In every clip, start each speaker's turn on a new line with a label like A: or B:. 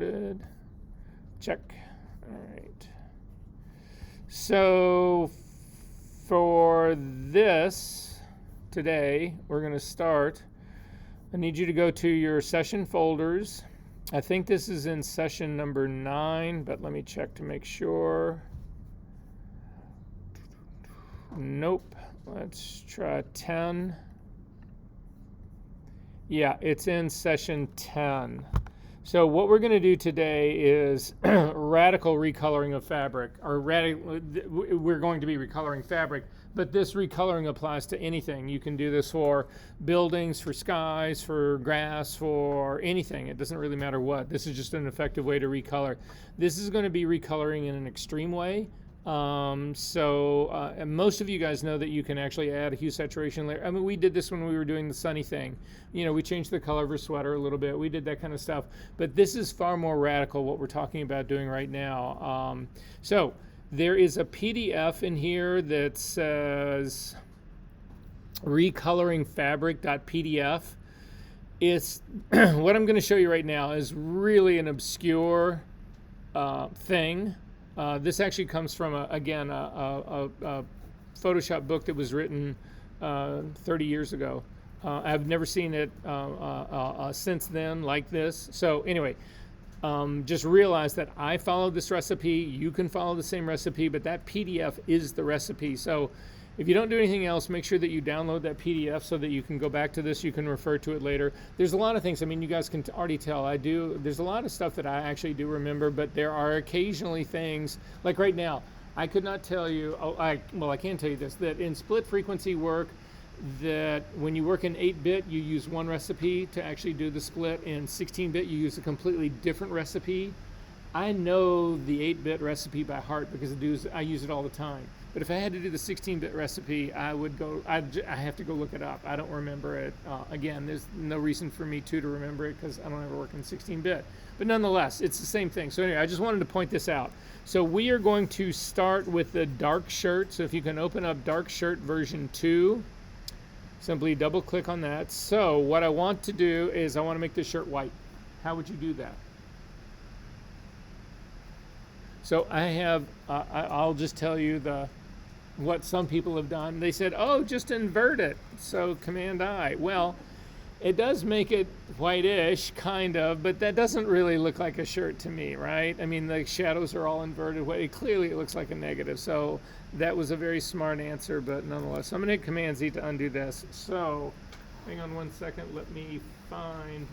A: recorded. Check. All right. So for this today, we're going to start. I need you to go to your session folders. I think this is in session number 9, but let me check to make sure. Nope. Let's try 10. Yeah, it's in session 10. So what we're going to do today is radical recoloring of fabric, or we're going to be recoloring fabric, but this recoloring applies to anything. You can do this for buildings, for skies, for grass, for anything. It doesn't really matter what. This is just an effective way to recolor. This is going to be recoloring in an extreme way. And most of you guys know that you can actually add a hue saturation layer. I mean, we did this when we were doing the sunny thing. You know, we changed the color of her sweater a little bit. We did that kind of stuff. But this is far more radical, what we're talking about doing right now. So there is a PDF in here that says recoloringfabric.pdf. It's what I'm going to show you right now is really an obscure thing. This actually comes from, a Photoshop book that was written 30 years ago. I've never seen it since then like this. So anyway, just realize that I followed this recipe. You can follow the same recipe, but that PDF is the recipe. So if you don't do anything else, make sure that you download that PDF so that you can go back to this. You can refer to it later. There's a lot of things. I mean, you guys can already tell there's a lot of stuff that I actually do remember, but there are occasionally things, like right now, I could not tell you, I can tell you this, that in split frequency work, that when you work in 8-bit, you use one recipe to actually do the split. In 16-bit, you use a completely different recipe. I know the 8-bit recipe by heart because I use it all the time. But if I had to do the 16-bit recipe, I have to go look it up. I don't remember it. Again, there's no reason for me to remember it because I don't ever work in 16-bit. But nonetheless, it's the same thing. So anyway, I just wanted to point this out. So we are going to start with the dark shirt. So if you can open up dark shirt version 2, simply double click on that. So what I want to do is I want to make this shirt white. How would you do that? So I have, I'll just tell you what some people have done. They said, oh, just invert it. So Command I. Well, it does make it whitish, kind of, but that doesn't really look like a shirt to me, right? I mean, the shadows are all inverted. Clearly, it looks like a negative. So that was a very smart answer, but nonetheless. So I'm going to hit Command Z to undo this. So hang on one second. Let me find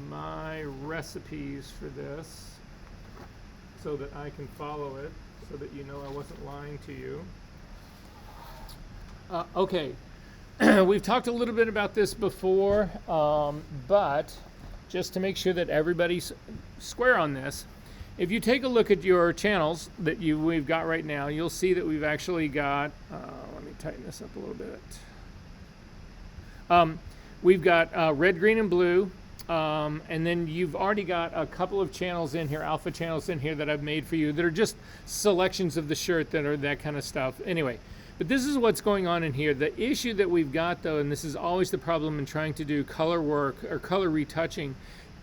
A: my recipes for this so that I can follow it, so that you know I wasn't lying to you. Okay, we've talked a little bit about this before, but just to make sure that everybody's square on this, if you take a look at your channels that we've got right now, you'll see that we've actually got, let me tighten this up a little bit. We've got red, green, and blue. And then you've already got a couple of channels in here, alpha channels in here that I've made for you that are just selections of the shirt that are that kind of stuff. Anyway, but this is what's going on in here. The issue that we've got, though, and this is always the problem in trying to do color work or color retouching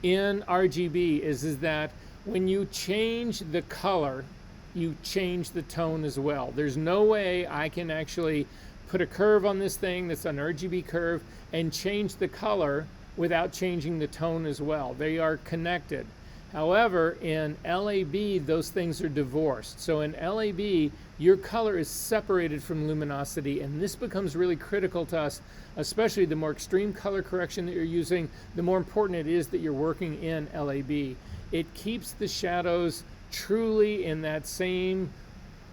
A: in RGB, is that when you change the color, you change the tone as well. There's no way I can actually put a curve on this thing that's an RGB curve and change the color without changing the tone as well. They are connected. However, in LAB, those things are divorced. So in LAB, your color is separated from luminosity, and this becomes really critical to us, especially the more extreme color correction that you're using, the more important it is that you're working in LAB. It keeps the shadows truly in that same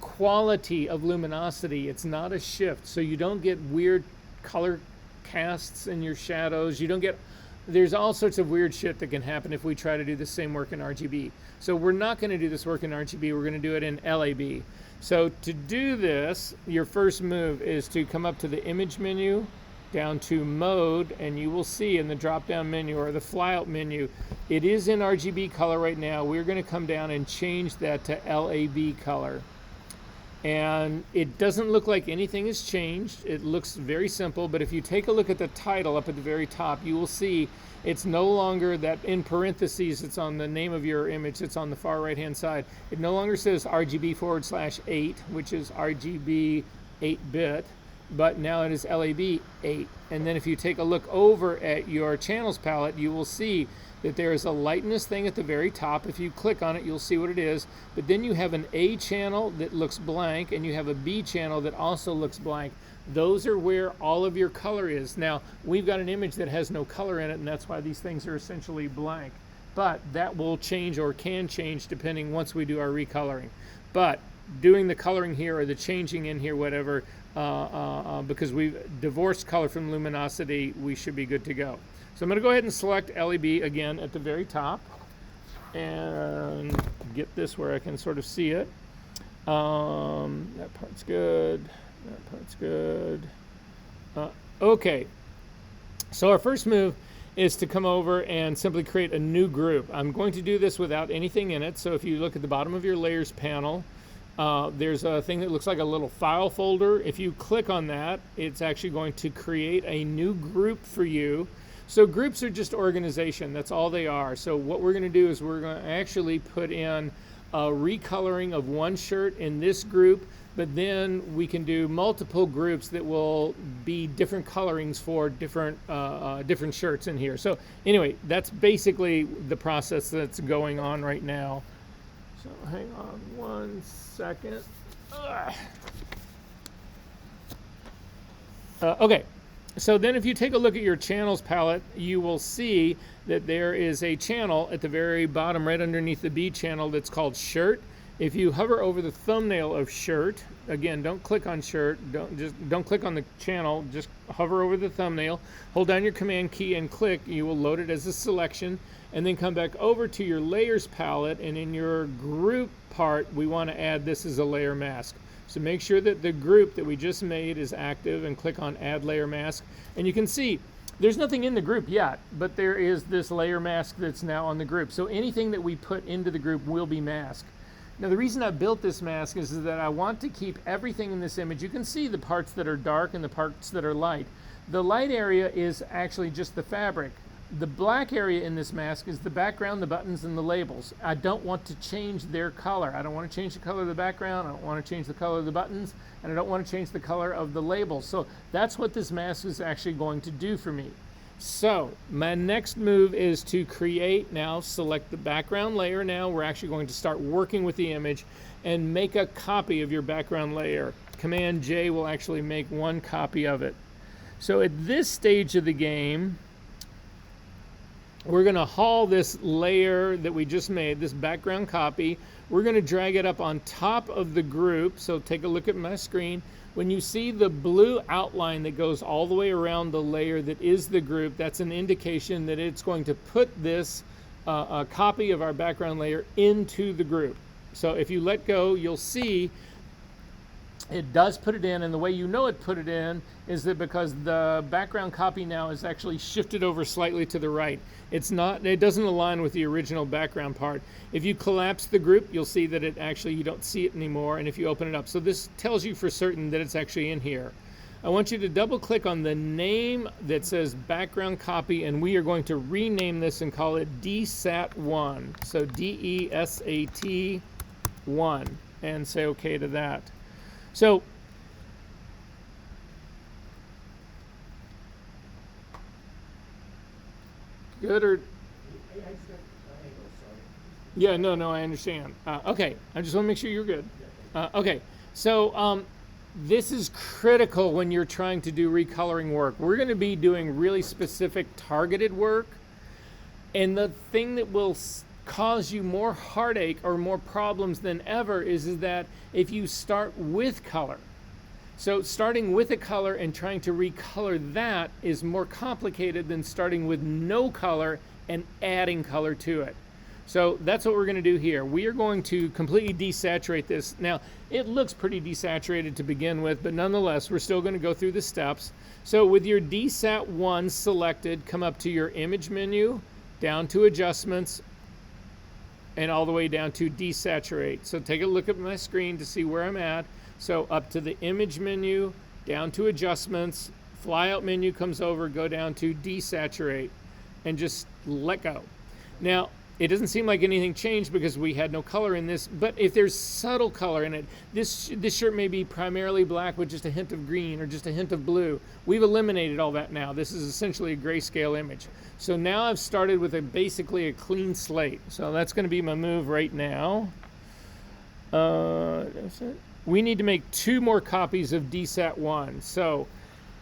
A: quality of luminosity. It's not a shift, so you don't get weird color casts in your shadows. You don't get, there's all sorts of weird shit that can happen if we try to do the same work in RGB. So we're not going to do this work in RGB, we're going to do it in LAB. So to do this, your first move is to come up to the image menu, down to mode, and you will see in the drop down menu or the flyout menu, it is in RGB color right now. We're going to come down and change that to LAB color. And it doesn't look like anything has changed. It looks very simple, but if you take a look at the title up at the very top, you will see It's no longer that in parentheses, it's on the name of your image, it's on the far right-hand side. It no longer says RGB/8, which is RGB 8-bit, but now it is LAB 8. And then if you take a look over at your channels palette, you will see that there is a lightness thing at the very top. If you click on it, you'll see what it is. But then you have an A channel that looks blank, and you have a B channel that also looks blank. Those are where all of your color is. Now, we've got an image that has no color in it, and that's why these things are essentially blank. But that will change, or can change, depending once we do our recoloring. But doing the coloring here, or the changing in here, whatever, because we've divorced color from luminosity, we should be good to go. So I'm going to go ahead and select LEB again at the very top and get this where I can sort of see it. That part's good. That part's good. Okay. So our first move is to come over and simply create a new group. I'm going to do this without anything in it. So if you look at the bottom of your layers panel, there's a thing that looks like a little file folder. If you click on that, it's actually going to create a new group for you. So groups are just organization. That's all they are. So what we're going to do is we're going to actually put in a recoloring of one shirt in this group, but then we can do multiple groups that will be different colorings for different different shirts in here. So anyway, that's basically the process that's going on right now. So hang on one second. Okay. So then if you take a look at your channels palette, you will see that there is a channel at the very bottom right underneath the B channel that's called shirt. If you hover over the thumbnail of shirt, again, don't click on shirt, don't click on the channel, just hover over the thumbnail, hold down your command key and click, you will load it as a selection, and then come back over to your layers palette, and in your group part, we want to add this as a layer mask. So make sure that the group that we just made is active and click on Add Layer Mask. And you can see there's nothing in the group yet, but there is this layer mask that's now on the group. So anything that we put into the group will be masked. Now the reason I built this mask is that I want to keep everything in this image. You can see the parts that are dark and the parts that are light. The light area is actually just the fabric. The black area in this mask is the background, the buttons, and the labels. I don't want to change their color. I don't want to change the color of the background. I don't want to change the color of the buttons, and I don't want to change the color of the labels. So that's what this mask is actually going to do for me. So my next move is to create, now select the background layer. Now we're actually going to start working with the image and make a copy of your background layer. Command J will actually make one copy of it. So at this stage of the game, we're going to haul this layer that we just made, this background copy. We're going to drag it up on top of the group. So take a look at my screen. When you see the blue outline that goes all the way around the layer that is the group, that's an indication that it's going to put this a copy of our background layer into the group. So if you let go, you'll see it does put it in, and the way you know it put it in is that because the background copy now is actually shifted over slightly to the right. It doesn't align with the original background part. If you collapse the group, you'll see that it actually, you don't see it anymore, and if you open it up. So this tells you for certain that it's actually in here. I want you to double click on the name that says background copy, and we are going to rename this and call it DSAT1. So DESAT 1, and say okay to that. So good or yeah, no, I understand. Okay, I just want to make sure you're good. Okay, so this is critical when you're trying to do recoloring work. We're going to be doing really specific targeted work, and the thing that will cause you more heartache or more problems than ever is that if you start with color. So starting with a color and trying to recolor that is more complicated than starting with no color and adding color to it. So that's what we're going to do here. We are going to completely desaturate this. Now, it looks pretty desaturated to begin with, but nonetheless, we're still going to go through the steps. So with your DSAT 1 selected, come up to your image menu, down to adjustments, and all the way down to desaturate. So take a look at my screen to see where I'm at. So up to the image menu, down to adjustments, flyout menu comes over, go down to desaturate. and just let go. Now, it doesn't seem like anything changed because we had no color in this, but if there's subtle color in it, this shirt may be primarily black with just a hint of green or just a hint of blue. We've eliminated all that now. This is essentially a grayscale image. So now I've started with basically a clean slate. So that's going to be my move right now. That's it. We need to make 2 more copies of DSAT 1. So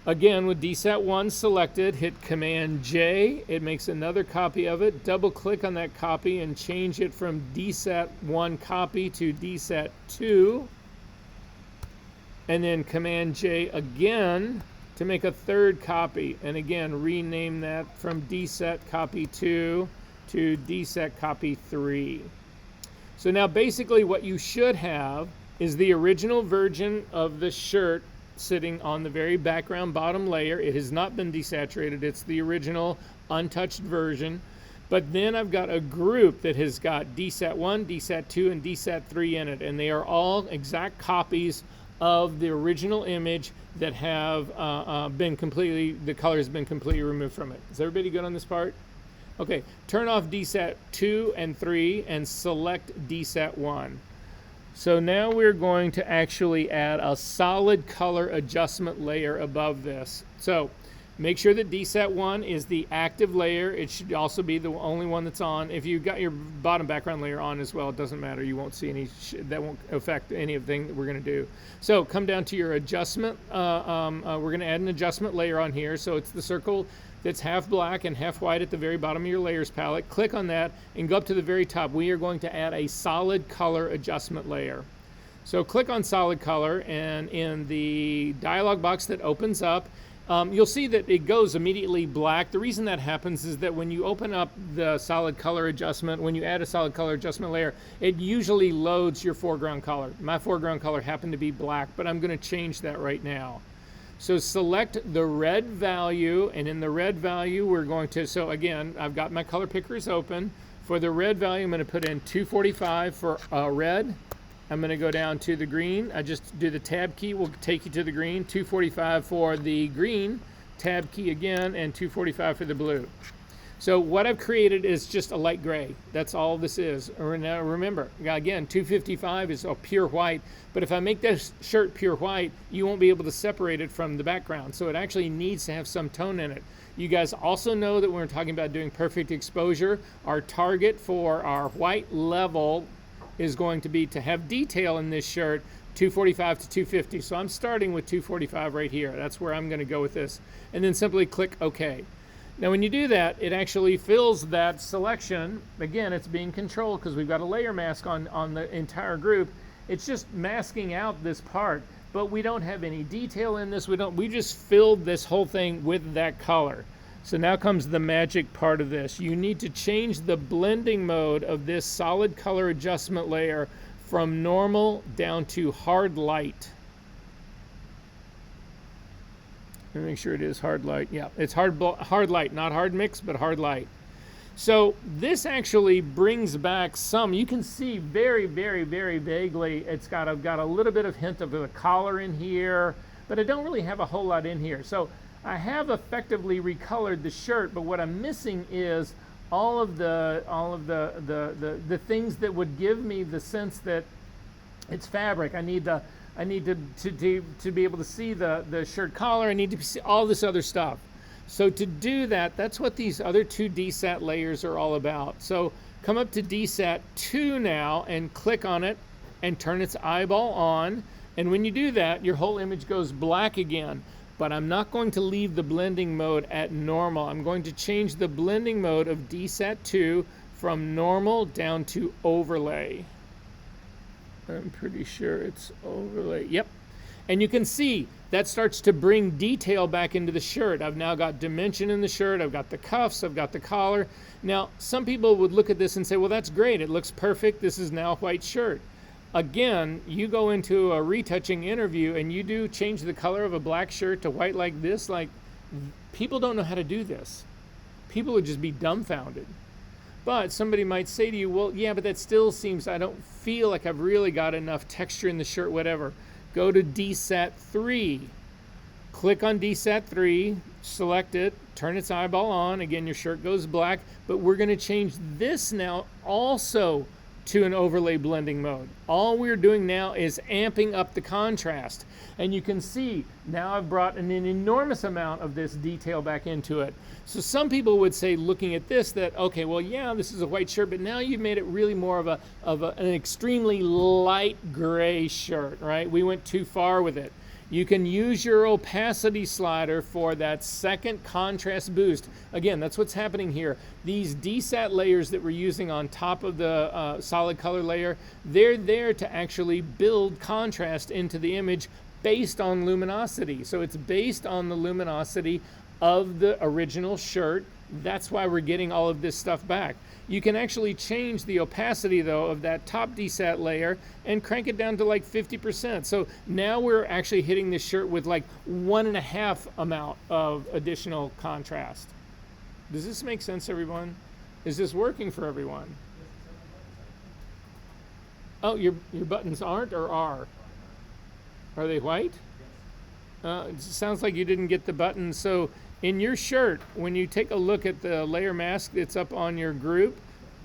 A: again, with DSAT 1 selected, hit Command J. It makes another copy of it. Double click on that copy and change it from DSAT 1 copy to DSAT 2. And then Command J again to make a 3rd copy. And again, rename that from DSAT copy 2 to DSAT copy 3. So now basically what you should have is the original version of the shirt sitting on the very background bottom layer. It has not been desaturated. It's the original untouched version. But then I've got a group that has got DSAT 1, DSAT 2, and DSAT 3 in it. And they are all exact copies of the original image that have the color has been completely removed from it. Is everybody good on this part? Okay, turn off DSAT 2 and 3 and select DSAT 1. So now we're going to actually add a solid color adjustment layer above this. So make sure that DSAT 1 is the active layer. It should also be the only one that's on. If you've got your bottom background layer on as well, it doesn't matter. You won't see any, that won't affect anything that we're going to do. So come down to your adjustment. We're going to add an adjustment layer on here. So it's the circle that's half black and half white at the very bottom of your layers palette. Click on that and go up to the very top. We are going to add a solid color adjustment layer. So click on solid color, and in the dialog box that opens up, you'll see that it goes immediately black. The reason that happens is that when you open up the solid color adjustment, when you add a solid color adjustment layer, it usually loads your foreground color. My foreground color happened to be black, but I'm going to change that right now. So select the red value, and in the red value we're going to, so again, I've got my color pickers open. For the red value, I'm going to put in 245 for red. I'm going to go down to the green. I just do the tab key, will take you to the green. 245 for the green, tab key again, and 245 for the blue. So what I've created is just a light gray. That's all this is. Now remember, again, 255 is a pure white, but if I make this shirt pure white, you won't be able to separate it from the background. So it actually needs to have some tone in it. You guys also know that when we're talking about doing perfect exposure, our target for our white level is going to be to have detail in this shirt, 245 to 250. So I'm starting with 245 right here. That's where I'm going to go with this. And then simply click OK. Now when you do that, it actually fills that selection. Again, it's being controlled because we've got a layer mask on the entire group. It's just masking out this part, but we don't have any detail in this. We just filled this whole thing with that color. So now comes the magic part of this. You need to change the blending mode of this solid color adjustment layer from normal down to hard light. Let me make sure it is hard light. Yeah, it's hard light, not hard mix, but hard light. So this actually brings back some, you can see very, very, very vaguely, I've got a little bit of hint of a collar in here, but I don't really have a whole lot in here. So I have effectively recolored the shirt, but what I'm missing is all of the things that would give me the sense that it's fabric. I need to be able to see the shirt collar. I need to see all this other stuff. So to do that, that's what these other 2 DSAT layers are all about. So come up to DSAT 2 now and click on it and turn its eyeball on. And when you do that, your whole image goes black again. But I'm not going to leave the blending mode at normal. I'm going to change the blending mode of DSAT 2 from normal down to overlay. I'm pretty sure it's overlay. Yep. And you can see that starts to bring detail back into the shirt. I've now got dimension in the shirt. I've got the cuffs. I've got the collar. Now, some people would look at this and say, well, that's great. It looks perfect. This is now a white shirt. Again, you go into a retouching interview and you do change the color of a black shirt to white like this. Like, people don't know how to do this. People would just be dumbfounded. But somebody might say to you, well, yeah, but that still seems, I don't feel like I've really got enough texture in the shirt, whatever. Go to DSAT 3 click on DSAT 3, select it, turn its eyeball on. Again, your shirt goes black, but we're going to change this now also to an overlay blending mode. All we're doing now is amping up the contrast. And you can see now I've brought an enormous amount of this detail back into it. So some people would say, looking at this, that, okay, well, yeah, this is a white shirt, but now you've made it really more of an extremely light gray shirt, right? We went too far with it. You can use your opacity slider for that second contrast boost. Again, that's what's happening here. These DSAT layers that we're using on top of the solid color layer, they're there to actually build contrast into the image based on luminosity. So it's based on the luminosity of the original shirt. That's why we're getting all of this stuff back. You can actually change the opacity, though, of that top DSAT layer and crank it down to like 50%. So now we're actually hitting this shirt with like 1.5 amount of additional contrast. Does this make sense, everyone? Is this working for everyone? Oh, your buttons aren't or are? Are they white? It sounds like you didn't get the buttons. So in your shirt, when you take a look at the layer mask that's up on your group,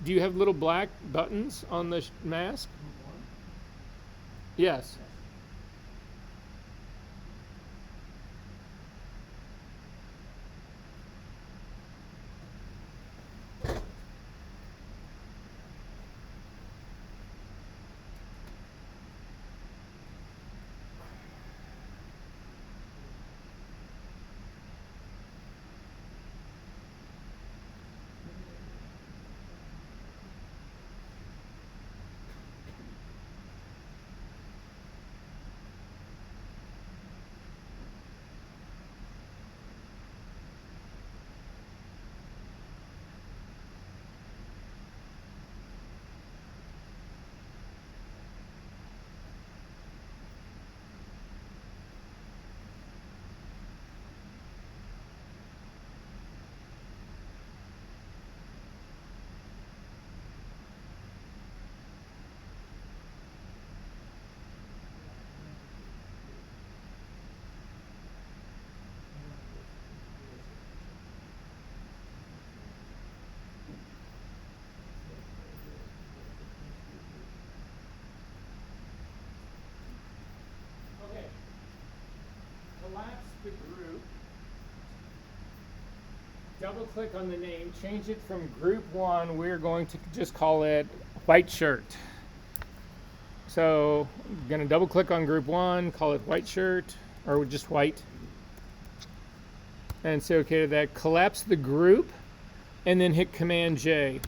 A: do you have little black buttons on the mask? Yes. Collapse the group, double click on the name, change it from group 1, we're going to just call it white shirt. So I'm going to double click on group 1, call it white shirt, or just white, and say okay to that. Collapse the group, and then hit Command J.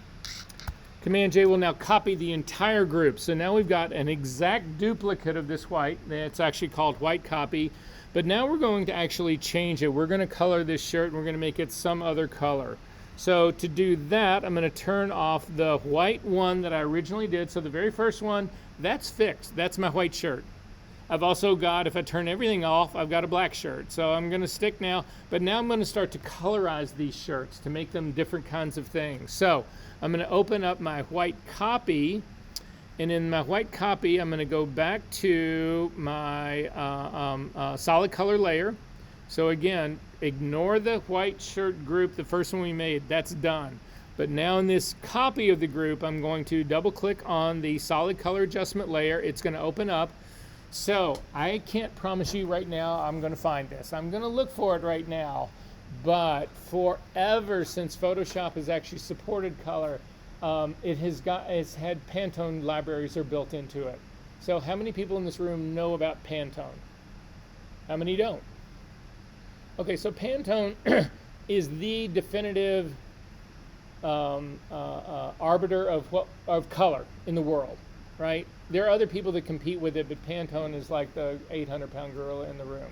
A: Command J will now copy the entire group. So now we've got an exact duplicate of this white. It's actually called white copy. But now we're going to actually change it. We're going to color this shirt and we're going to make it some other color. So to do that, I'm going to turn off the white one that I originally did. So the very first one, that's fixed. That's my white shirt. I've also got, if I turn everything off, I've got a black shirt. So I'm going to stick now, but now I'm going to start to colorize these shirts to make them different kinds of things. So I'm going to open up my white copy. And in my white copy, I'm going to go back to my solid color layer. So again, ignore the white shirt group, the first one we made, that's done. But now in this copy of the group, I'm going to double click on the solid color adjustment layer. It's going to open up. So I can't promise you right now I'm going to find this. I'm going to look for it right now. But forever since Photoshop has actually supported color, it's had Pantone libraries are built into it. So how many people in this room know about Pantone? How many don't? Okay, so Pantone is the definitive arbiter of color in the world, right? There are other people that compete with it, but Pantone is like the 800-pound gorilla in the room.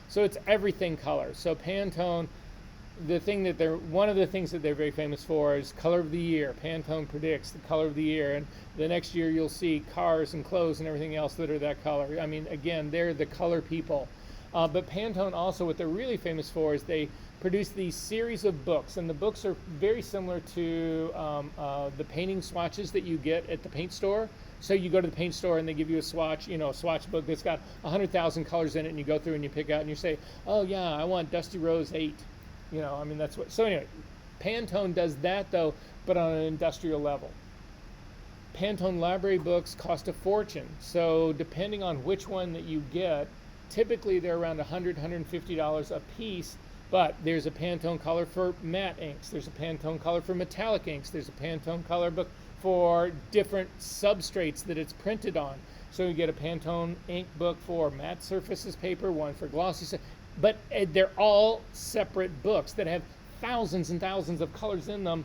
A: So it's everything color. So Pantone, one of the things that they're very famous for is color of the year. Pantone predicts the color of the year, and the next year you'll see cars and clothes and everything else that are that color. I mean, again, they're the color people. But Pantone also, what they're really famous for is they produce these series of books, and the books are very similar to the painting swatches that you get at the paint store. So you go to the paint store and they give you a swatch, a swatch book that's got 100,000 colors in it, and you go through and you pick out and you say, oh yeah, I want Dusty Rose 8. That's what. So anyway, Pantone does that though, but on an industrial level. Pantone library books cost a fortune. So depending on which one that you get, typically they're around $100, $150 a piece. But there's a Pantone color for matte inks. There's a Pantone color for metallic inks. There's a Pantone color book for different substrates that it's printed on. So you get a Pantone ink book for matte surfaces paper, one for glossy, but they're all separate books that have thousands and thousands of colors in them,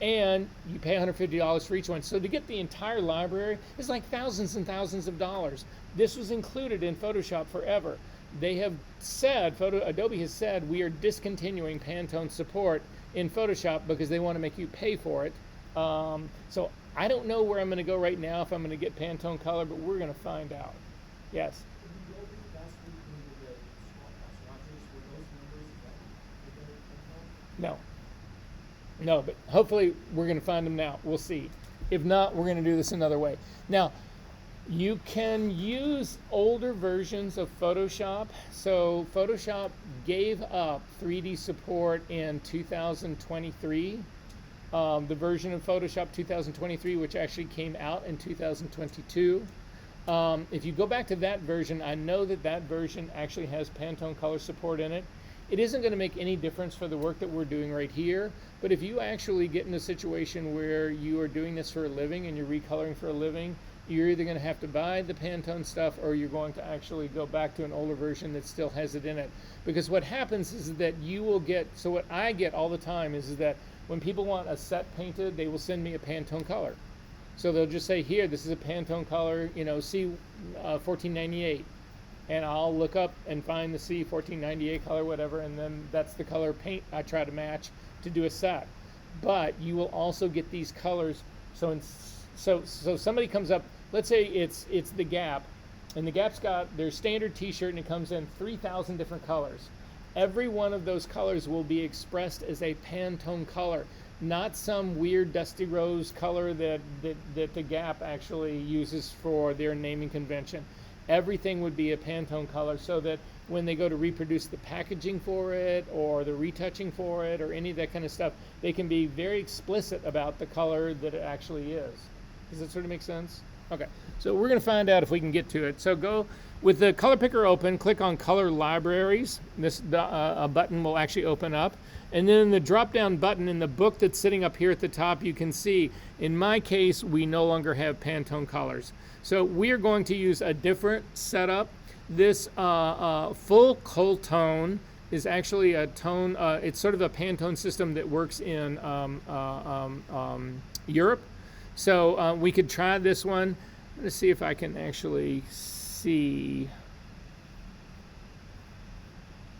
A: and you pay $150 for each one. So to get the entire library is like thousands and thousands of dollars. This was included in Photoshop forever. They have said, Adobe has said, we are discontinuing Pantone support in Photoshop because they want to make you pay for it. So I don't know where I'm going to go right now if I'm going to get Pantone color, but we're going to find out. Yes? No. No, but hopefully we're going to find them now. We'll see. If not, we're going to do this another way. Now, you can use older versions of Photoshop. So Photoshop gave up 3D support in 2023. The version of Photoshop 2023, which actually came out in 2022. If you go back to that version, I know that version actually has Pantone color support in it. It isn't going to make any difference for the work that we're doing right here, but if you actually get in a situation where you are doing this for a living and you're recoloring for a living, you're either going to have to buy the Pantone stuff or you're going to actually go back to an older version that still has it in it. Because what happens is that you will get, so what I get all the time is that when people want a set painted, they will send me a Pantone color. So they'll just say, here, this is a Pantone color, C1498. And I'll look up and find the C1498 color, whatever, and then that's the color paint I try to match to do a set. But you will also get these colors. So somebody comes up, let's say it's the Gap, and the Gap's got their standard t-shirt and it comes in 3,000 different colors. Every one of those colors will be expressed as a Pantone color, not some weird Dusty Rose color that the Gap actually uses for their naming convention. Everything would be a Pantone color, so that when they go to reproduce the packaging for it or the retouching for it or any of that kind of stuff, they can be very explicit about the color that it actually is. Does that sort of make sense? Okay, so we're going to find out if we can get to it. So go with the color picker open, click on color libraries. A button will actually open up. And then the drop down button in the book that's sitting up here at the top, you can see, in my case, we no longer have Pantone colors. So we are going to use a different setup. This full cool tone is actually a tone, it's sort of a Pantone system that works in Europe. So we could try this one. Let's see if I can actually see.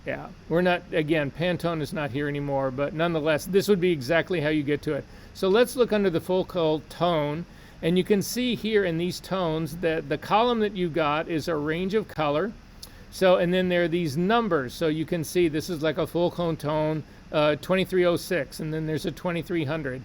A: Yeah, we're not, again, Pantone is not here anymore, but nonetheless, this would be exactly how you get to it. So let's look under the full cool tone, and you can see here in these tones that the column that you got is a range of color. So, and then there are these numbers. So you can see this is like a full cool tone, 2306, and then there's a 2300.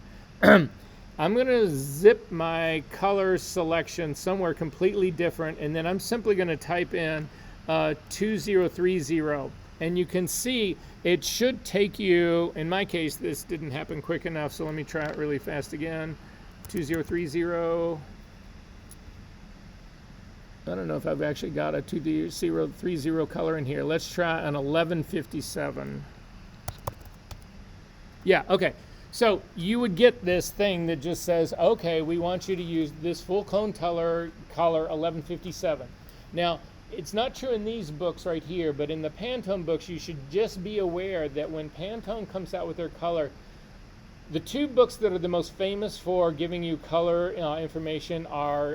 A: I'm going to zip my color selection somewhere completely different, and then I'm simply going to type in 2030. And you can see it should take you, in my case, this didn't happen quick enough, so let me try it really fast again. 2030. I don't know if I've actually got a 2030 color in here. Let's try an 1157. Yeah, okay. So you would get this thing that just says, okay, we want you to use this full cone color 1157. Now, it's not true in these books right here, but in the Pantone books, you should just be aware that when Pantone comes out with their color, the two books that are the most famous for giving you color information are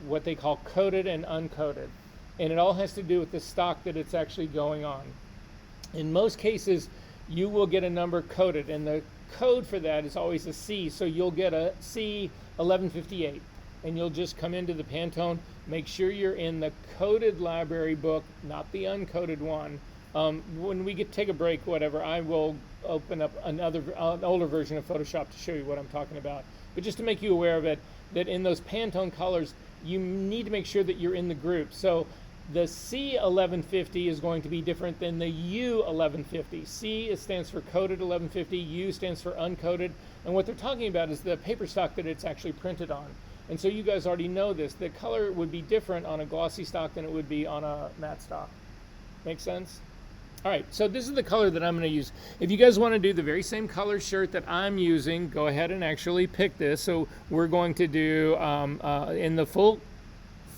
A: what they call coded and uncoded. And it all has to do with the stock that it's actually going on. In most cases, you will get a number coded, and the code for that is always a C. So you'll get a C1158, and you'll just come into the Pantone. Make sure you're in the coded library book, not the uncoded one, When we take a break, whatever, I will open up an older version of Photoshop to show you what I'm talking about. But just to make you aware of it, that in those Pantone colors, you need to make sure that you're in the group. So the C1150 is going to be different than the U1150. C stands for coated 1150, U stands for uncoated, and what they're talking about is the paper stock that it's actually printed on. And so you guys already know this. The color would be different on a glossy stock than it would be on a matte stock. Make sense? All right, so this is the color that I'm going to use. If you guys want to do the very same color shirt that I'm using, go ahead and actually pick this. So we're going to do in the full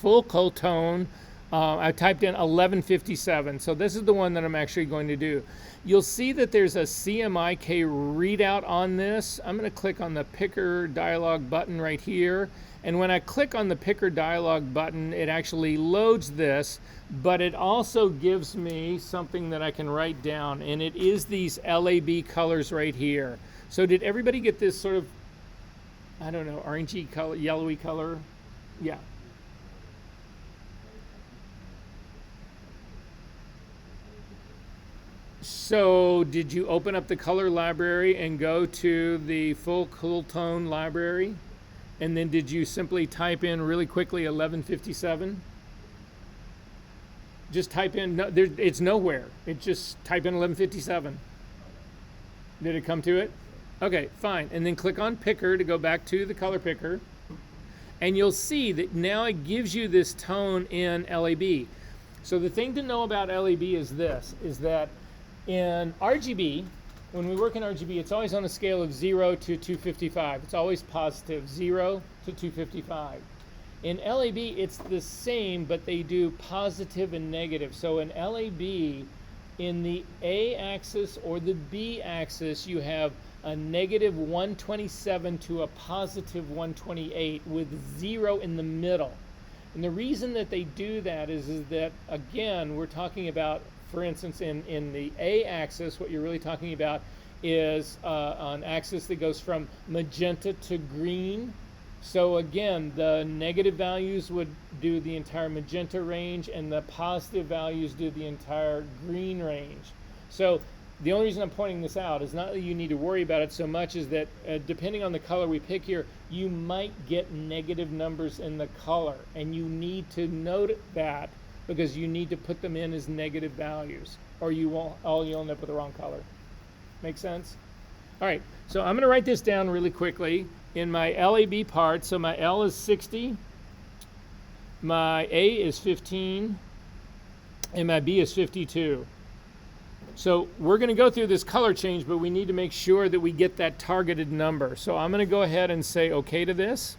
A: coat tone. I typed in 1157. So this is the one that I'm actually going to do. You'll see that there's a CMYK readout on this. I'm going to click on the picker dialog button right here. And when I click on the picker dialog button, it actually loads this, but it also gives me something that I can write down, and it is these LAB colors right here. So did everybody get this sort of, I don't know, orangey color, yellowy color? Yeah. So did you open up the color library and go to the full cool tone library? And then did you simply type in really quickly 1157? Just type in, no, it's nowhere. It just type in 1157. Did it come to it? Okay, fine. And then click on picker to go back to the color picker. And you'll see that now it gives you this tone in LAB. So the thing to know about LAB is this, is that in RGB, when we work in RGB, it's always on a scale of 0 to 255. It's always positive, 0 to 255. In LAB, it's the same, but they do positive and negative. So in LAB, in the A axis or the B axis, you have a negative 127 to a positive 128 with 0 in the middle. And the reason that they do that is that, again, we're talking about, for instance, in the A axis, what you're really talking about is an axis that goes from magenta to green. So again, the negative values would do the entire magenta range, and the positive values do the entire green range. So the only reason I'm pointing this out is not that you need to worry about it so much as that depending on the color we pick here, you might get negative numbers in the color, and you need to note that because you need to put them in as negative values, or you'll end up with the wrong color. Make sense? All right, so I'm going to write this down really quickly in my LAB part. So my L is 60, my A is 15, and my B is 52. So we're going to go through this color change, but we need to make sure that we get that targeted number. So I'm going to go ahead and say OK to this.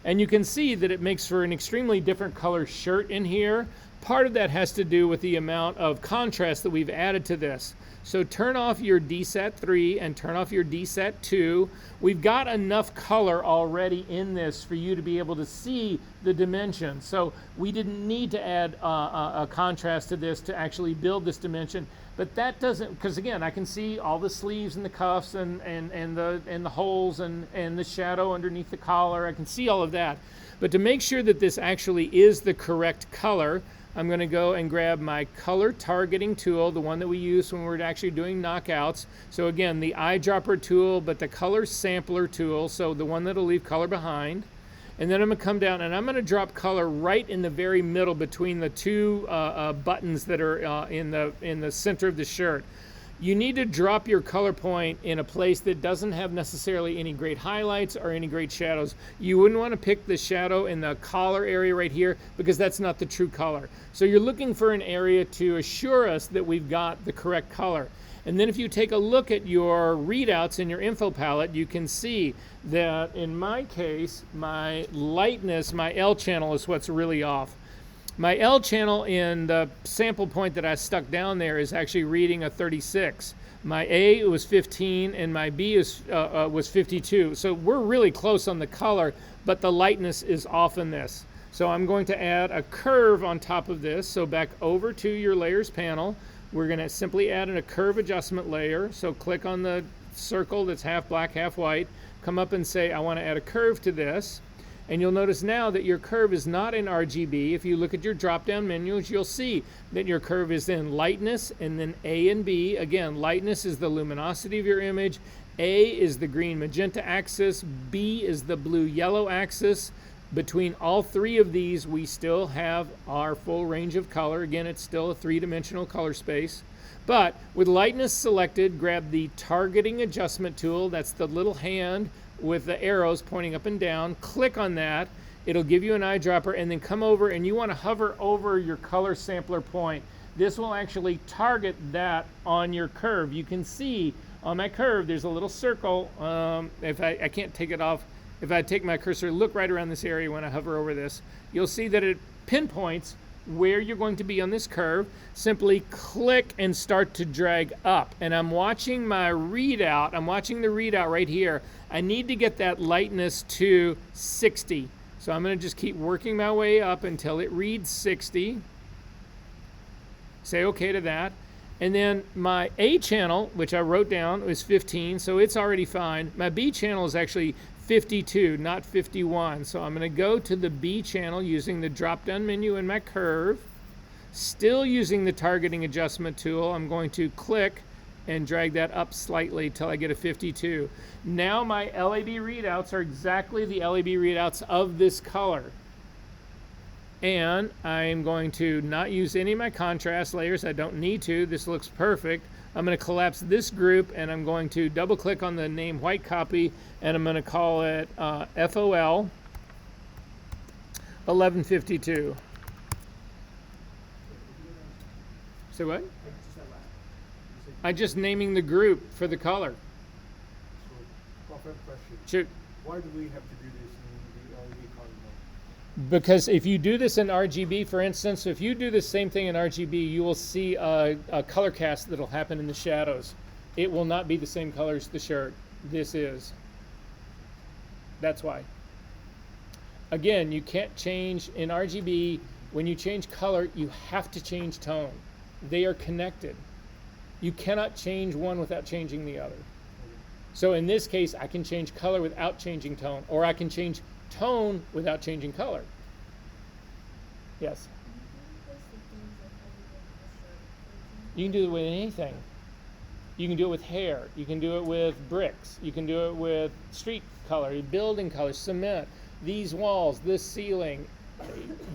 A: And you can see that it makes for an extremely different color shirt in here. Part of that has to do with the amount of contrast that we've added to this. So turn off your DSAT 3 and turn off your DSAT 2. We've got enough color already in this for you to be able to see the dimension. So we didn't need to add a contrast to this to actually build this dimension. But that doesn't, because again, I can see all the sleeves and the cuffs and the holes and the shadow underneath the collar. I can see all of that. But to make sure that this actually is the correct color, I'm going to go and grab my color targeting tool, the one that we use when we're actually doing knockouts. So again, the eyedropper tool, but the color sampler tool, so the one that'll leave color behind. And then I'm going to come down and I'm going to drop color right in the very middle between the two buttons that are in the center of the shirt. You need to drop your color point in a place that doesn't have necessarily any great highlights or any great shadows. You wouldn't want to pick the shadow in the collar area right here because that's not the true color. So you're looking for an area to assure us that we've got the correct color. And then if you take a look at your readouts in your info palette, you can see that in my case, my lightness, my L channel is what's really off. My L channel in the sample point that I stuck down there is actually reading a 36. My A was 15 and my B was 52. So we're really close on the color, but the lightness is off in this. So I'm going to add a curve on top of this. So back over to your layers panel, we're going to simply add a curve adjustment layer. So click on the circle that's half black, half white. Come up and say, I want to add a curve to this. And you'll notice now that your curve is not in RGB. If you look at your drop-down menus, you'll see that your curve is in lightness and then A and B. Again, lightness is the luminosity of your image. A is the green magenta axis. B is the blue yellow axis. Between all three of these, we still have our full range of color. Again, it's still a three-dimensional color space. But with lightness selected, grab the targeting adjustment tool. That's the little hand with the arrows pointing up and down. Click on that. It'll give you an eyedropper, and then come over and you want to hover over your color sampler point. This will actually target that on your curve. You can see on my curve there's a little circle. If I can't take it off, if I take my cursor, look right around this area when I hover over this, you'll see that it pinpoints where you're going to be on this curve. Simply click and start to drag up. And I'm watching my readout. I'm watching the readout right here. I need to get that lightness to 60. So I'm going to just keep working my way up until it reads 60. Say okay to that. And then my A channel, which I wrote down, was 15, so it's already fine. My B channel is actually 52, not 51. So I'm going to go to the B channel using the drop-down menu in my curve. Still using the targeting adjustment tool, I'm going to click and drag that up slightly till I get a 52. Now my LAB readouts are exactly the LAB readouts of this color. And I'm going to not use any of my contrast layers. I don't need to. This looks perfect. I'm going to collapse this group, and I'm going to double click on the name white copy, and I'm going to call it FOL 1152. Say what? I'm just naming the group for the color.
B: So, question.
A: Shoot.
B: Why do we have to do this in the LED color mode?
A: Because if you do this in RGB, for instance, if you do the same thing in RGB, you will see a color cast that'll happen in the shadows. It will not be the same color as the shirt. This is. That's why. Again, you can't change in RGB. When you change color, you have to change tone. They are connected. You cannot change one without changing the other. So in this case, I can change color without changing tone, or I can change tone without changing color. Yes? You can do it with anything. You can do it with hair. You can do it with bricks. You can do it with street color, building color, cement, these walls, this ceiling,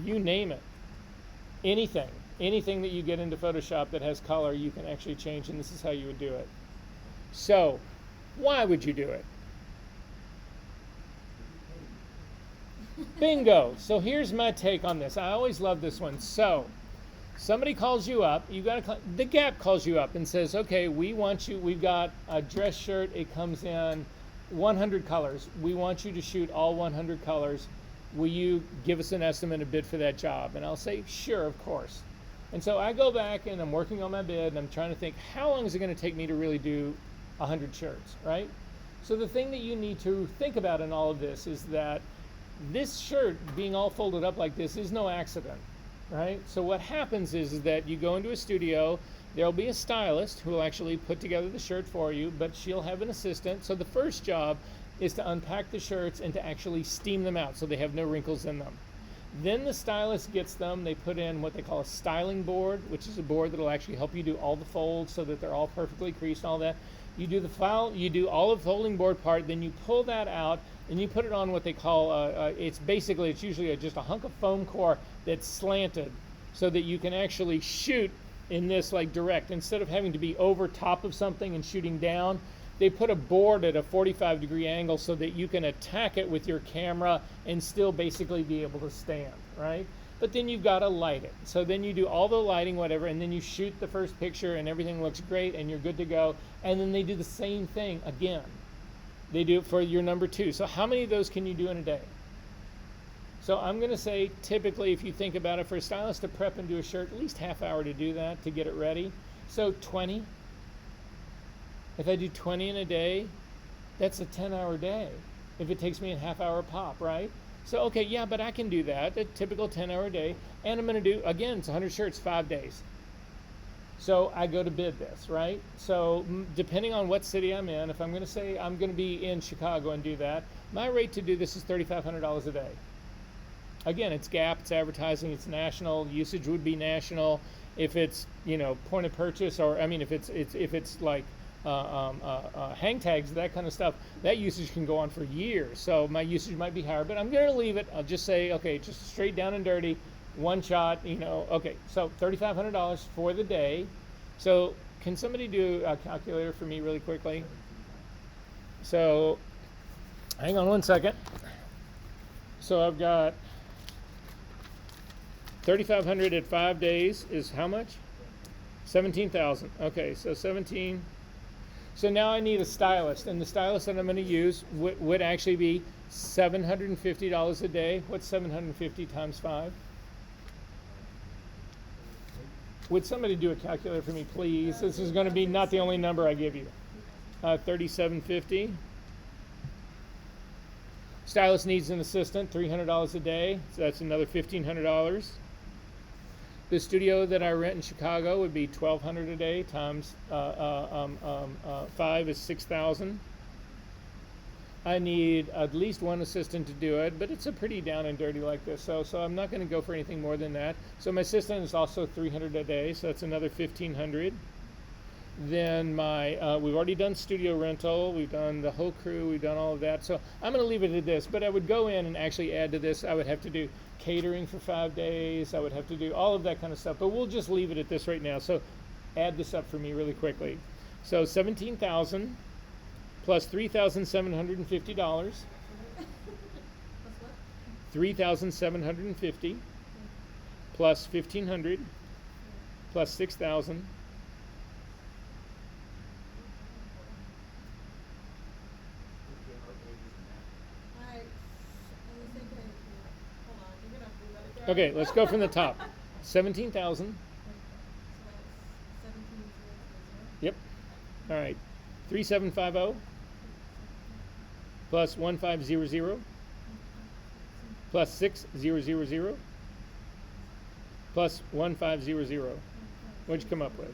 A: you name it. Anything. Anything that you get into Photoshop that has color, you can actually change, and this is how you would do it. So, why would you do it? Bingo. So here's my take on this. I always love this one. So somebody calls you up, the Gap calls you up and says, okay, we want you, we've got a dress shirt, it comes in 100 colors. We want you to shoot all 100 colors. Will you give us an estimate, a bid for that job? And I'll say, sure, of course. And so I go back and I'm working on my bid and I'm trying to think, how long is it going to take me to really do 100 shirts, right? So the thing that you need to think about in all of this is that this shirt being all folded up like this is no accident, right? So what happens is that you go into a studio, there'll be a stylist who will actually put together the shirt for you, but she'll have an assistant. So the first job is to unpack the shirts and to actually steam them out so they have no wrinkles in them. Then the stylist gets them, they put in what they call a styling board, which is a board that'll actually help you do all the folds so that they're all perfectly creased and all that. You do the file, you do all of the folding board part, then you pull that out and you put it on what they call, it's usually just a hunk of foam core that's slanted so that you can actually shoot in this like direct. Instead of having to be over top of something and shooting down, they put a board at a 45-degree angle so that you can attack it with your camera and still basically be able to stand, right? But then you've got to light it. So then you do all the lighting, whatever, and then you shoot the first picture and everything looks great and you're good to go. And then they do the same thing again. They do it for your number 2. So how many of those can you do in a day? So I'm going to say typically if you think about it, for a stylist to prep and do a shirt, at least half hour to do that, to get it ready. So 20. If I do 20 in a day, that's a 10-hour day. If it takes me a half hour pop, right? So, okay, yeah, but I can do that, a typical 10-hour day. And I'm going to do, again, it's 100 shirts, 5 days. So I go to bid this, right? So depending on what city I'm in, if I'm going to say I'm going to be in Chicago and do that, my rate to do this is $3,500 a day. Again, it's Gap, it's advertising, it's national. Usage would be national. If it's point of purchase, or I mean, if it's like hang tags, that kind of stuff, that usage can go on for years. So my usage might be higher, but I'm going to leave it. I'll just say, okay, just straight down and dirty, one shot. Okay, so $3,500 for the day. So can somebody do a calculator for me really quickly? So hang on one second. So I've got 3,500 at 5 days is how much? 17,000. Okay, so 17. So now I need a stylist, and the stylist that I'm going to use would actually be $750 a day. What's 750 times 5? Would somebody do a calculator for me, please? This is going to be not the only number I give you. 3750. Stylist needs an assistant, $300 a day, so that's another $1,500. The studio that I rent in Chicago would be $1,200 a day times 5 is 6,000. I need at least one assistant to do it, but it's a pretty down and dirty like this, so I'm not going to go for anything more than that. So my assistant is also $300 a day, so that's another $1,500. Then we've already done studio rental, we've done the whole crew, we've done all of that. So I'm going to leave it at this, but I would go in and actually add to this. I would have to do catering for 5 days. I would have to do all of that kind of stuff, but we'll just leave it at this right now. So add this up for me really quickly. So 17,000 plus $3,750. 3,750 plus 1,500 plus 6,000. Okay, let's go from the top. 17,000. Yep. All right. 3,750 plus 1,500 plus 6,000 plus 1,500. What'd you come up with?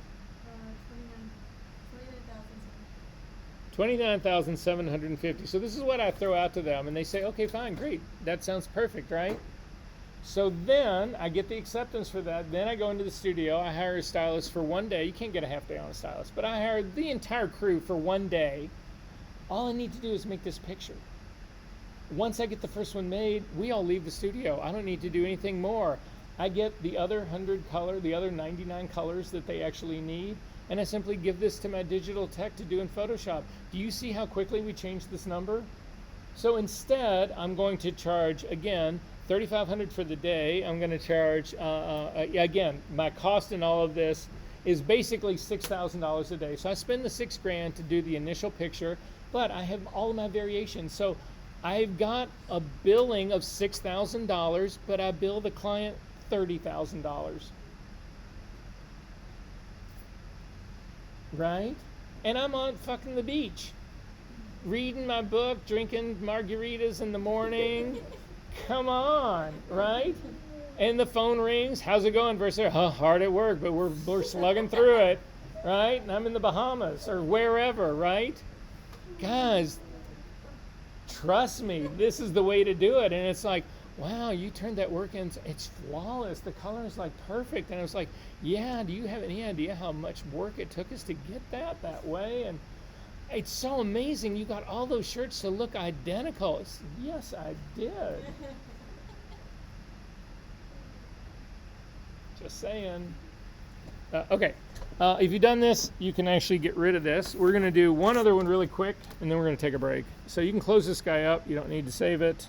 A: 29,750. So this is what I throw out to them, and they say, okay, fine, great. That sounds perfect, right? So then I get the acceptance for that. Then I go into the studio. I hire a stylist for 1 day. You can't get a half day on a stylist, but I hire the entire crew for 1 day. All I need to do is make this picture. Once I get the first one made, we all leave the studio. I don't need to do anything more. I get the other 100 color, the other 99 colors that they actually need, and I simply give this to my digital tech to do in Photoshop. Do you see how quickly we changed this number? So instead, I'm going to charge, again, $3,500 for the day. I'm going to charge, again, my cost in all of this is basically $6,000 a day. So I spend the $6,000 to do the initial picture, but I have all of my variations. So I've got a billing of $6,000, but I bill the client $30,000. Right? And I'm on fucking the beach, reading my book, drinking margaritas in the morning. Come on, right? And the phone rings. How's it going? Versus, hard at work, but we're slugging through it, right? And I'm in the Bahamas or wherever, right? Guys, trust me, this is the way to do it. And it's like, wow, you turned that work in. It's flawless. The color is like perfect. And I was like, yeah, do you have any idea how much work it took us to get that way? And it's so amazing. You got all those shirts to look identical. Yes, I did. Just saying. Okay. If you've done this, you can actually get rid of this. We're going to do one other one really quick, and then we're going to take a break. So you can close this guy up. You don't need to save it.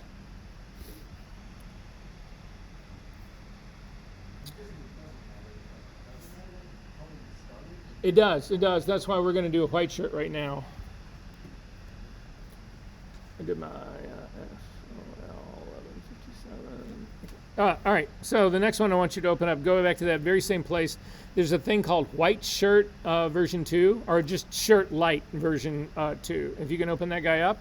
A: It does. That's why we're going to do a white shirt right now. I did my F1157. All right, so the next one I want you to open up, go back to that very same place. There's a thing called white shirt version 2, or just shirt light version 2. If you can open that guy up.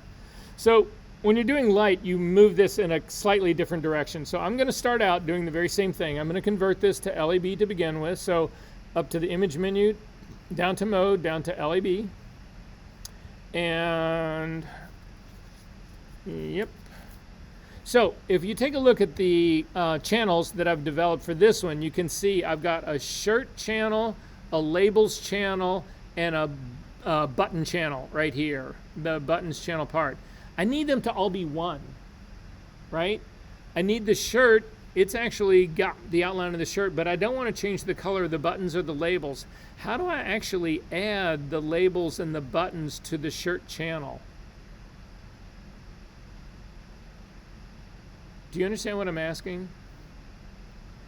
A: So when you're doing light, you move this in a slightly different direction. So I'm going to start out doing the very same thing. I'm going to convert this to LAB to begin with. So up to the image menu, down to mode, down to LAB. And yep. So if you take a look at the channels that I've developed for this one, you can see I've got a shirt channel, a labels channel, and a button channel right here, the buttons channel part. I need them to all be one, right? I need the shirt. It's actually got the outline of the shirt, but I don't want to change the color of the buttons or the labels. How do I actually add the labels and the buttons to the shirt channel? Do you understand what I'm asking?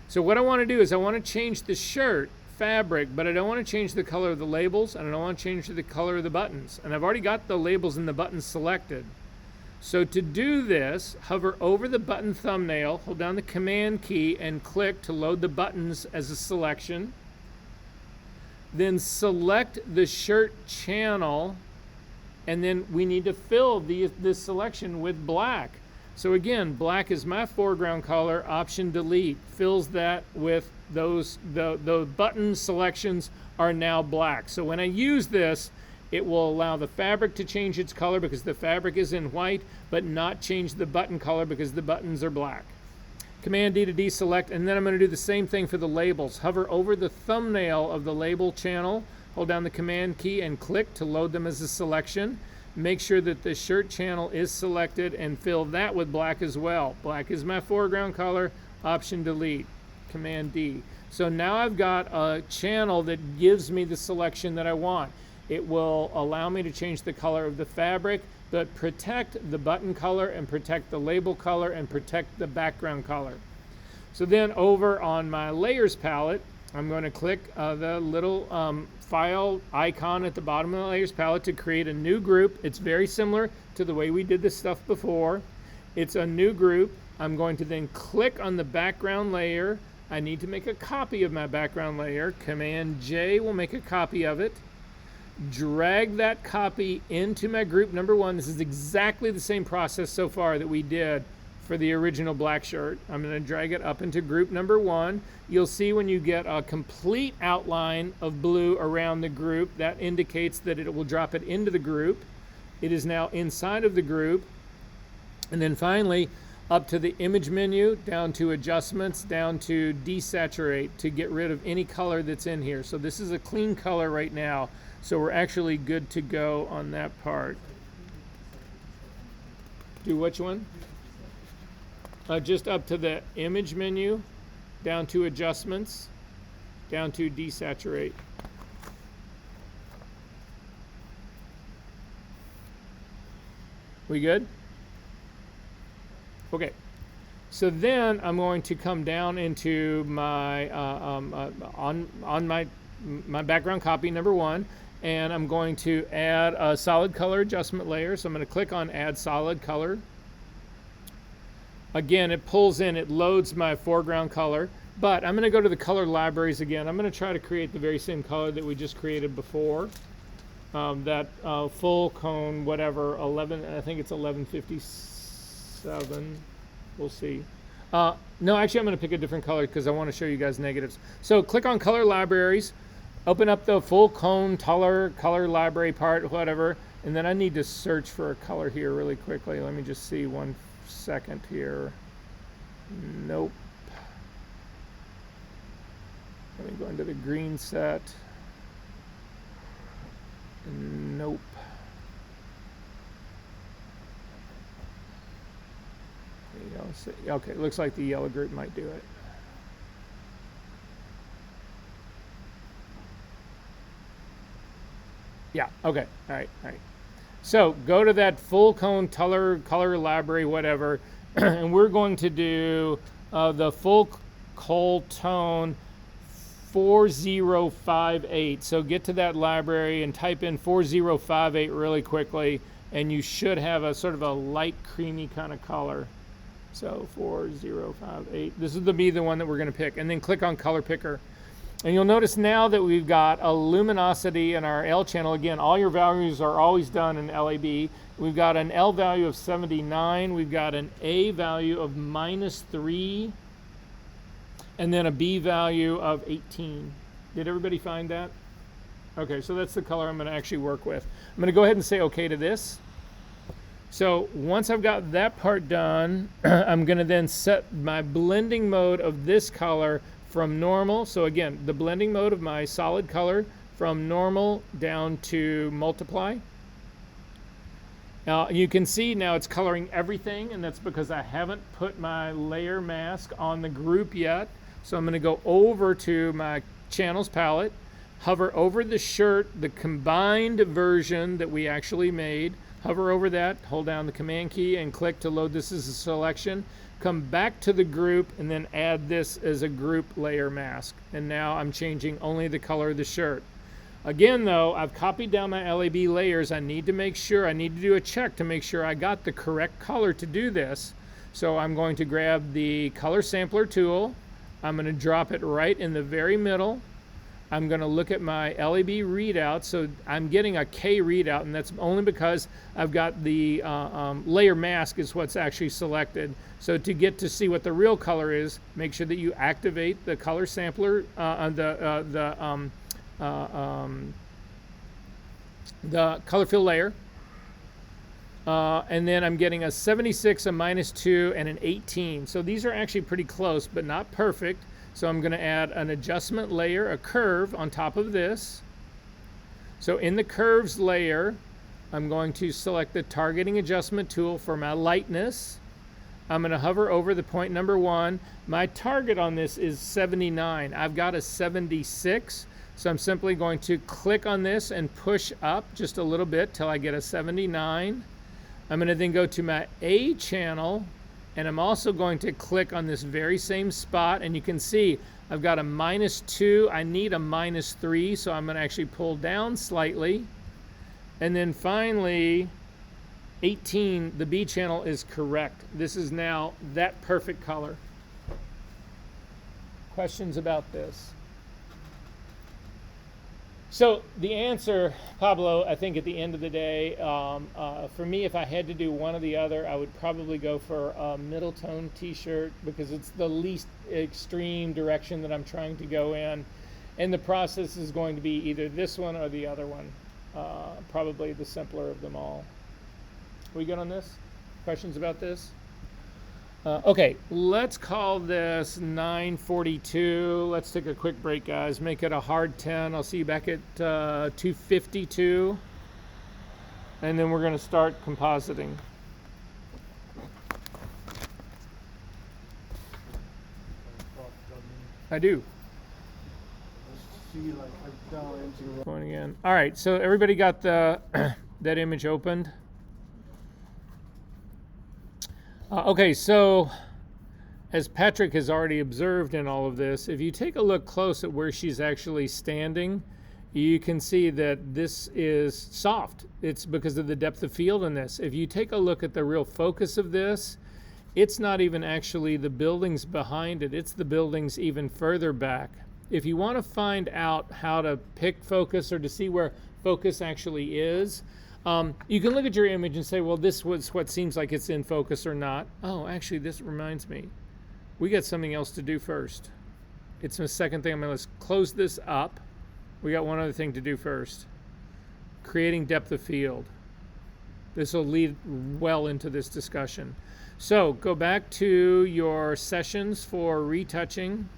A: So what I want to do is I want to change the shirt fabric, but I don't want to change the color of the labels, and I don't want to change the color of the buttons. And I've already got the labels and the buttons selected. So to do this, hover over the button thumbnail, hold down the Command key, and click to load the buttons as a selection. Then select the shirt channel, and then we need to fill this selection with black. So again, black is my foreground color, Option Delete, fills that with the button selections are now black. So when I use this, it will allow the fabric to change its color because the fabric is in white, but not change the button color because the buttons are black. Command D to deselect, and then I'm going to do the same thing for the labels. Hover over the thumbnail of the label channel, hold down the Command key, and click to load them as a selection. Make sure that the shirt channel is selected and fill that with black as well. Black is my foreground color, Option Delete, Command D. So now I've got a channel that gives me the selection that I want. It will allow me to change the color of the fabric, but protect the button color and protect the label color and protect the background color. So then over on my layers palette, I'm going to click the little file icon at the bottom of the layers palette to create a new group. It's very similar to the way we did this stuff before. It's a new group. I'm going to then click on the background layer. I need to make a copy of my background layer. Command J will make a copy of it. Drag that copy into my group number one. This is exactly the same process so far that we did for the original black shirt. I'm going to drag it up into group number one. You'll see when you get a complete outline of blue around the group, that indicates that it will drop it into the group. It is now inside of the group. And then finally, up to the image menu, down to adjustments, down to desaturate to get rid of any color that's in here. So this is a clean color right now. So we're actually good to go on that part. Do which one? Just up to the image menu, down to adjustments, down to desaturate. We good? Okay. So then I'm going to come down into my on my background copy number one, and I'm going to add a solid color adjustment layer. So I'm going to click on Add Solid Color. Again, it pulls in, it loads my foreground color, but I'm going to go to the color libraries again. I'm going to try to create the very same color that we just created before. That full cone, whatever, 11, I think it's 1157. We'll see. No, actually, I'm going to pick a different color because I want to show you guys negatives. So click on color libraries, open up the full cone color library part, whatever, and then I need to search for a color here really quickly. Let me just see one second here. Nope. Let me go into the green set. Nope. Okay, looks like the yellow group might do it. Yeah, okay, all right. So go to that full cone color library, whatever, and we're going to do the full coal tone 4058. So get to that library and type in 4058 really quickly, and you should have a sort of a light creamy kind of color. So 4058. This is the one that we're going to pick, and then click on Color Picker. And you'll notice now that we've got a luminosity in our L channel. Again, all your values are always done in LAB. We've got an L value of 79. We've got an A value of -3. And then a B value of 18. Did everybody find that? Okay, so that's the color I'm going to actually work with. I'm going to go ahead and say OK to this. So once I've got that part done, I'm going to then set my blending mode of this color from normal. So again, the blending mode of my solid color from normal down to multiply. Now you can see now it's coloring everything, and that's because I haven't put my layer mask on the group yet. So I'm going to go over to my channels palette, hover over the shirt, the combined version that we actually made. Hover over that, hold down the command key and click to load this as a selection. Come back to the group and then add this as a group layer mask. And now I'm changing only the color of the shirt. Again though, I've copied down my LAB layers. I need to do a check to make sure I got the correct color to do this. So I'm going to grab the color sampler tool. I'm going to drop it right in the very middle. I'm going to look at my LAB readout. So I'm getting a K readout, and that's only because I've got the layer mask is what's actually selected. So to get to see what the real color is, make sure that you activate the color sampler, the color fill layer. And then I'm getting a 76, a -2, and an 18. So these are actually pretty close, but not perfect. So I'm going to add an adjustment layer, a curve on top of this. So in the curves layer, I'm going to select the targeting adjustment tool for my lightness. I'm going to hover over the point number 1. My target on this is 79. I've got a 76. So I'm simply going to click on this and push up just a little bit till I get a 79. I'm going to then go to my A channel, and I'm also going to click on this very same spot, and you can see I've got a -2. I need a -3, so I'm going to actually pull down slightly. And then finally, 18, the B channel is correct. This is now that perfect color. Questions about this? So the answer, Pablo, I think at the end of the day, for me, if I had to do one or the other, I would probably go for a middle tone t-shirt because it's the least extreme direction that I'm trying to go in. And the process is going to be either this one or the other one, probably the simpler of them all. We good on this? Questions about this? Okay, let's call this 9:42. Let's take a quick break, guys. Make it a hard 10. I'll see you back at 2:52. And then we're going to start compositing. I do.
B: See, like, I've gone into
A: Going again. All right, so everybody got the that image opened? Okay, so as Patrick has already observed in all of this, if you take a look close at where she's actually standing, you can see that this is soft. It's because of the depth of field in this. If you take a look at the real focus of this, it's not even actually the buildings behind it. It's the buildings even further back. If you want to find out how to pick focus or to see where focus actually is, you can look at your image and say, well, this was what seems like it's in focus or not. Oh, actually, this reminds me. We got something else to do first. It's the second thing. Let's close this up. We got one other thing to do first. Creating depth of field. This will lead well into this discussion. So go back to your sessions for retouching.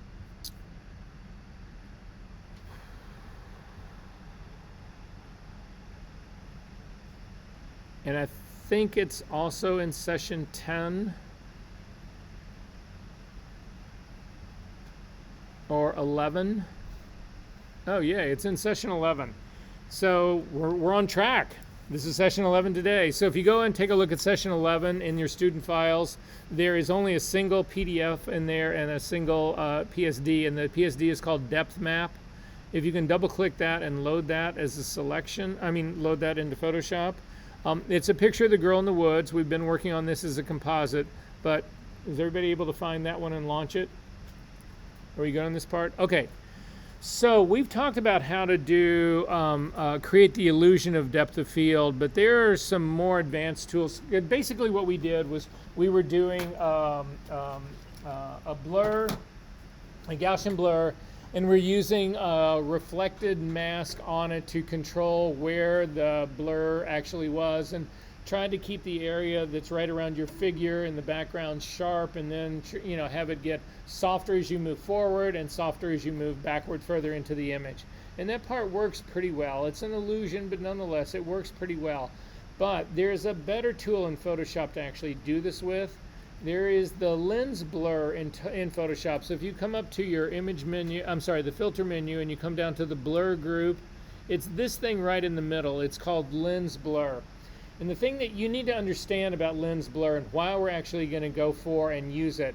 A: And I think it's also in session 10 or 11. Oh yeah, it's in session 11. So we're on track. This is session 11 today. So if you go and take a look at session 11 in your student files, there is only a single PDF in there and a single PSD, and the PSD is called depth map. If you can double click that and load that as a selection, load that into Photoshop. It's a picture of the girl in the woods. We've been working on this as a composite, but is everybody able to find that one and launch it? Are we good on this part? Okay. So we've talked about how to do create the illusion of depth of field, but there are some more advanced tools. Basically what we did was we were doing a blur, a Gaussian blur, and we're using a reflected mask on it to control where the blur actually was and tried to keep the area that's right around your figure in the background sharp, and then have it get softer as you move forward and softer as you move backward further into the image. And that part works pretty well. It's an illusion, but nonetheless it works pretty well. But there's a better tool in Photoshop to actually do this with. There is the lens blur in Photoshop. So if you come up to your image menu, the filter menu, and you come down to the blur group, it's this thing right in the middle. It's called lens blur. And the thing that you need to understand about lens blur and why we're actually going to go for and use it,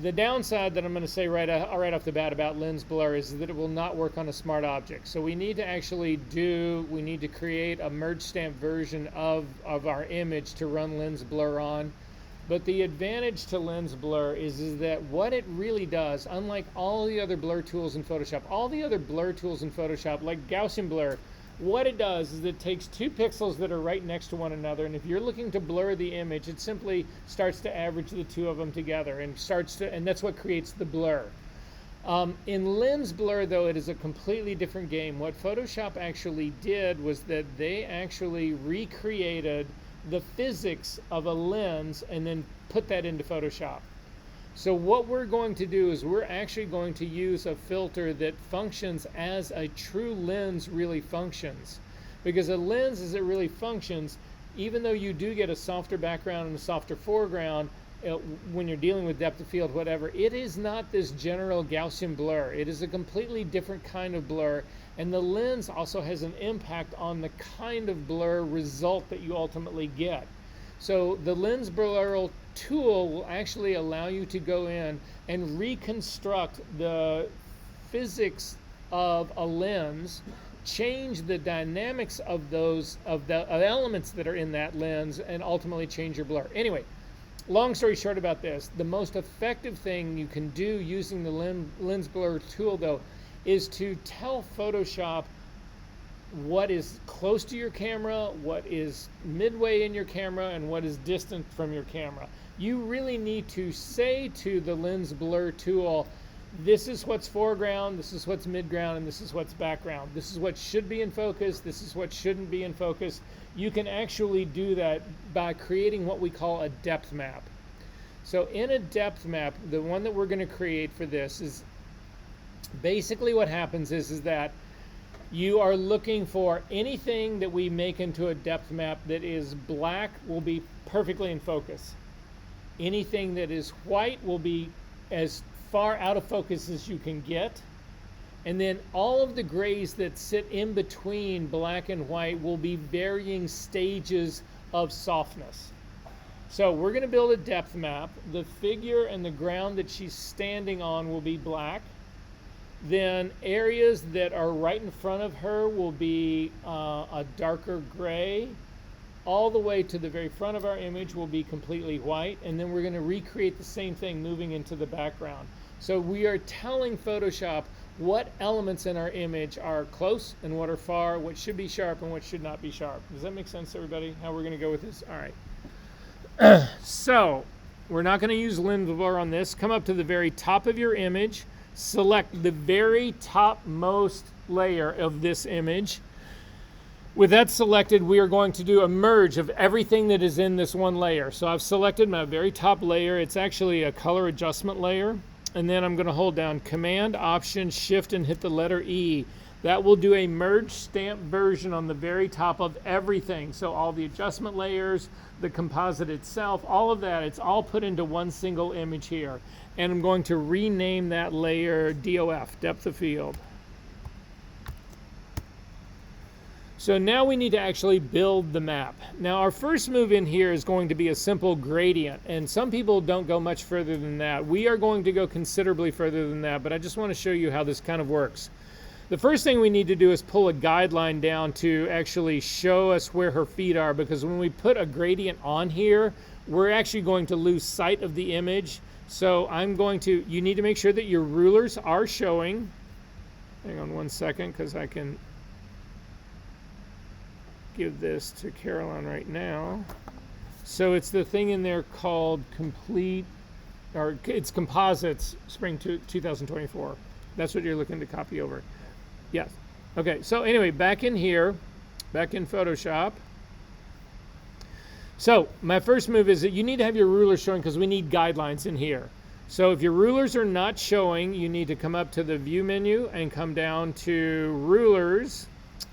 A: the downside that I'm going to say right off the bat about lens blur is that it will not work on a smart object. So we need to create a merge stamp version of our image to run lens blur on. But the advantage to lens blur is that what it really does, unlike all the other blur tools in Photoshop, like Gaussian blur, what it does is it takes 2 pixels that are right next to one another, and if you're looking to blur the image, it simply starts to average the 2 of them together and that's what creates the blur. In lens blur, though, it is a completely different game. What Photoshop actually did was that they actually recreated the physics of a lens and then put that into Photoshop. So what we're going to do is we're actually going to use a filter that functions as a true lens really functions. Because a lens, as it really functions, even though you do get a softer background and a softer foreground, when you're dealing with depth of field, whatever, it is not this general Gaussian blur. It is a completely different kind of blur, and the lens also has an impact on the kind of blur result that you ultimately get. So the lens blur tool will actually allow you to go in and reconstruct the physics of a lens, change the dynamics of those of elements that are in that lens, and ultimately change your blur. Anyway, long story short about this, the most effective thing you can do using the lens blur tool, though, is to tell Photoshop what is close to your camera, what is midway in your camera, and what is distant from your camera. You really need to say to the lens blur tool, this is what's foreground, this is what's midground, and this is what's background. This is what should be in focus, this is what shouldn't be in focus. You can actually do that by creating what we call a depth map. So in a depth map, the one that we're going to create for this is basically what happens is that you are looking for anything that we make into a depth map that is black will be perfectly in focus. Anything that is white will be as far out of focus as you can get. And then all of the grays that sit in between black and white will be varying stages of softness. So we're going to build a depth map. The figure and the ground that she's standing on will be black. Then areas that are right in front of her will be a darker gray. All the way to the very front of our image will be completely white. And then we're going to recreate the same thing moving into the background. So we are telling Photoshop what elements in our image are close and what are far, what should be sharp and what should not be sharp. Does that make sense, everybody? How we're going to go with this? All right. So we're not going to use lens blur on this. Come up to the very top of your image. Select the very topmost layer of this image. With that selected, we are going to do a merge of everything that is in this one layer. So I've selected my very top layer. It's actually a color adjustment layer. And then I'm going to hold down Command, Option, Shift, and hit the letter E. That will do a merge stamp version on the very top of everything. So all the adjustment layers, the composite itself, all of that, it's all put into one single image here. And I'm going to rename that layer DOF, Depth of Field. So now we need to actually build the map. Now our first move in here is going to be a simple gradient, and some people don't go much further than that. We are going to go considerably further than that, but I just want to show you how this kind of works. The first thing we need to do is pull a guideline down to actually show us where her feet are, because when we put a gradient on here, we're actually going to lose sight of the image. So you need to make sure that your rulers are showing. Hang on one second, because I can give this to Caroline right now. So it's the thing in there called it's Composites Spring 2024. That's what you're looking to copy over. Yes. Okay, so anyway, back in here, back in Photoshop. So my first move is that you need to have your ruler showing because we need guidelines in here. So if your rulers are not showing, you need to come up to the view menu and come down to rulers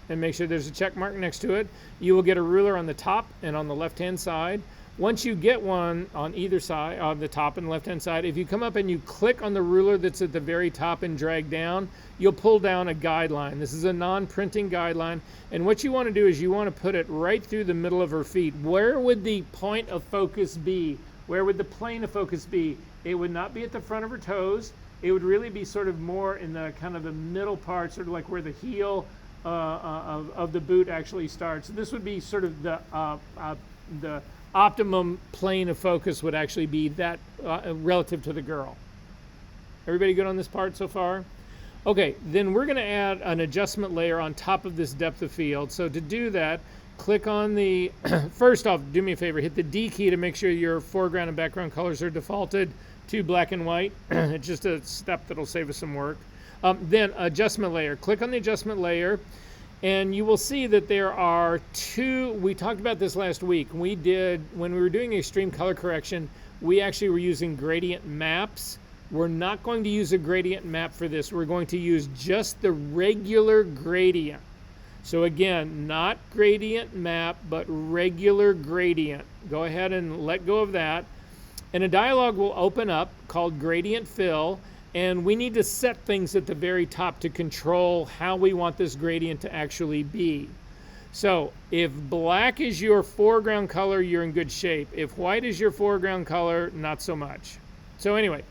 A: and make sure there's a check mark next to it. You will get a ruler on the top and on the left-hand side. Once you get one on either side, on the top and left-hand side, if you come up and you click on the ruler that's at the very top and drag down, you'll pull down a guideline. This is a non-printing guideline, and what you want to do is you want to put it right through the middle of her feet. Where would the point of focus be? Where would the plane of focus be? It would not be at the front of her toes. It would really be sort of more in the kind of the middle part, sort of like where the heel of the boot actually starts. This would be sort of the optimum plane of focus would actually be that relative to the girl. Everybody good on this part so far? Okay, then we're going to add an adjustment layer on top of this depth of field. So to do that, click on the, first off, do me a favor, hit the D key to make sure your foreground and background colors are defaulted to black and white. It's just a step that'll save us some work. Then adjustment layer, click on the adjustment layer, and you will see that there are two. We talked about this last week. When we were doing extreme color correction, we actually were using gradient maps. We're not going to use a gradient map for this. We're going to use just the regular gradient. So again, not gradient map, but regular gradient. Go ahead and let go of that. And a dialog will open up called Gradient Fill. And we need to set things at the very top to control how we want this gradient to actually be. So if black is your foreground color, you're in good shape. If white is your foreground color, not so much. So anyway,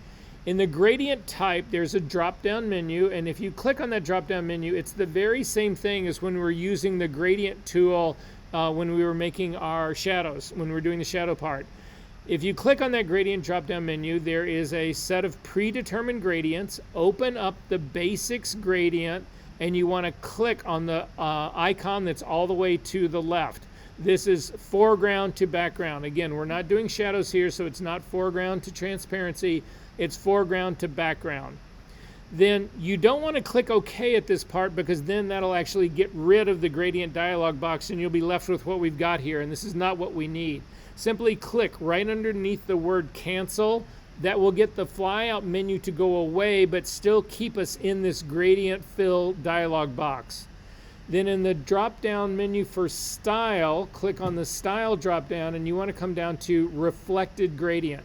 A: in the gradient type, there's a drop-down menu. And if you click on that drop-down menu, it's the very same thing as when we were using the gradient tool when we were making our shadows, when we were doing the shadow part. If you click on that gradient drop-down menu, there is a set of predetermined gradients. Open up the basics gradient, and you want to click on the icon that's all the way to the left. This is foreground to background. Again, we're not doing shadows here, so it's not foreground to transparency. It's foreground to background. Then you don't want to click OK at this part because then that'll actually get rid of the gradient dialog box and you'll be left with what we've got here, and this is not what we need. Simply click right underneath the word cancel. That will get the flyout menu to go away but still keep us in this gradient fill dialog box. Then in the drop down menu for style, click on the style drop down and you want to come down to reflected gradient.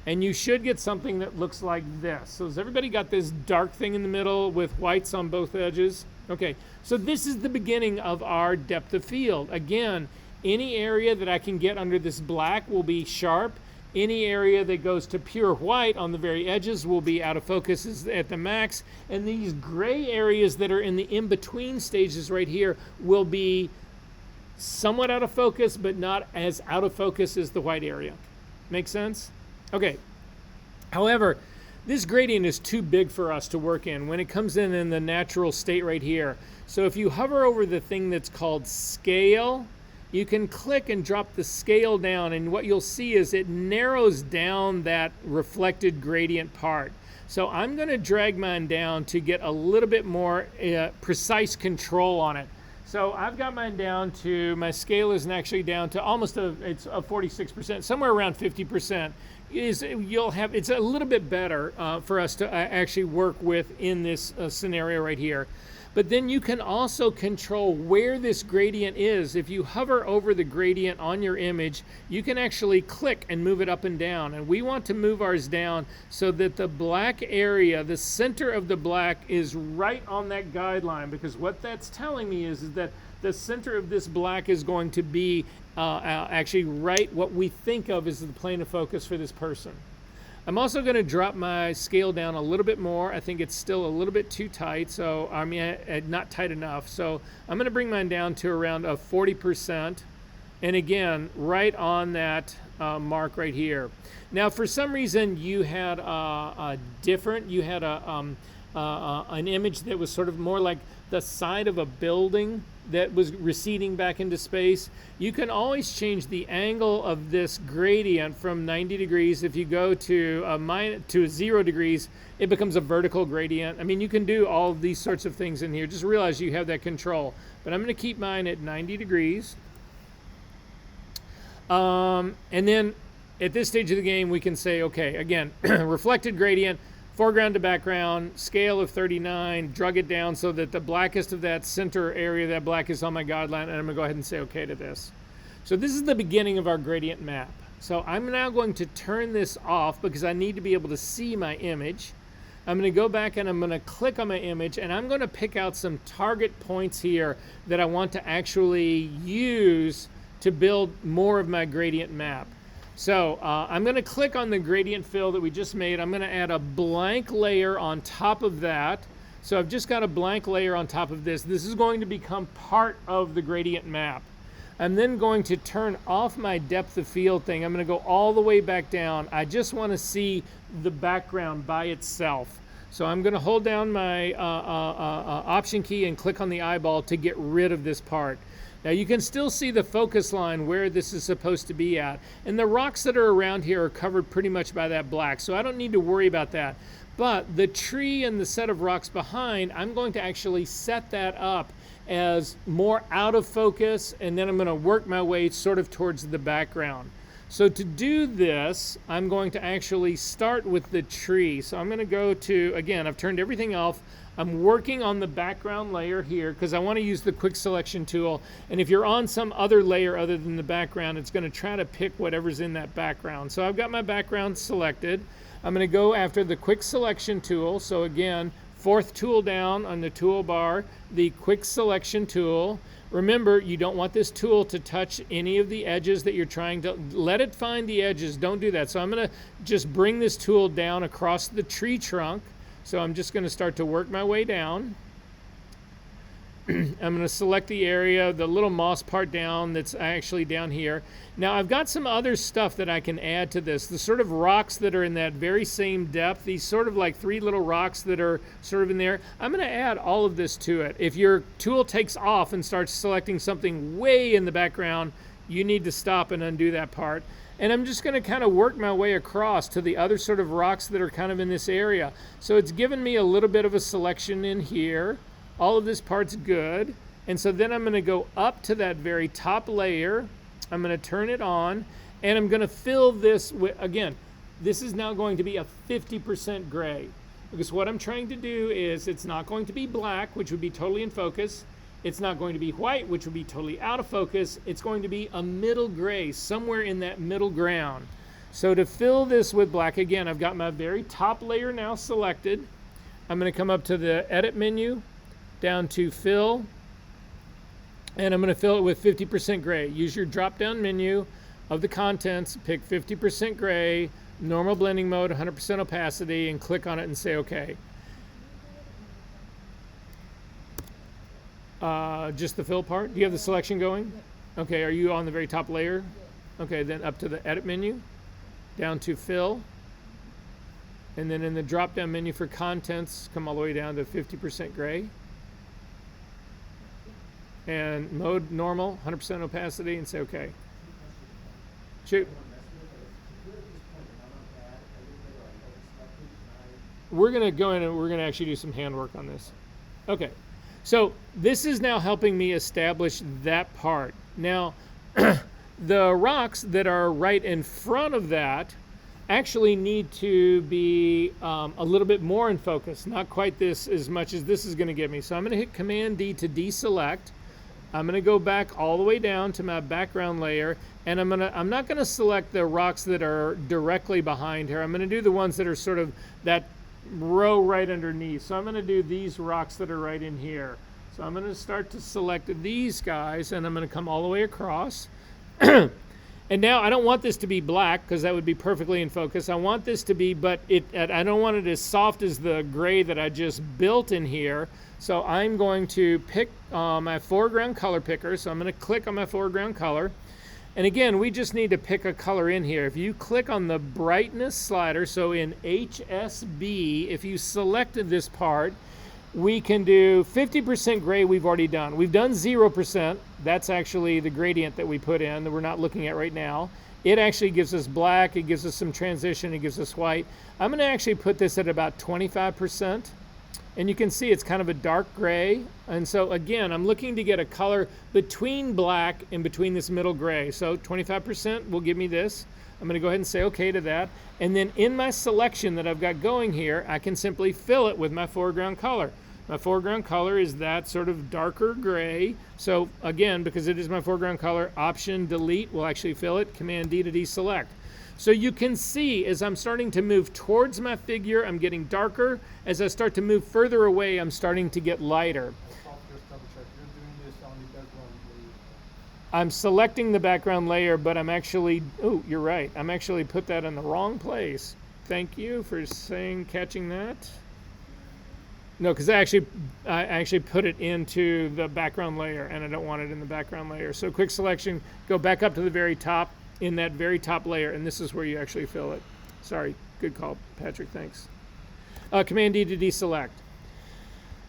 A: And you should get something that looks like this. So has everybody got this dark thing in the middle with whites on both edges? Okay, so this is the beginning of our depth of field. Again, any area that I can get under this black will be sharp. Any area that goes to pure white on the very edges will be out of focus at the max. And these gray areas that are in the in-between stages right here will be somewhat out of focus, but not as out of focus as the white area. Make sense? Okay. However, this gradient is too big for us to work in when it comes in the natural state right here. So if you hover over the thing that's called scale, you can click and drop the scale down, and what you'll see is it narrows down that reflected gradient part. So I'm going to drag mine down to get a little bit more precise control on it. So I've got mine down to, my scale is actually down to almost it's a 46%, somewhere around 50%. It's a little bit better for us to actually work with in this scenario right here. But then you can also control where this gradient is. If you hover over the gradient on your image, you can actually click and move it up and down. And we want to move ours down so that the black area, the center of the black, is right on that guideline, because what that's telling me is that the center of this black is going to be actually right what we think of as the plane of focus for this person. I'm also going to drop my scale down a little bit more. I think it's still a little bit too tight, so I mean, not tight enough. So I'm going to bring mine down to around a 40%, and again, right on that mark right here. Now, for some reason, you had an image that was sort of more like the side of a building that was receding back into space. You can always change the angle of this gradient from 90 degrees. If you go to 0 degrees, it becomes a vertical gradient. I mean, you can do all of these sorts of things in here. Just realize you have that control. But I'm going to keep mine at 90 degrees. And then at this stage of the game, we can say, okay, again, reflected gradient, foreground to background, scale of 39, drug it down so that the blackest of that center area, that black is on my guideline, and I'm gonna go ahead and say okay to this. So this is the beginning of our gradient map. So I'm now going to turn this off because I need to be able to see my image. I'm going to go back and I'm going to click on my image, and I'm going to pick out some target points here that I want to actually use to build more of my gradient map. So I'm going to click on the gradient fill that we just made. I'm going to add a blank layer on top of that. So I've just got a blank layer on top of this. This is going to become part of the gradient map. I'm then going to turn off my depth of field thing. I'm going to go all the way back down. I just want to see the background by itself. So I'm going to hold down my option key and click on the eyeball to get rid of this part. Now you can still see the focus line where this is supposed to be at. And the rocks that are around here are covered pretty much by that black, so I don't need to worry about that. But the tree and the set of rocks behind, I'm going to actually set that up as more out of focus, and then I'm going to work my way sort of towards the background. So to do this, I'm going to actually start with the tree. So I'm going to go to, again, I've turned everything off. I'm working on the background layer here because I want to use the quick selection tool. And if you're on some other layer other than the background, it's going to try to pick whatever's in that background. So I've got my background selected. I'm going to go after the quick selection tool. So again, fourth tool down on the toolbar, the quick selection tool. Remember, you don't want this tool to touch any of the edges that you're trying to, let it find the edges, don't do that. So I'm gonna just bring this tool down across the tree trunk. So I'm just gonna start to work my way down. I'm gonna select the area, the little moss part down that's actually down here. Now I've got some other stuff that I can add to this. The sort of rocks that are in that very same depth, these sort of like three little rocks that are sort of in there, I'm gonna add all of this to it. If your tool takes off and starts selecting something way in the background, you need to stop and undo that part. And I'm just gonna kind of work my way across to the other sort of rocks that are kind of in this area. So it's given me a little bit of a selection in here. All of this part's good. And so then I'm gonna go up to that very top layer. I'm gonna turn it on, and I'm gonna fill this with, again, this is now going to be a 50% gray. Because what I'm trying to do is, it's not going to be black, which would be totally in focus. It's not going to be white, which would be totally out of focus. It's going to be a middle gray, somewhere in that middle ground. So to fill this with black, again, I've got my very top layer now selected. I'm gonna come up to the edit menu, down to fill, and I'm going to fill it with 50% gray. Use your drop down menu of the contents, pick 50% gray, normal blending mode, 100% opacity, and click on it and say okay. Just the fill part? Do you have the selection going? Okay, are you on the very top layer? Okay, then up to the edit menu, down to fill, and then in the drop down menu for contents, come all the way down to 50% gray. And mode normal, 100% opacity, and say okay. Shoot. We're gonna go in and we're gonna actually do some handwork on this. Okay, so this is now helping me establish that part. Now, the rocks that are right in front of that actually need to be a little bit more in focus, not quite this as much as this is gonna give me. So I'm gonna hit Command D to deselect. I'm going to go back all the way down to my background layer, and I'm not going to select the rocks that are directly behind here. I'm going to do the ones that are sort of that row right underneath. So I'm going to do these rocks that are right in here. So I'm going to start to select these guys, and I'm going to come all the way across. And now I don't want this to be black because that would be perfectly in focus. I want this to be, but I don't want it as soft as the gray that I just built in here. So I'm going to pick my foreground color picker. So I'm going to click on my foreground color. And again, we just need to pick a color in here. If you click on the brightness slider, so in HSB, if you selected this part, we can do 50% gray we've already done. We've done 0%. That's actually the gradient that we put in that we're not looking at right now. It actually gives us black, it gives us some transition, it gives us white. I'm going to actually put this at about 25%. And you can see it's kind of a dark gray. And so again, I'm looking to get a color between black and between this middle gray. So 25% will give me this. I'm going to go ahead and say okay to that. And then in my selection that I've got going here, I can simply fill it with my foreground color. My foreground color is that sort of darker gray. So again, because it is my foreground color, Option Delete will actually fill it, Command D to deselect. So you can see as I'm starting to move towards my figure, I'm getting darker. As I start to move further away, I'm starting to get lighter.
B: Just double check. You're doing this on the background layer.
A: I'm selecting the background layer, but I'm actually, oh, you're right. I'm actually put that in the wrong place. Thank you for catching that. No, because I actually put it into the background layer, and I don't want it in the background layer. So quick selection, go back up to the very top, in that very top layer, and this is where you actually fill it. Sorry, good call, Patrick, thanks. Command D to deselect.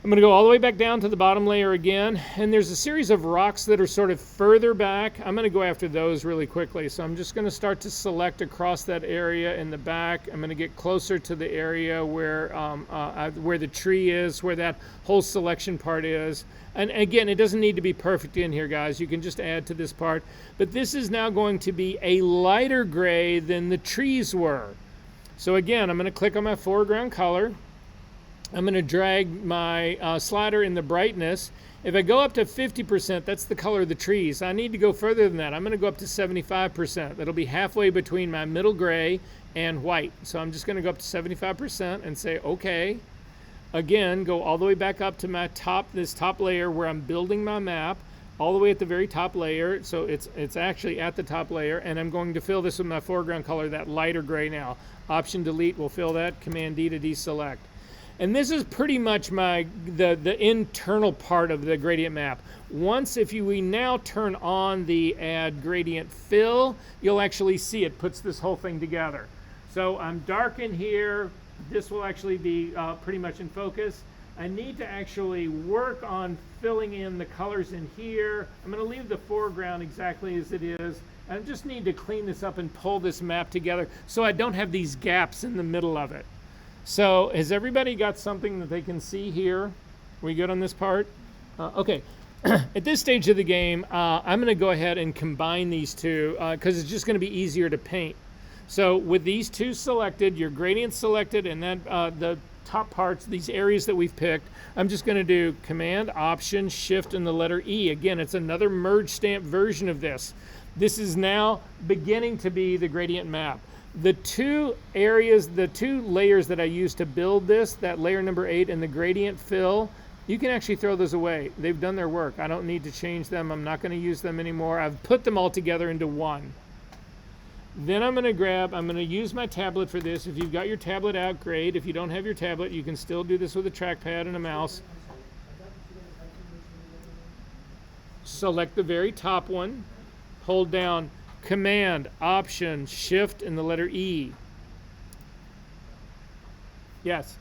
A: I'm going to go all the way back down to the bottom layer again, and there's a series of rocks that are sort of further back. I'm going to go after those really quickly, so I'm just going to start to select across that area in the back. I'm going to get closer to the area where the tree is, where that whole selection part is. And again, it doesn't need to be perfect in here, guys. You can just add to this part. But this is now going to be a lighter gray than the trees were. So again, I'm going to click on my foreground color. I'm going to drag my slider in the brightness. If I go up to 50%, that's the color of the trees. I need to go further than that. I'm going to go up to 75%. That'll be halfway between my middle gray and white. So I'm just going to go up to 75% and say okay. Again, go all the way back up to my this top layer where I'm building my map, all the way at the very top layer. So it's actually at the top layer, and I'm going to fill this with my foreground color, that lighter gray now. Option Delete will fill that, Command D to deselect. And this is pretty much the internal part of the gradient map. Once, we now turn on the Add Gradient Fill, you'll actually see it puts this whole thing together. So I'm dark in here. This will actually be pretty much in focus. I need to actually work on filling in the colors in here. I'm going to leave the foreground exactly as it is. I just need to clean this up and pull this map together so I don't have these gaps in the middle of it. So has everybody got something that they can see here? We good on this part? Okay. At this stage of the game, I'm going to go ahead and combine these two because it's just going to be easier to paint. So with these two selected, your gradient selected, and then the top parts, these areas that we've picked, I'm just going to do Command, Option, Shift, and the letter E. Again, it's another merge stamp version of this. This is now beginning to be the gradient map. The two areas, the two layers that I used to build this, that layer number 8 and the gradient fill, you can actually throw those away. They've done their work. I don't need to change them. I'm not going to use them anymore. I've put them all together into one. Then I'm going to use my tablet for this. If you've got your tablet out, great. If you don't have your tablet, you can still do this with a trackpad and a mouse. Select the very top one. Hold down Command, Option, Shift, and the letter E. Yes.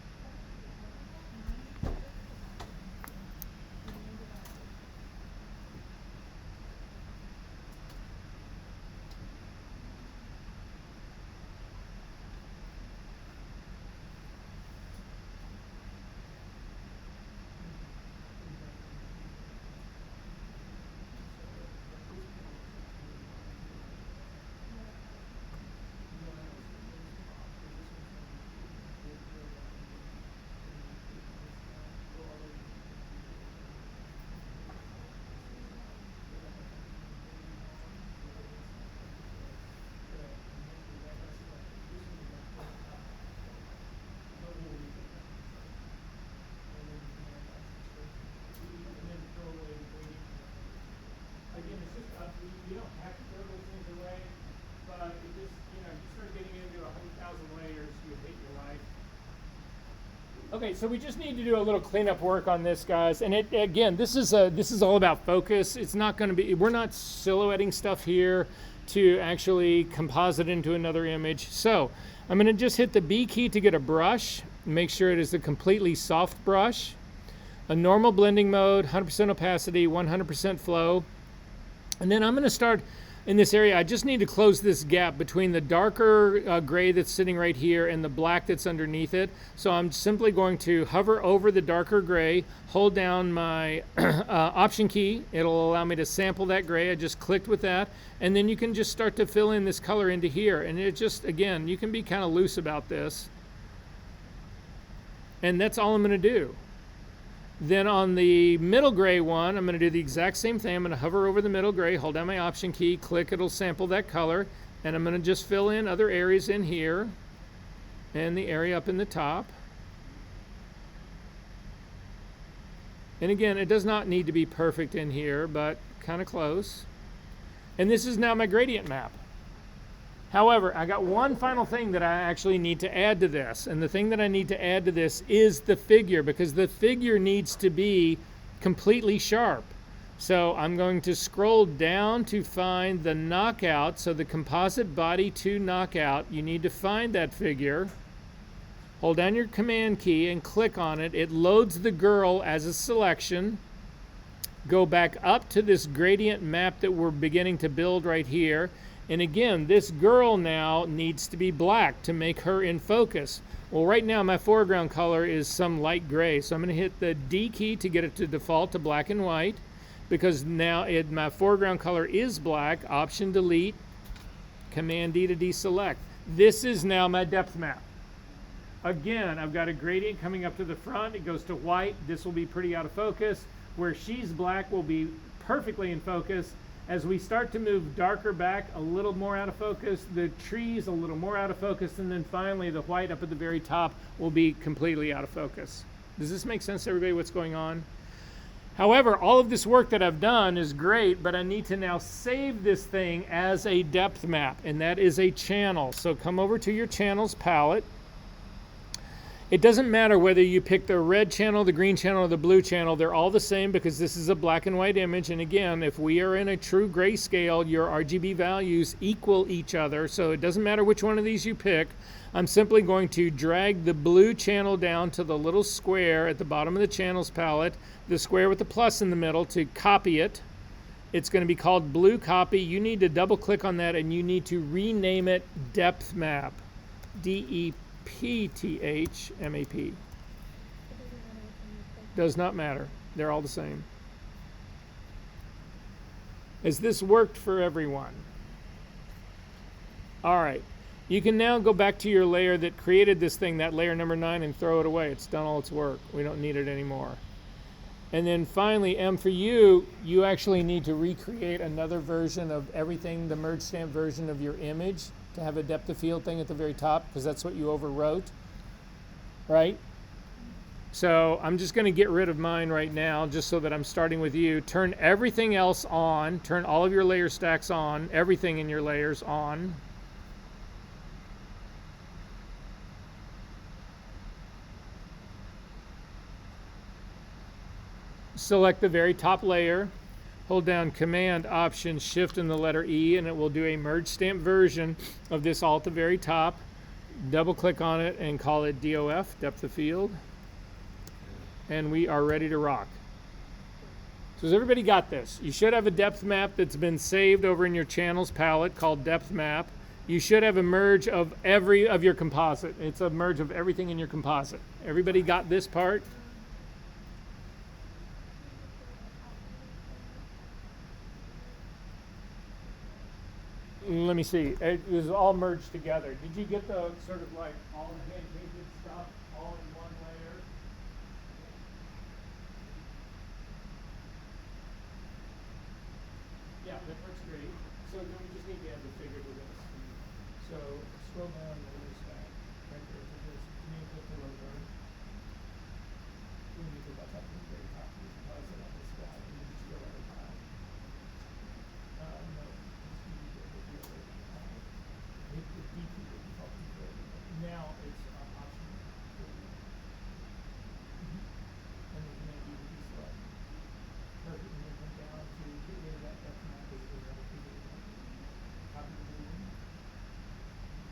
A: You don't have to throw those things away, but it just, you start getting into 100,000 layers, you hate your life. Okay, so we just need to do a little cleanup work on this, guys. And again, this is all about focus. It's not going to be, we're not silhouetting stuff here to actually composite into another image. So I'm going to just hit the B key to get a brush. Make sure it is a completely soft brush. A normal blending mode, 100% opacity, 100% flow. And then I'm going to start in this area, I just need to close this gap between the darker gray that's sitting right here and the black that's underneath it. So I'm simply going to hover over the darker gray, hold down my option key. It'll allow me to sample that gray. I just clicked with that. And then you can just start to fill in this color into here. And it just, again, you can be kind of loose about this. And that's all I'm going to do. Then on the middle gray one, I'm going to do the exact same thing. I'm going to hover over the middle gray, hold down my option key, click, it'll sample that color, and I'm going to just fill in other areas in here and the area up in the top. And again, it does not need to be perfect in here, but kind of close. And this is now my gradient map. However, I got one final thing that I actually need to add to this. And the thing that I need to add to this is the figure, because the figure needs to be completely sharp. So I'm going to scroll down to find the knockout. So the composite body to knockout, you need to find that figure. Hold down your command key and click on it. It loads the girl as a selection. Go back up to this gradient map that we're beginning to build right here. And again, this girl now needs to be black to make her in focus. Well, right now my foreground color is some light gray. So I'm going to hit the D key to get it to default to black and white, because now my foreground color is black. Option delete, Command D to deselect. This is now my depth map. Again, I've got a gradient coming up to the front. It goes to white. This will be pretty out of focus. Where she's black will be perfectly in focus. As we start to move darker back, a little more out of focus, the trees a little more out of focus, and then finally the white up at the very top will be completely out of focus. Does this make sense to everybody what's going on? However, all of this work that I've done is great, but I need to now save this thing as a depth map, and that is a channel. So come over to your channels palette. It doesn't matter whether you pick the red channel, the green channel, or the blue channel. They're all the same because this is a black and white image. And again, if we are in a true grayscale, your RGB values equal each other. So it doesn't matter which one of these you pick. I'm simply going to drag the blue channel down to the little square at the bottom of the channels palette, the square with the plus in the middle, to copy it. It's going to be called blue copy. You need to double click on that and you need to rename it depth map. DEPTHMAP. Does not matter. They're all the same. Has this worked for everyone? All right. You can now go back to your layer that created this thing, that layer number 9, and throw it away. It's done all its work. We don't need it anymore. And then finally, M, for you, you actually need to recreate another version of everything, the merge stamp version of your image, to have a depth of field thing at the very top, because that's what you overwrote, right? So I'm just going to get rid of mine right now, just so that I'm starting with you. Turn everything else on. Turn all of your layer stacks on. Everything in your layers on. Select the very top layer. Hold down Command, Option, Shift, and the letter E, and it will do a merge stamp version of this all at the very top. Double click on it and call it DOF, depth of field. And we are ready to rock. So has everybody got this? You should have a depth map that's been saved over in your channels palette called depth map. You should have a merge of every of your composite. It's a merge of everything in your composite. Everybody got this part? Let me see. It was all merged together. Did you get the sort of like all the hand painted stuff all in one layer? Yeah, that works great. So then we just need to add the figure to this. So scroll down the little stack right there to this. Name click the logo. We need to go back up to the very top. We can pause it on this guy and then just go at a time. No. Now it's option. And then command D to deselect. Perfect. And then come down to get rid of that depth map as the other figure. Copy the blue one.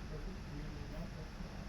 A: Perfect. Rename that depth map.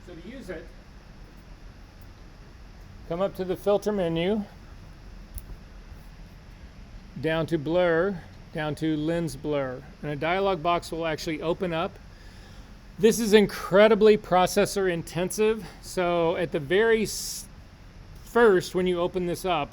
A: So to use it, come up to the filter menu, down to blur, down to lens blur, and a dialog box will actually open up. This is incredibly processor intensive, so at the very first when you open this up,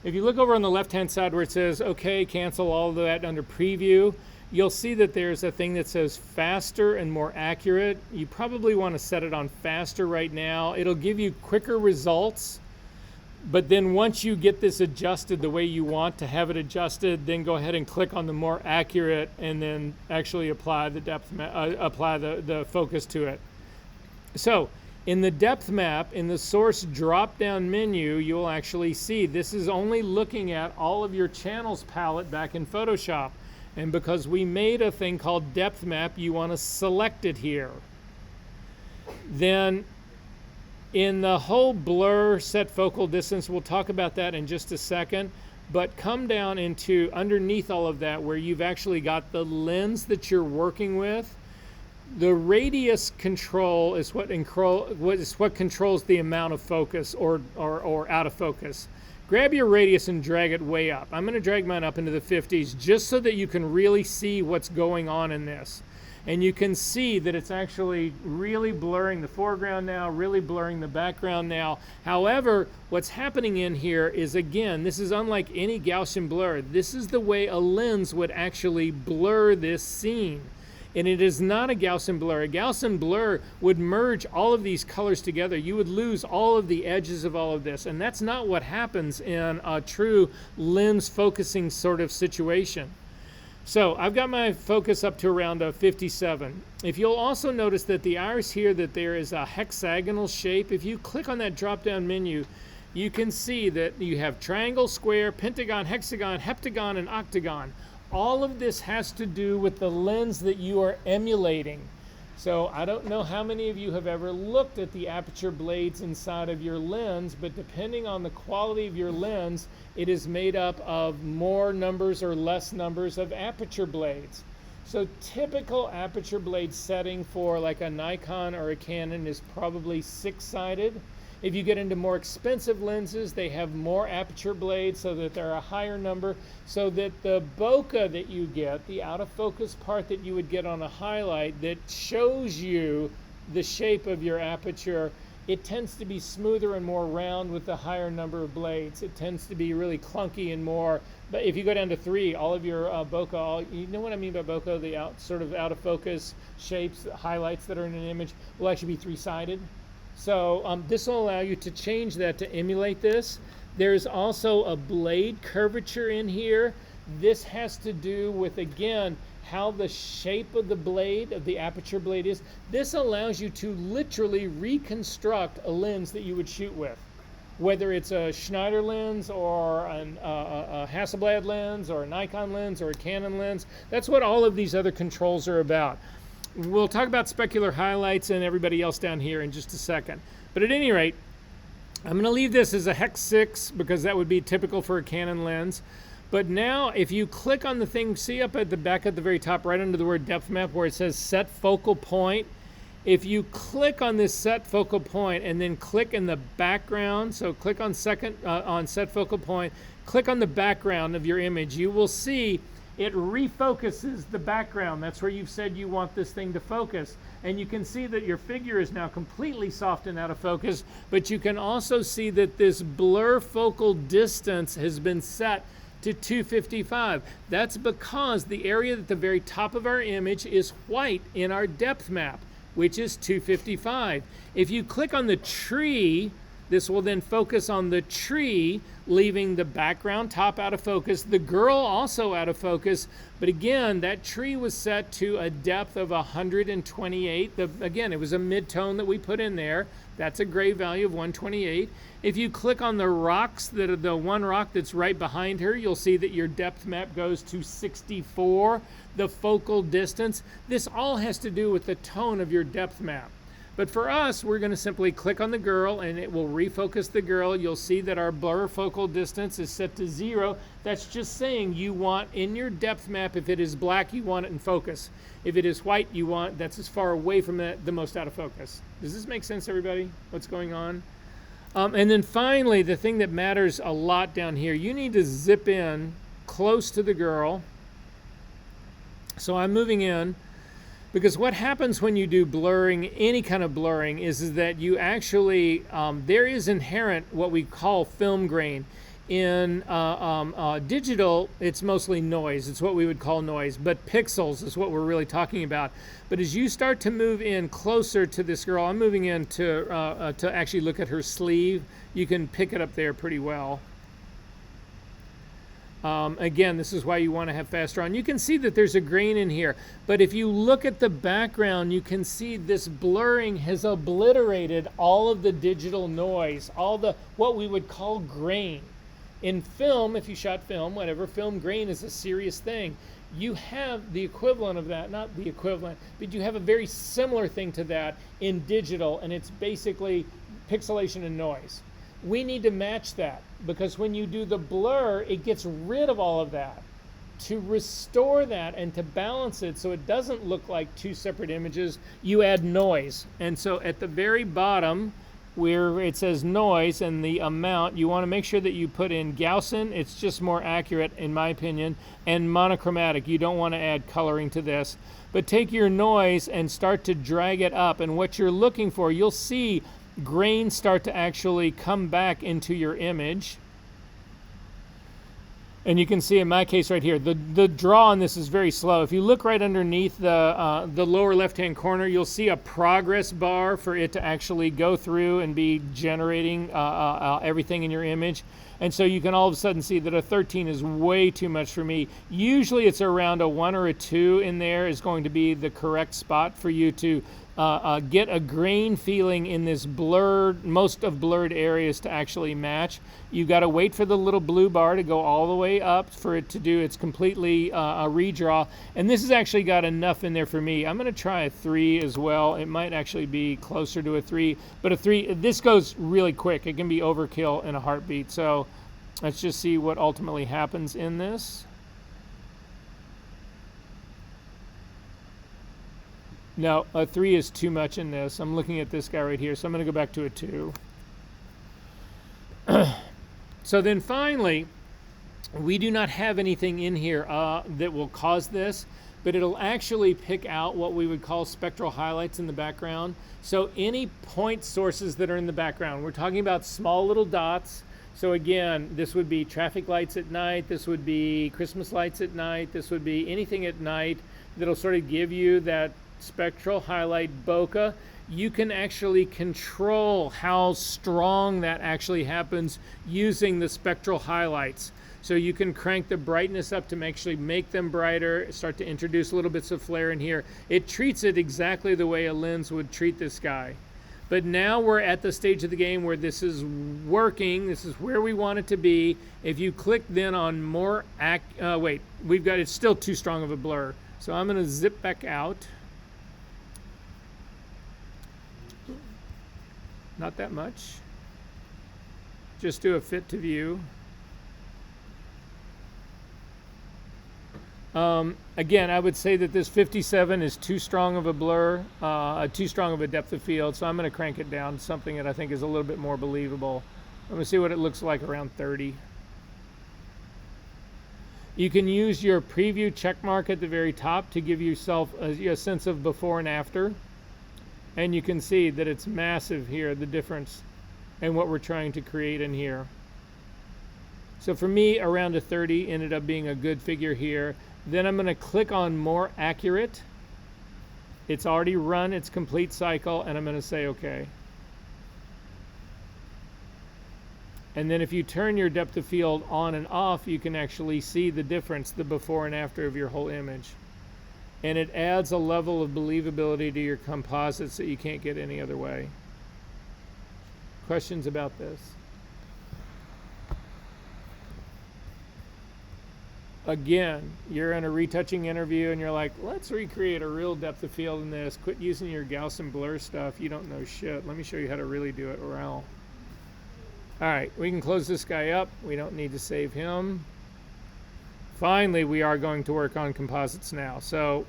A: if you look over on the left hand side where it says okay, cancel all of that under preview, you'll see that there's a thing that says faster and more accurate. You probably want to set it on faster right now. It'll give you quicker results. But then once you get this adjusted the way you want to have it adjusted, then go ahead and click on the more accurate and then actually apply the apply the focus to it. So in the depth map, in the source drop-down menu, you'll actually see this is only looking at all of your channels palette back in Photoshop. And because we made a thing called depth map, you want to select it here. Then in the whole blur set focal distance, we'll talk about that in just a second, but come down into underneath all of that where you've actually got the lens that you're working with. The radius control is what controls the amount of focus or out of focus. Grab your radius and drag it way up. I'm going to drag mine up into the 50s just so that you can really see what's going on in this. And you can see that it's actually really blurring the foreground now, really blurring the background now. However, what's happening in here is, again, this is unlike any Gaussian blur. This is the way a lens would actually blur this scene. And it is not a Gaussian blur. A Gaussian blur would merge all of these colors together. You would lose all of the edges of all of this. And that's not what happens in a true lens focusing sort of situation. So I've got my focus up to around a 57. If you'll also notice that the iris here, that there is a hexagonal shape. If you click on that drop-down menu, you can see that you have triangle, square, pentagon, hexagon, heptagon, and octagon. All of this has to do with the lens that you are emulating. So I don't know how many of you have ever looked at the aperture blades inside of your lens, but depending on the quality of your lens, it is made up of more numbers or less numbers of aperture blades. So typical aperture blade setting for like a Nikon or a Canon is probably 6-sided. If you get into more expensive lenses, they have more aperture blades so that they're a higher number, so that the bokeh that you get, the out of focus part that you would get on a highlight that shows you the shape of your aperture, it tends to be smoother and more round with the higher number of blades. It tends to be really clunky and more, but if you go down to 3, all of your bokeh, you know what I mean by bokeh, the sort of out of focus shapes, highlights that are in an image will actually be 3-sided. So this will allow you to change that to emulate this. There's also a blade curvature in here. This has to do with, again, how the shape of the blade, of the aperture blade is. This allows you to literally reconstruct a lens that you would shoot with. Whether it's a Schneider lens or a Hasselblad lens or a Nikon lens or a Canon lens. That's what all of these other controls are about. We'll talk about specular highlights and everybody else down here in just a second. But at any rate, I'm going to leave this as a Hex 6 because that would be typical for a Canon lens. But now if you click on the thing, see up at the back at the very top right under the word depth map where it says set focal point, if you click on this set focal point and then click in the background, so click on on set focal point, click on the background of your image, you will see it refocuses the background. That's where you've said you want this thing to focus. And you can see that your figure is now completely soft and out of focus, but you can also see that this blur focal distance has been set to 255. That's because the area at the very top of our image is white in our depth map, which is 255. If you click on the tree, this will then focus on the tree, leaving the background top out of focus, the girl also out of focus. But again, that tree was set to a depth of 128. Again, it was a mid-tone that we put in there. That's a gray value of 128. If you click on the rocks, the one rock that's right behind her, you'll see that your depth map goes to 64, the focal distance. This all has to do with the tone of your depth map. But for us, we're going to simply click on the girl and it will refocus the girl. You'll see that our blur focal distance is set to 0. That's just saying you want in your depth map, if it is black, you want it in focus. If it is white, you want that's as far away from the most out of focus. Does this make sense, everybody? What's going on? And then finally, the thing that matters a lot down here, you need to zip in close to the girl. So I'm moving in. Because what happens when you do blurring, any kind of blurring, is that you actually, there is inherent what we call film grain. In digital, it's mostly noise. It's what we would call noise. But pixels is what we're really talking about. But as you start to move in closer to this girl, I'm moving in to actually look at her sleeve. You can pick it up there pretty well. Again, this is why you want to have fast draw. And you can see that there's a grain in here. But if you look at the background, you can see this blurring has obliterated all of the digital noise, all the what we would call grain. In film, if you shot film, whatever, film grain is a serious thing. You have the equivalent of that, not the equivalent, but you have a very similar thing to that in digital, and it's basically pixelation and noise. We need to match that because when you do the blur, it gets rid of all of that. To restore that and to balance it so it doesn't look like two separate images, you add noise. And so at the very bottom where it says noise and the amount, you want to make sure that you put in Gaussian. It's just more accurate in my opinion, and monochromatic. You don't want to add coloring to this. But take your noise and start to drag it up, and what you're looking for, you'll see grains start to actually come back into your image. And you can see in my case right here, the draw on this is very slow. If you look right underneath the lower left-hand corner, you'll see a progress bar for it to actually go through and be generating everything in your image. And so you can all of a sudden see that a 13 is way too much for me. Usually it's around a 1 or a 2 in there is going to be the correct spot for you to get a grain feeling in this blurred, most of blurred areas to actually match. You got to wait for the little blue bar to go all the way up for it to do its completely a redraw. And this has actually got enough in there for me. I'm going to try a 3 as well. It might actually be closer to a 3, but a 3, this goes really quick. It can be overkill in a heartbeat. So let's just see what ultimately happens in this. No, a 3 is too much in this. I'm looking at this guy right here, so I'm going to go back to a 2. So then finally, we do not have anything in here that will cause this, but it'll actually pick out what we would call spectral highlights in the background. So any point sources that are in the background, we're talking about small little dots. So again, this would be traffic lights at night, this would be Christmas lights at night, this would be anything at night that'll sort of give you that spectral highlight bokeh. You can actually control how strong that actually happens using the spectral highlights. So you can crank the brightness up to actually make them brighter, start to introduce little bits of flare in here. It treats it exactly the way a lens would treat this guy. But now we're at the stage of the game where this is working. This is where we want it to be. If you click then on more, it's still too strong of a blur. So I'm going to zip back out. Not that much. Just do a fit to view. Again, I would say that this 57 is too strong of a blur, too strong of a depth of field, so I'm going to crank it down to something that I think is a little bit more believable. I'm going to see what it looks like around 30. You can use your preview check mark at the very top to give yourself a sense of before and after. And you can see that it's massive here, the difference in what we're trying to create in here. So for me, around a 30 ended up being a good figure here. Then I'm going to click on more accurate. It's already run its complete cycle, and I'm going to say OK. And then if you turn your depth of field on and off, you can actually see the difference, the before and after of your whole image. And it adds a level of believability to your composites that you can't get any other way. Questions about this? Again, you're in a retouching interview and you're like, let's recreate a real depth of field in this. Quit using your Gaussian blur stuff. You don't know shit. Let me show you how to really do it well. All right, we can close this guy up. We don't need to save him. Finally, we are going to work on composites now. So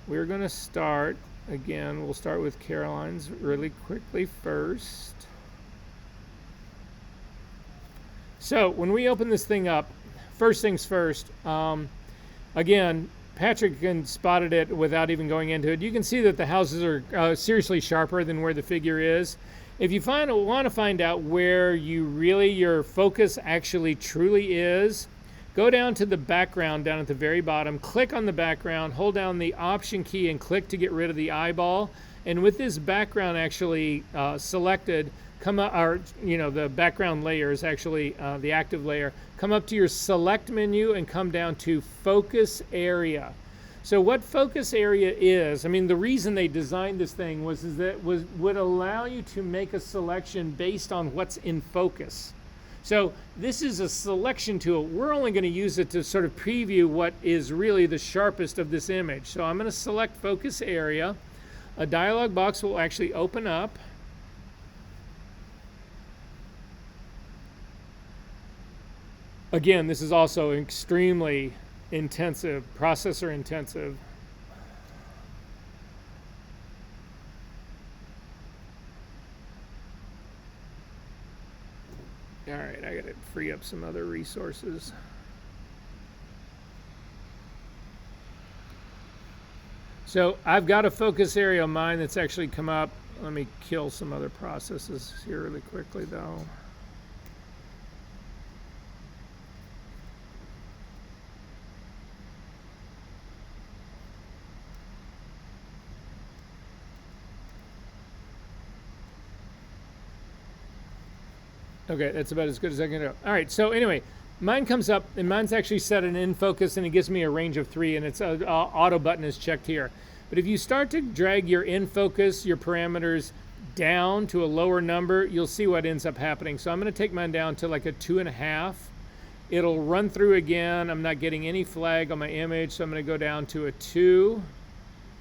A: we're going to start, again, we'll start with Caroline's really quickly first. So when we open this thing up, first things first, again, Patrick spotted it without even going into it. You can see that the houses are seriously sharper than where the figure is. If you want to find out where your focus actually truly is, go down to the background down at the very bottom, click on the background, hold down the Option key and click to get rid of the eyeball. And with this background actually selected, come up, or the background layer is actually the active layer. Come up to your select menu and come down to focus area. So what focus area is, I mean, the reason they designed this thing would allow you to make a selection based on what's in focus. So this is a selection tool. We're only going to use it to sort of preview what is really the sharpest of this image. So I'm going to select focus area. A dialog box will actually open up. Again, this is also extremely intensive, processor intensive. All right, I gotta free up some other resources. So I've got a focus area of mine that's actually come up. Let me kill some other processes here really quickly though. Okay, that's about as good as I can do. All right, so anyway, mine comes up, and mine's actually set in focus, and it gives me a range of 3, and it's auto button is checked here. But if you start to drag your in focus, your parameters down to a lower number, you'll see what ends up happening. So I'm going to take mine down to like a 2.5. It'll run through again. I'm not getting any flag on my image, so I'm going to go down to a 2,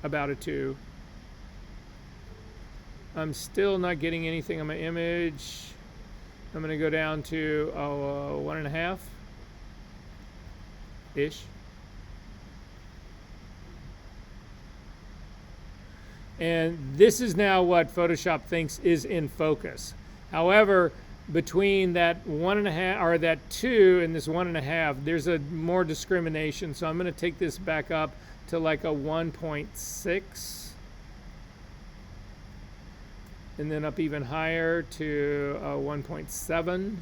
A: about a 2. I'm still not getting anything on my image. I'm going to go down to 1.5-ish. And this is now what Photoshop thinks is in focus. However, between that 1.5 or that 2 and this 1.5, there's a more discrimination. So I'm going to take this back up to like a 1.6. And then up even higher to 1.7.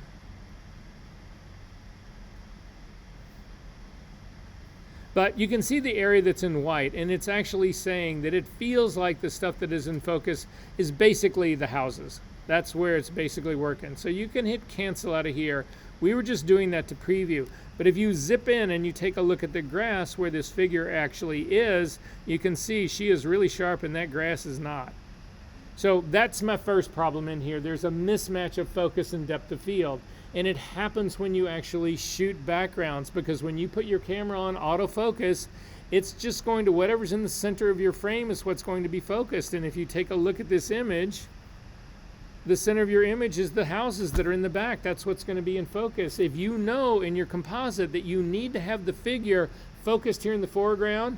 A: But you can see the area that's in white, and it's actually saying that it feels like the stuff that is in focus is basically the houses. That's where it's basically working. So you can hit cancel out of here. We were just doing that to preview. But if you zip in and you take a look at the grass where this figure actually is, you can see she is really sharp and that grass is not. So that's my first problem in here. There's a mismatch of focus and depth of field. And it happens when you actually shoot backgrounds, because when you put your camera on autofocus, it's just going to, whatever's in the center of your frame is what's going to be focused. And if you take a look at this image, the center of your image is the houses that are in the back. That's what's going to be in focus. If you know in your composite that you need to have the figure focused here in the foreground,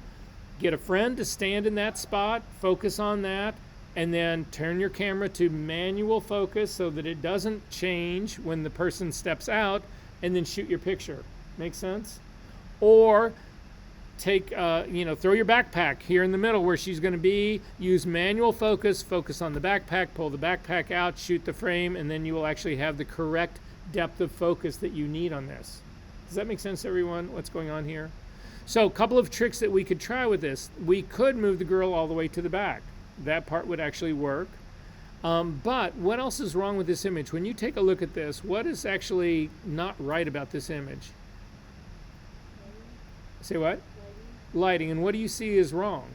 A: get a friend to stand in that spot, focus on that, and then turn your camera to manual focus so that it doesn't change when the person steps out, and then shoot your picture. Make sense? Or take, throw your backpack here in the middle where she's going to be, use manual focus, focus on the backpack, pull the backpack out, shoot the frame, and then you will actually have the correct depth of focus that you need on this. Does that make sense, everyone? What's going on here? So a couple of tricks that we could try with this. We could move the girl all the way to the back. That part would actually work. But what else is wrong with this image? When you take a look at this, what is actually not right about this image? Say what? Lighting. And what do you see is wrong?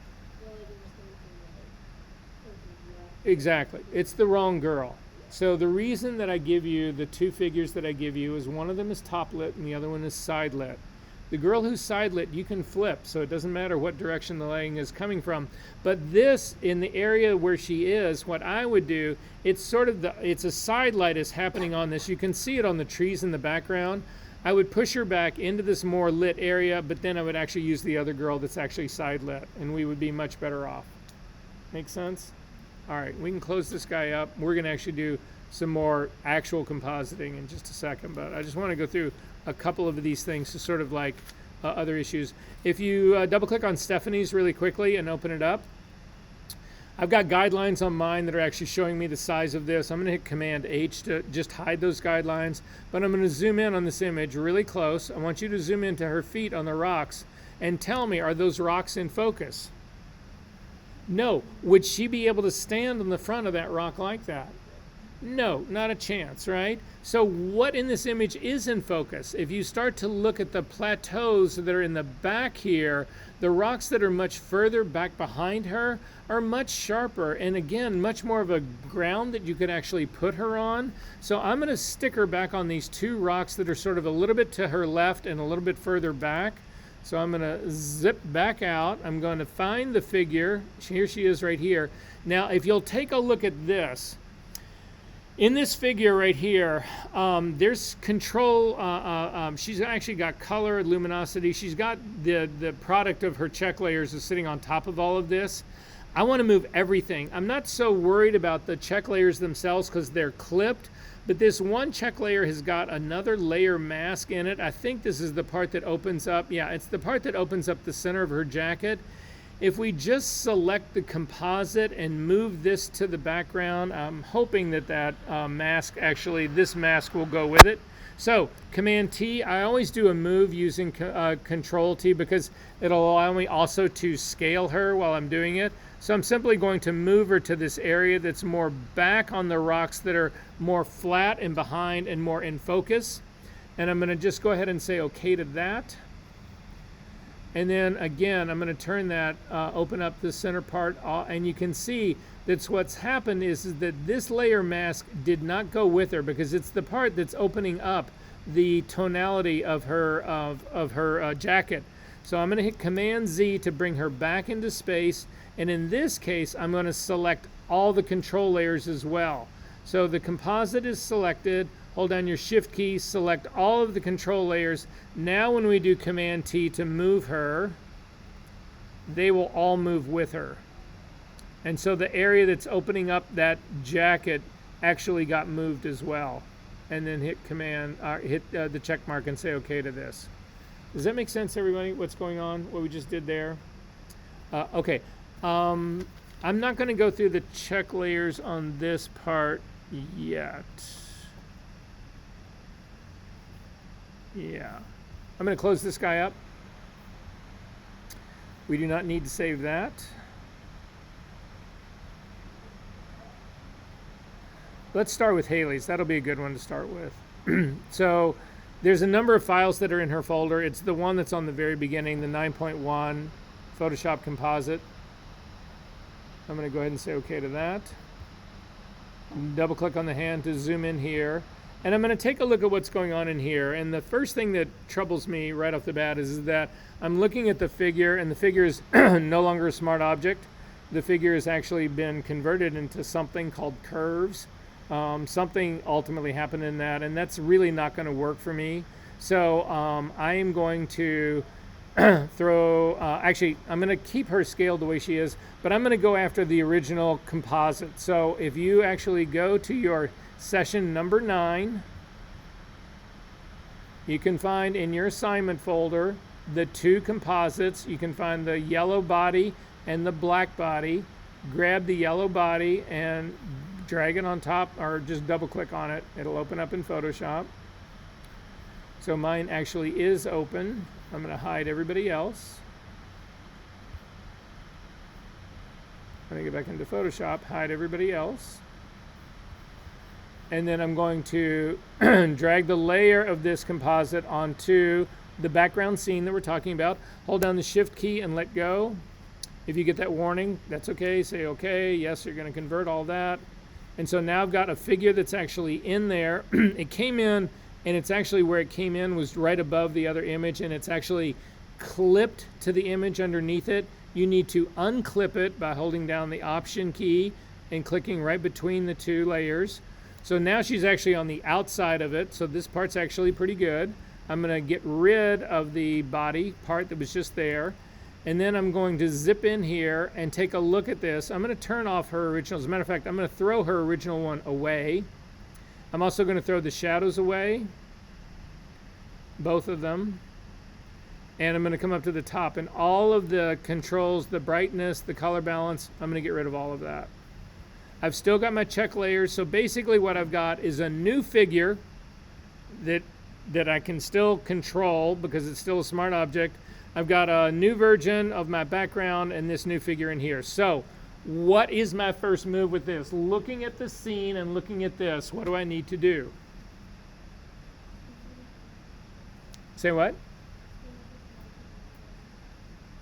A: Exactly. It's the wrong girl. So the reason that I give you the two figures that I give you is one of them is top lit and the other one is side lit. The girl who's side lit, you can flip, so it doesn't matter what direction the lighting is coming from. But this, in the area where she is, what I would do, it's sort of it's a side light is happening on this. You can see it on the trees in the background. I would push her back into this more lit area, but then I would actually use the other girl that's actually side lit, and we would be much better off. Make sense? All right, we can close this guy up. We're gonna actually do some more actual compositing in just a second, but I just want to go through a couple of these things to sort of like other issues. If you double click on Stephanie's really quickly and open it up, I've got guidelines on mine that are actually showing me the size of this. I'm going to hit Command H to just hide those guidelines, but I'm going to zoom in on this image really close. I want you to zoom into her feet on the rocks and tell me, are those rocks in focus? No. Would she be able to stand on the front of that rock like that? No, not a chance, right? So what in this image is in focus? If you start to look at the plateaus that are in the back here, the rocks that are much further back behind her are much sharper, and again, much more of a ground that you could actually put her on. So I'm going to stick her back on these two rocks that are sort of a little bit to her left and a little bit further back. So I'm going to zip back out. I'm going to find the figure. Here she is right here. Now, if you'll take a look at this, in this figure right here, there's control. She's actually got color, luminosity. She's got the product of her check layers is sitting on top of all of this. I want to move everything. I'm not so worried about the check layers themselves because they're clipped, but this one check layer has got another layer mask in it. I think this is the part that opens up. Yeah, it's the part that opens up the center of her jacket. If we just select the composite and move this to the background, I'm hoping that mask, actually, this mask will go with it. So Command T, I always do a move using Control T because it'll allow me also to scale her while I'm doing it. So I'm simply going to move her to this area that's more back on the rocks that are more flat and behind and more in focus. And I'm going to just go ahead and say OK to that. And then again, I'm going to turn that, open up the center part, and you can see that's what's happened is that this layer mask did not go with her because it's the part that's opening up the tonality of her jacket. So I'm going to hit Command Z to bring her back into space, and in this case, I'm going to select all the control layers as well. So the composite is selected. Hold down your Shift key, select all of the control layers. Now when we do Command T to move her, they will all move with her. And so the area that's opening up that jacket actually got moved as well. And then hit the check mark and say OK to this. Does that make sense, everybody, what's going on, what we just did there? Okay. I'm not going to go through the check layers on this part yet. Yeah. I'm going to close this guy up. We do not need to save that. Let's start with Haley's. That'll be a good one to start with. So there's a number of files that are in her folder. It's the one that's on the very beginning, the 9.1 Photoshop Composite. I'm going to go ahead and say OK to that. Double click on the hand to zoom in here. And I'm going to take a look at what's going on in here. And the first thing that troubles me right off the bat is that I'm looking at the figure, and the figure is no longer a smart object. The figure has actually been converted into something called curves. Something ultimately happened in that, and that's really not going to work for me. So I am going to actually, I'm going to keep her scaled the way she is, but I'm going to go after the original composite. So if you actually go to your session number 9, you can find in your assignment folder the two composites. You can find the yellow body and the black body. Grab the yellow body and drag it on top, or just double click on it. It'll open up in Photoshop. So mine actually is open. I'm going to hide everybody else. I'm going to get back into Photoshop, hide everybody else. And then I'm going to drag the layer of this composite onto the background scene that we're talking about. Hold down the Shift key and let go. If you get that warning, that's okay. Say okay. Yes, you're going to convert all that. And so now I've got a figure that's actually in there. It came in and it's actually where it came in was right above the other image, and it's actually clipped to the image underneath it. You need to unclip it by holding down the Option key and clicking right between the two layers. So now she's actually on the outside of it, so this part's actually pretty good. I'm going to get rid of the body part that was just there, and then I'm going to zip in here and take a look at this. I'm going to turn off her original. As a matter of fact, I'm going to throw her original one away. I'm also going to throw the shadows away, both of them. And I'm going to come up to the top, and all of the controls, the brightness, the color balance, I'm going to get rid of all of that. I've still got my check layers, so basically what I've got is a new figure that I can still control because it's still a smart object. I've got a new version of my background and this new figure in here. So what is my first move with this? Looking at the scene and looking at this, what do I need to do? Say what?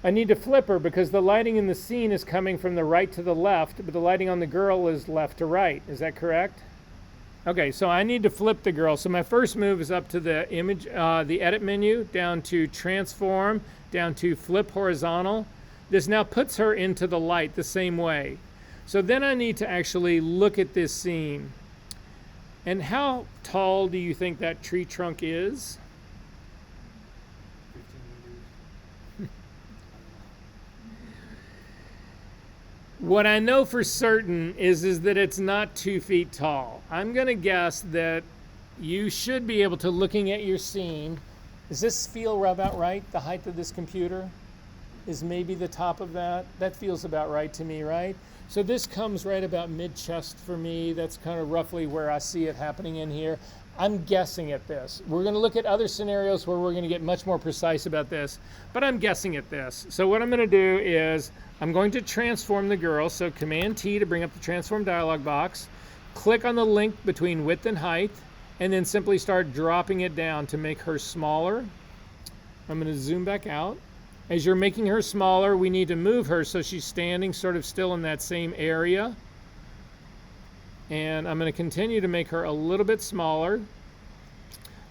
A: I need to flip her because the lighting in the scene is coming from the right to the left, but the lighting on the girl is left to right. Is that correct? Okay, so I need to flip the girl. So my first move is up to the image, the edit menu, down to transform, down to flip horizontal. This now puts her into the light the same way. So then I need to actually look at this scene. And how tall do you think that tree trunk is?
B: 15 meters.
A: What I know for certain is that it's not 2 feet tall. I'm going to guess that you should be able to, looking at your scene, does this feel about right? The height of this computer is maybe the top of that. That feels about right to me, right? So this comes right about mid-chest for me. That's kind of roughly where I see it happening in here. I'm guessing at this. We're going to look at other scenarios where we're going to get much more precise about this, but I'm guessing at this. So what I'm going to do is I'm going to transform the girl. So Command T to bring up the transform dialog box. Click on the link between width and height, and then simply start dropping it down to make her smaller. I'm going to zoom back out. As you're making her smaller, we need to move her so she's standing sort of still in that same area. And I'm going to continue to make her a little bit smaller.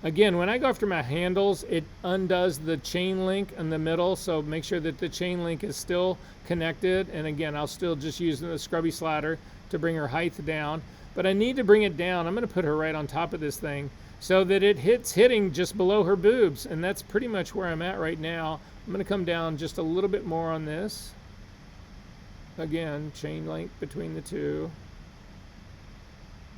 A: Again, when I go after my handles, it undoes the chain link in the middle, so make sure that the chain link is still connected. And again, I'll still just use the scrubby slider to bring her height down. But I need to bring it down. I'm going to put her right on top of this thing so that it hitting just below her boobs. And that's pretty much where I'm at right now. I'm going to come down just a little bit more on this. Again, chain link between the two.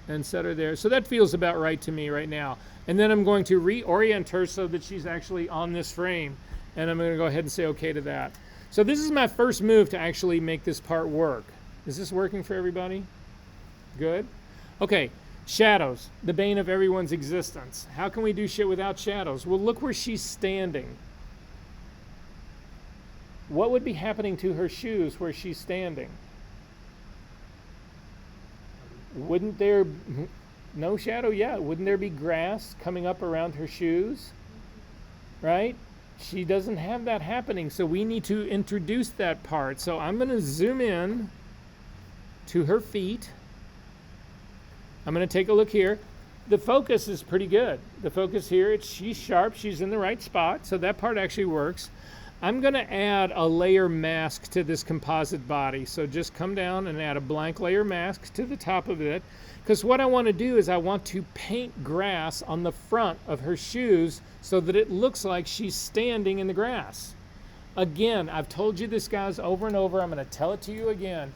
A: And set her there. So that feels about right to me right now. And then I'm going to reorient her so that she's actually on this frame. And I'm going to go ahead and say okay to that. So this is my first move to actually make this part work. Is this working for everybody? Good? Okay, shadows, the bane of everyone's existence. How can we do shit without shadows? Well, look where she's standing. What would be happening to her shoes where she's standing? Wouldn't there, no shadow? Yeah, wouldn't there be grass coming up around her shoes? Right? She doesn't have that happening, so we need to introduce that part. So I'm going to zoom in to her feet. I'm going to take a look here. The focus is pretty good. The focus here, she's sharp, she's in the right spot, so that part actually works. I'm going to add a layer mask to this composite body. So just come down and add a blank layer mask to the top of it. Because what I want to do is I want to paint grass on the front of her shoes so that it looks like she's standing in the grass. Again, I've told you this, guys, over and over. I'm going to tell it to you again.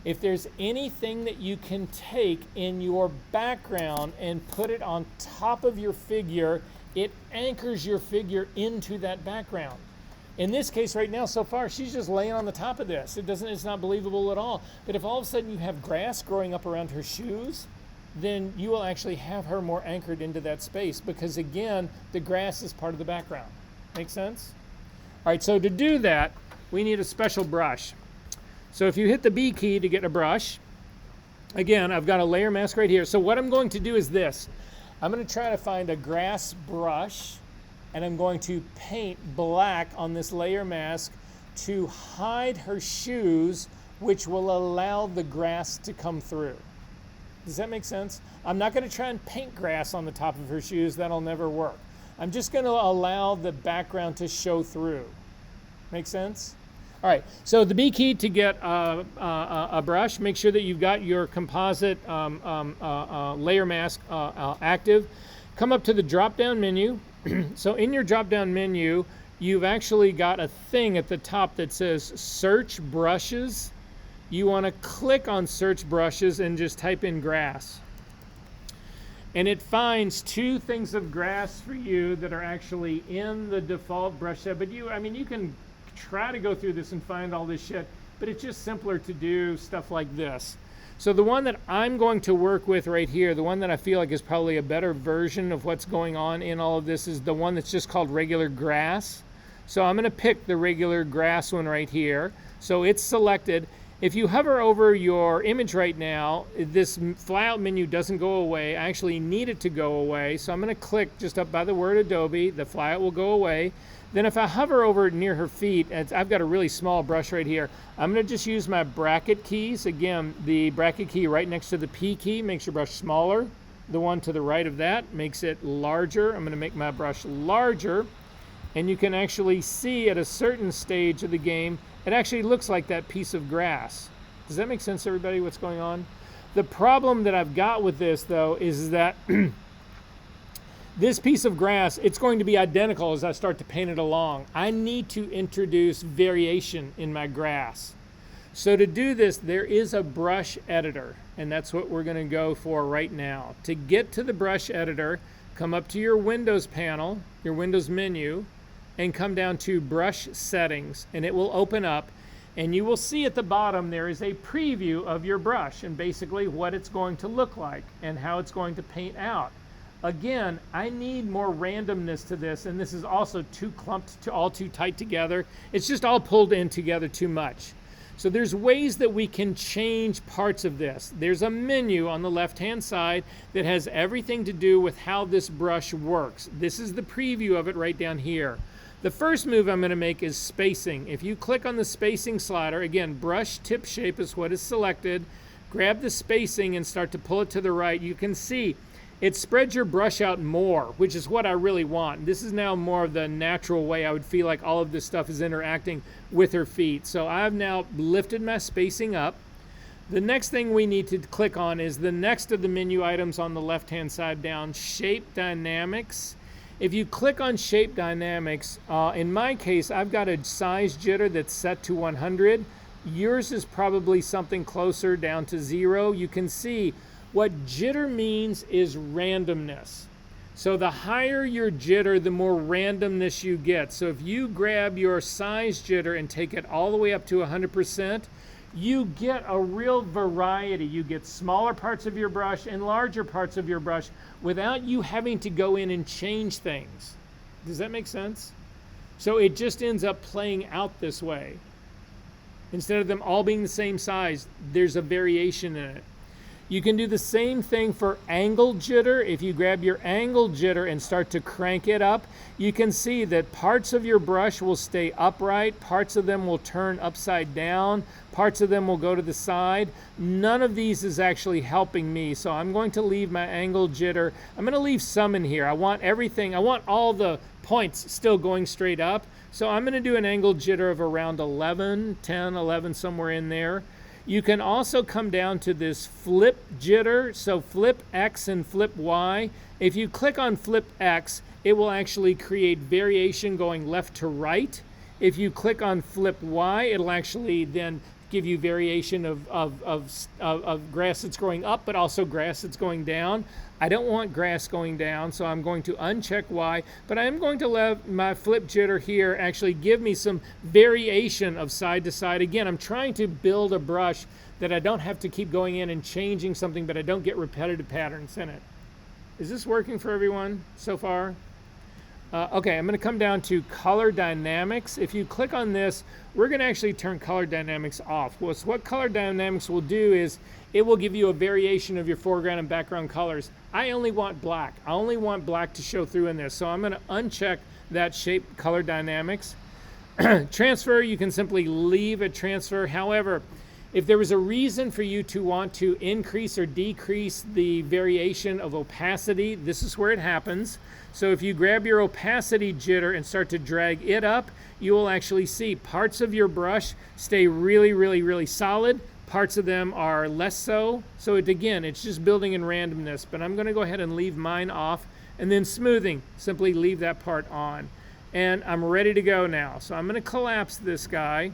A: If there's anything that you can take in your background and put it on top of your figure, it anchors your figure into that background. In this case right now, so far, she's just laying on the top of this. It's not believable at all. But if all of a sudden you have grass growing up around her shoes, then you will actually have her more anchored into that space because, again, the grass is part of the background. Make sense? All right, so to do that, we need a special brush. So if you hit the B key to get a brush, again, I've got a layer mask right here. So what I'm going to do is this. I'm going to try to find a grass brush, and I'm going to paint black on this layer mask to hide her shoes, which will allow the grass to come through. Does that make sense? I'm not going to try and paint grass on the top of her shoes. That'll never work. I'm just going to allow the background to show through. Make sense? All right, so the B key to get a brush, make sure that you've got your composite layer mask active. Come up to the drop-down menu. So in your drop-down menu, you've actually got a thing at the top that says Search Brushes. You want to click on Search Brushes and just type in grass. And it finds two things of grass for you that are actually in the default brush set. But you can try to go through this and find all this shit, but it's just simpler to do stuff like this. So the one that I'm going to work with right here, the one that I feel like is probably a better version of what's going on in all of this, is the one that's just called regular grass. So I'm going to pick the regular grass one right here. So it's selected. If you hover over your image right now, this flyout menu doesn't go away. I actually need it to go away. So I'm going to click just up by the word Adobe. The flyout will go away. Then if I hover over near her feet, I've got a really small brush right here. I'm going to just use my bracket keys. Again, the bracket key right next to the P key makes your brush smaller. The one to the right of that makes it larger. I'm going to make my brush larger. And you can actually see at a certain stage of the game, it actually looks like that piece of grass. Does that make sense, everybody, what's going on? The problem that I've got with this, though, is that this piece of grass, it's going to be identical as I start to paint it along. I need to introduce variation in my grass. So to do this, there is a brush editor, and that's what we're going to go for right now. To get to the brush editor, come up to your Windows panel, your Windows menu, and come down to Brush Settings, and it will open up, and you will see at the bottom there is a preview of your brush and basically what it's going to look like and how it's going to paint out. Again, I need more randomness to this, and this is also too clumped, all too tight together. It's just all pulled in together too much. So there's ways that we can change parts of this. There's a menu on the left-hand side that has everything to do with how this brush works. This is the preview of it right down here. The first move I'm going to make is spacing. If you click on the spacing slider, again, brush tip shape is what is selected. Grab the spacing and start to pull it to the right. You can see it spreads your brush out more, which is what I really want. This is now more of the natural way I would feel like all of this stuff is interacting with her feet. So I've now lifted my spacing up. The next thing we need to click on is the next of the menu items on the left-hand side down, Shape Dynamics. If you click on Shape Dynamics, in my case, I've got a size jitter that's set to 100. Yours is probably something closer down to 0. You can see what jitter means is randomness. So the higher your jitter, the more randomness you get. So if you grab your size jitter and take it all the way up to 100%, you get a real variety. You get smaller parts of your brush and larger parts of your brush without you having to go in and change things. Does that make sense? So it just ends up playing out this way. Instead of them all being the same size, there's a variation in it. You can do the same thing for angle jitter. If you grab your angle jitter and start to crank it up, you can see that parts of your brush will stay upright, parts of them will turn upside down, parts of them will go to the side. None of these is actually helping me, so I'm going to leave my angle jitter. I'm going to leave some in here. I want everything, I want all the points still going straight up, so I'm going to do an angle jitter of around 11, 10, 11, somewhere in there. You can also come down to this flip jitter, so flip X and flip Y. If you click on flip X, it will actually create variation going left to right. If you click on flip Y, it'll actually then give you variation of grass that's growing up, but also grass that's going down. I don't want grass going down, so I'm going to uncheck Y, but I am going to let my flip jitter here actually give me some variation of side to side. Again, I'm trying to build a brush that I don't have to keep going in and changing something, but I don't get repetitive patterns in it. Is this working for everyone so far? Okay, I'm going to come down to Color Dynamics. If you click on this, we're going to actually turn Color Dynamics off. Well, so what Color Dynamics will do is it will give you a variation of your foreground and background colors. I only want black. I only want black to show through in this. So I'm going to uncheck that Shape Color Dynamics. Transfer, you can simply leave at transfer. However, If there was a reason for you to want to increase or decrease the variation of opacity, this is where it happens. So if you grab your opacity jitter and start to drag it up, you will actually see parts of your brush stay really, really, really solid. Parts of them are less so. So again, it's just building in randomness, but I'm going to go ahead and leave mine off. And then smoothing, simply leave that part on. And I'm ready to go now. So I'm going to collapse this guy.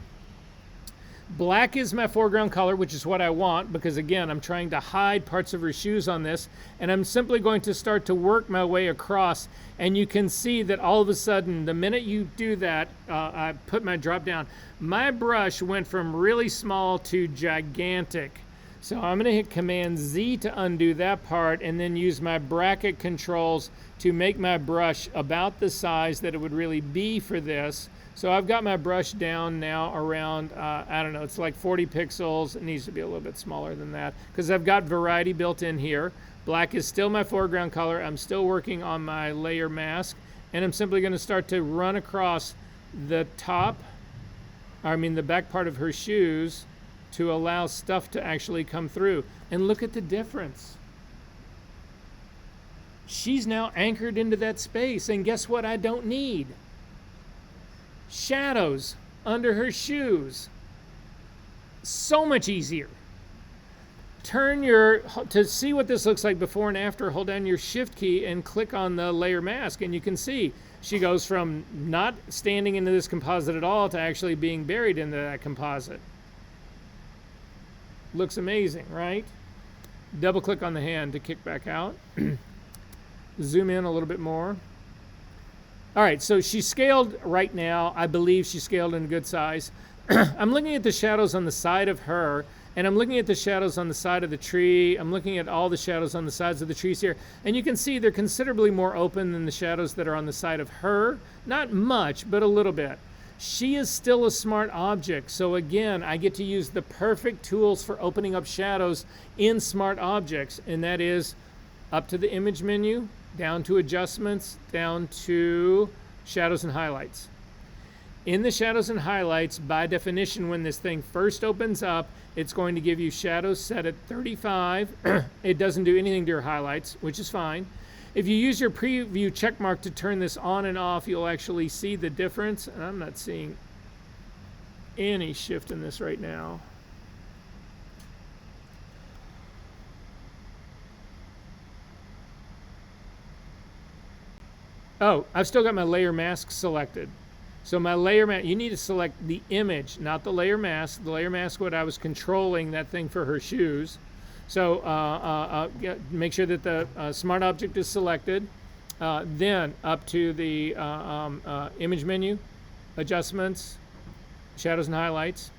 A: Black is my foreground color, which is what I want, because again, I'm trying to hide parts of her shoes on this, and I'm simply going to start to work my way across, and you can see that all of a sudden, the minute you do that, I put my drop down, my brush went from really small to gigantic. So I'm going to hit Command Z to undo that part, and then use my bracket controls to make my brush about the size that it would really be for this. So I've got my brush down now around, I don't know, it's like 40 pixels. It needs to be a little bit smaller than that because I've got variety built in here. Black is still my foreground color. I'm still working on my layer mask, and I'm simply going to start to run across the back part of her shoes to allow stuff to actually come through. And look at the difference. She's now anchored into that space, and guess what I don't need? Shadows under her shoes. So much easier. To see what this looks like before and after, hold down your shift key and click on the layer mask, and you can see she goes from not standing into this composite at all to actually being buried into that composite. Looks amazing, right? Double click on the hand to kick back out. Zoom in a little bit more. All right, so she's scaled right now. I believe she's scaled in a good size. I'm looking at the shadows on the side of her, and I'm looking at the shadows on the side of the tree. I'm looking at all the shadows on the sides of the trees here, and you can see they're considerably more open than the shadows that are on the side of her. Not much, but a little bit. She is still a smart object, so again, I get to use the perfect tools for opening up shadows in smart objects, and that is up to the image menu, down to adjustments, down to shadows and highlights. In the shadows and highlights, by definition, when this thing first opens up, it's going to give you shadows set at 35. It doesn't do anything to your highlights, which is fine. If you use your preview check mark to turn this on and off, you'll actually see the difference. And I'm not seeing any shift in this right now. Oh, I've still got my layer mask selected. So my layer mask, you need to select the image, not the layer mask. The layer mask, what I was controlling that thing for her shoes. So make sure that the smart object is selected. Then up to the image menu, adjustments, shadows and highlights.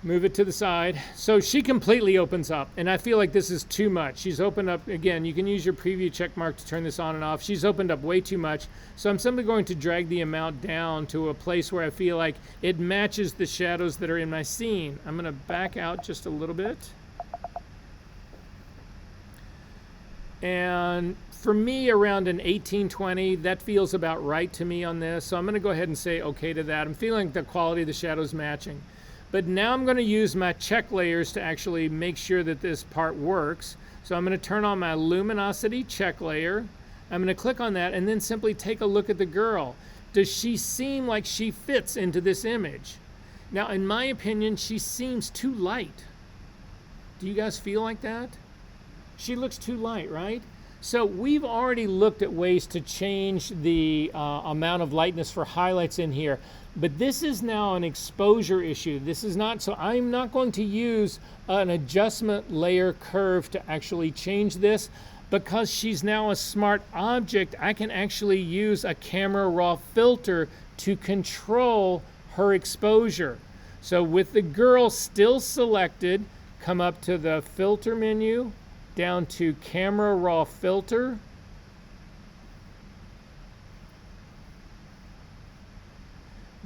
A: Move it to the side. So she completely opens up, and I feel like this is too much. She's opened up, again, you can use your preview check mark to turn this on and off. She's opened up way too much. So I'm simply going to drag the amount down to a place where I feel like it matches the shadows that are in my scene. I'm going to back out just a little bit. And for me, around an 1820, that feels about right to me on this. So I'm going to go ahead and say okay to that. I'm feeling the quality of the shadows matching. But now I'm going to use my check layers to actually make sure that this part works. So I'm going to turn on my luminosity check layer. I'm going to click on that and then simply take a look at the girl. Does she seem like she fits into this image? Now, in my opinion, she seems too light. Do you guys feel like that? She looks too light, right? So we've already looked at ways to change the amount of lightness for highlights in here. But this is now an exposure issue. This is not, so I'm not going to use an adjustment layer curve to actually change this. Because she's now a smart object, I can actually use a camera raw filter to control her exposure. So with the girl still selected, come up to the filter menu, down to camera raw filter.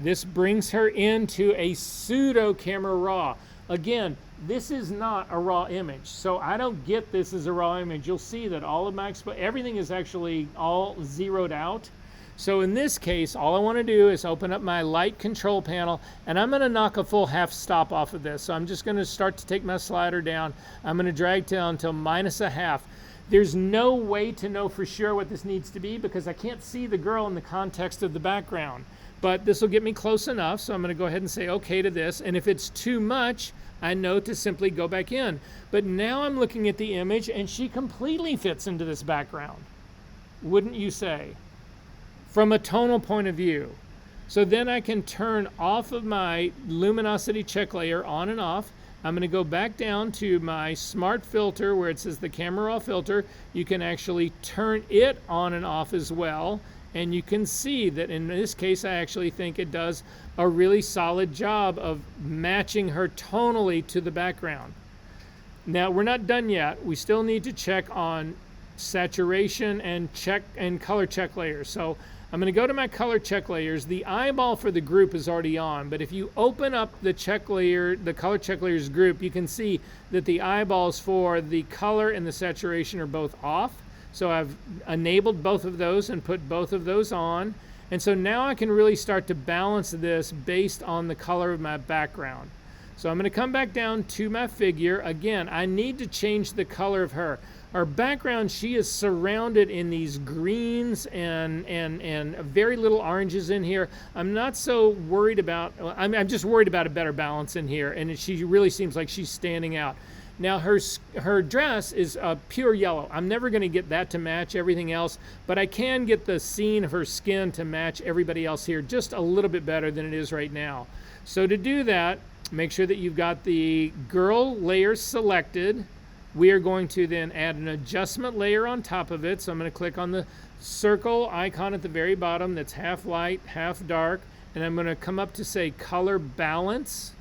A: This brings her into a pseudo camera raw. Again, this is not a raw image, so I don't get this as a raw image. You'll see that all of my everything is actually all zeroed out. So in this case, all I want to do is open up my light control panel, and I'm going to knock a full half stop off of this. So I'm just going to start to take my slider down. I'm going to drag down until -1/2. There's no way to know for sure what this needs to be because I can't see the girl in the context of the background. But this will get me close enough, so I'm going to go ahead and say okay to this. And if it's too much, I know to simply go back in. But now I'm looking at the image, and she completely fits into this background, wouldn't you say? From a tonal point of view. So then I can turn off of my luminosity check layer on and off. I'm going to go back down to my smart filter where it says the camera raw filter. You can actually turn it on and off as well. And you can see that in this case, I actually think it does a really solid job of matching her tonally to the background. Now, we're not done yet. We still need to check on saturation and color check layers. So I'm going to go to my color check layers. The eyeball for the group is already on, but if you open up the check layer, the color check layers group, you can see that the eyeballs for the color and the saturation are both off. So I've enabled both of those and put both of those on. And so now I can really start to balance this based on the color of my background. So I'm going to come back down to my figure. Again, I need to change the color of her. Our background, she is surrounded in these greens and very little oranges in here. I'm not so worried about, I'm just worried about a better balance in here, and she really seems like she's standing out. Now her dress is pure yellow. I'm never going to get that to match everything else, but I can get the scene of her skin to match everybody else here just a little bit better than it is right now. So to do that, make sure that you've got the girl layer selected. We are going to then add an adjustment layer on top of it. So I'm going to click on the circle icon at the very bottom that's half light, half dark, and I'm going to come up to say color balance.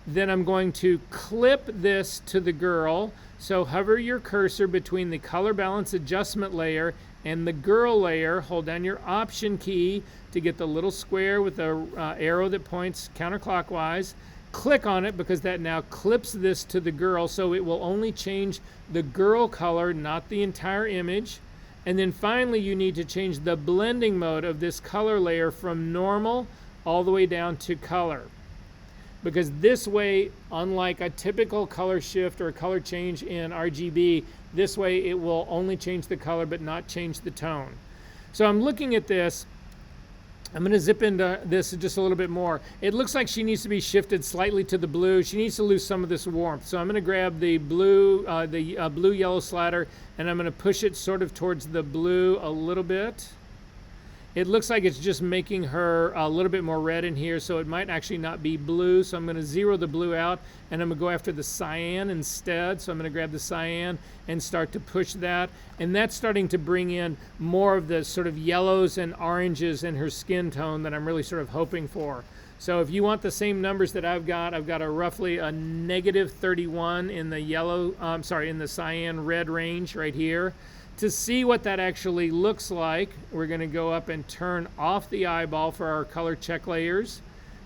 A: Then I'm going to clip this to the girl. So hover your cursor between the color balance adjustment layer and the girl layer. Hold down your option key to get the little square with the arrow that points counterclockwise. Click on it because that now clips this to the girl, so it will only change the girl color, not the entire image. And then finally you need to change the blending mode of this color layer from normal all the way down to color. Because this way, unlike a typical color shift or a color change in RGB, this way it will only change the color but not change the tone. So I'm looking at this. I'm going to zip into this just a little bit more. It looks like she needs to be shifted slightly to the blue. She needs to lose some of this warmth. So I'm going to grab the blue yellow slider, and I'm going to push it sort of towards the blue a little bit. It looks like it's just making her a little bit more red in here, so it might actually not be blue. So I'm going to zero the blue out, and I'm going to go after the cyan instead. So I'm going to grab the cyan and start to push that. And that's starting to bring in more of the sort of yellows and oranges in her skin tone that I'm really sort of hoping for. So if you want the same numbers that I've got a roughly a -31 in the yellow, in the cyan red range right here. To see what that actually looks like, we're going to go up and turn off the eyeball for our color check layers.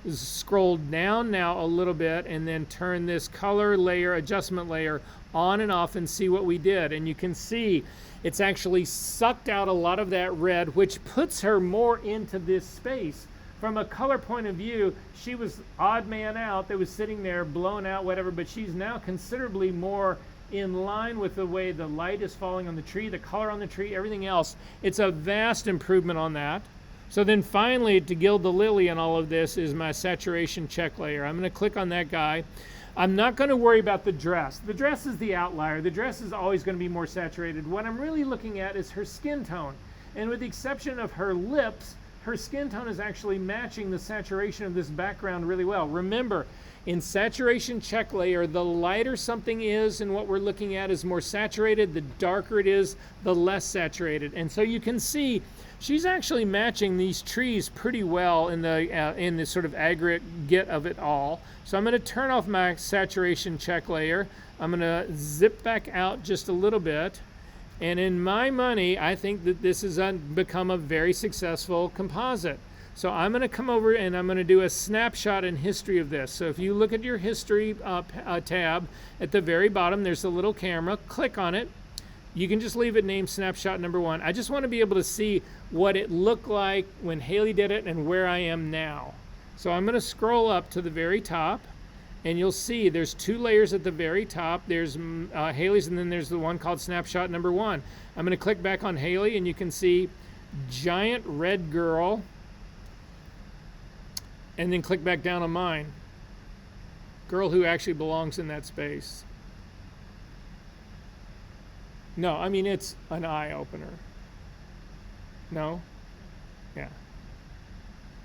A: Scroll down now a little bit and then turn this color layer, adjustment layer on and off and see what we did. And you can see it's actually sucked out a lot of that red, which puts her more into this space. From a color point of view, she was odd man out that was sitting there blown out, whatever, but she's now considerably more in line with the way the light is falling on the tree, the color on the tree, everything else. It's a vast improvement on that. So then finally, to gild the lily in all of this is my saturation check layer. I'm going to click on that guy. I'm not going to worry about the dress. The dress is the outlier. The dress is always going to be more saturated. What I'm really looking at is her skin tone. And with the exception of her lips, her skin tone is actually matching the saturation of this background really well. Remember, in saturation check layer, the lighter something is and what we're looking at is more saturated, the darker it is, the less saturated. And so you can see she's actually matching these trees pretty well in the sort of aggregate of it all. So I'm going to turn off my saturation check layer. I'm going to zip back out just a little bit. And in my money, I think that this has become a very successful composite. So I'm going to come over and I'm going to do a snapshot in history of this. So if you look at your history tab at the very bottom, there's a little camera. Click on it. You can just leave it named snapshot number 1. I just want to be able to see what it looked like when Haley did it and where I am now. So I'm going to scroll up to the very top, and you'll see there's 2 layers at the very top. There's Haley's, and then there's the one called snapshot number 1. I'm going to click back on Haley, and you can see giant red girl, and then click back down on mine. Girl who actually belongs in that space. No, I mean, it's an eye-opener. No? Yeah.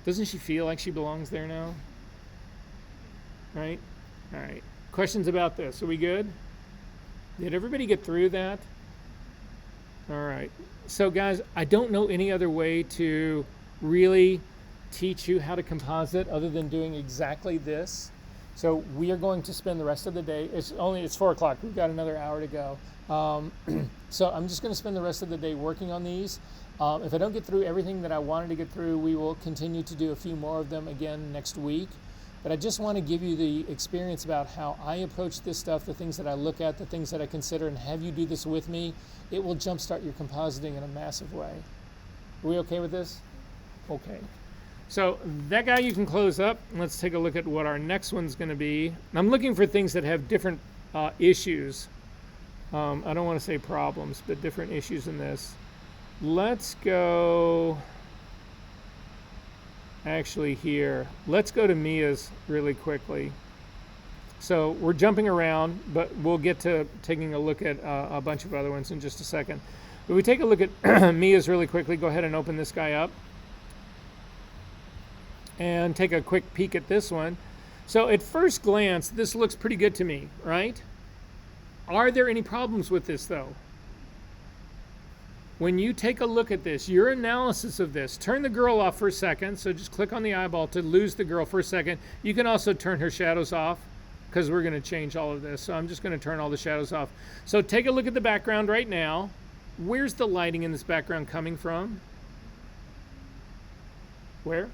A: Doesn't she feel like she belongs there now? Right? All right. Questions about this? Are we good? Did everybody get through that? All right. So, guys, I don't know any other way to really teach you how to composite other than doing exactly this. So we are going to spend the rest of the day. It's 4 o'clock. We've got another hour to go. So I'm just going to spend the rest of the day working on these. If I don't get through everything that I wanted to get through, we will continue to do a few more of them again next week. But I just want to give you the experience about how I approach this stuff, the things that I look at, the things that I consider, and have you do this with me. It will jumpstart your compositing in a massive way. Are we okay with this? Okay. So that guy you can close up. Let's take a look at what our next one's going to be. I'm looking for things that have different issues. I don't want to say problems, but different issues in this. Let's go, actually here. Let's go to Mia's really quickly. So we're jumping around, but we'll get to taking a look at a bunch of other ones in just a second. But we take a look at Mia's really quickly. Go ahead and open this guy up. And take a quick peek at this one. So at first glance, this looks pretty good to me, right? Are there any problems with this though? When you take a look at this, your analysis of this, turn the girl off for a second. So just click on the eyeball to lose the girl for a second. You can also turn her shadows off because we're going to change all of this. So I'm just going to turn all the shadows off. So take a look at the background right now. Where's the lighting in this background coming from? Where?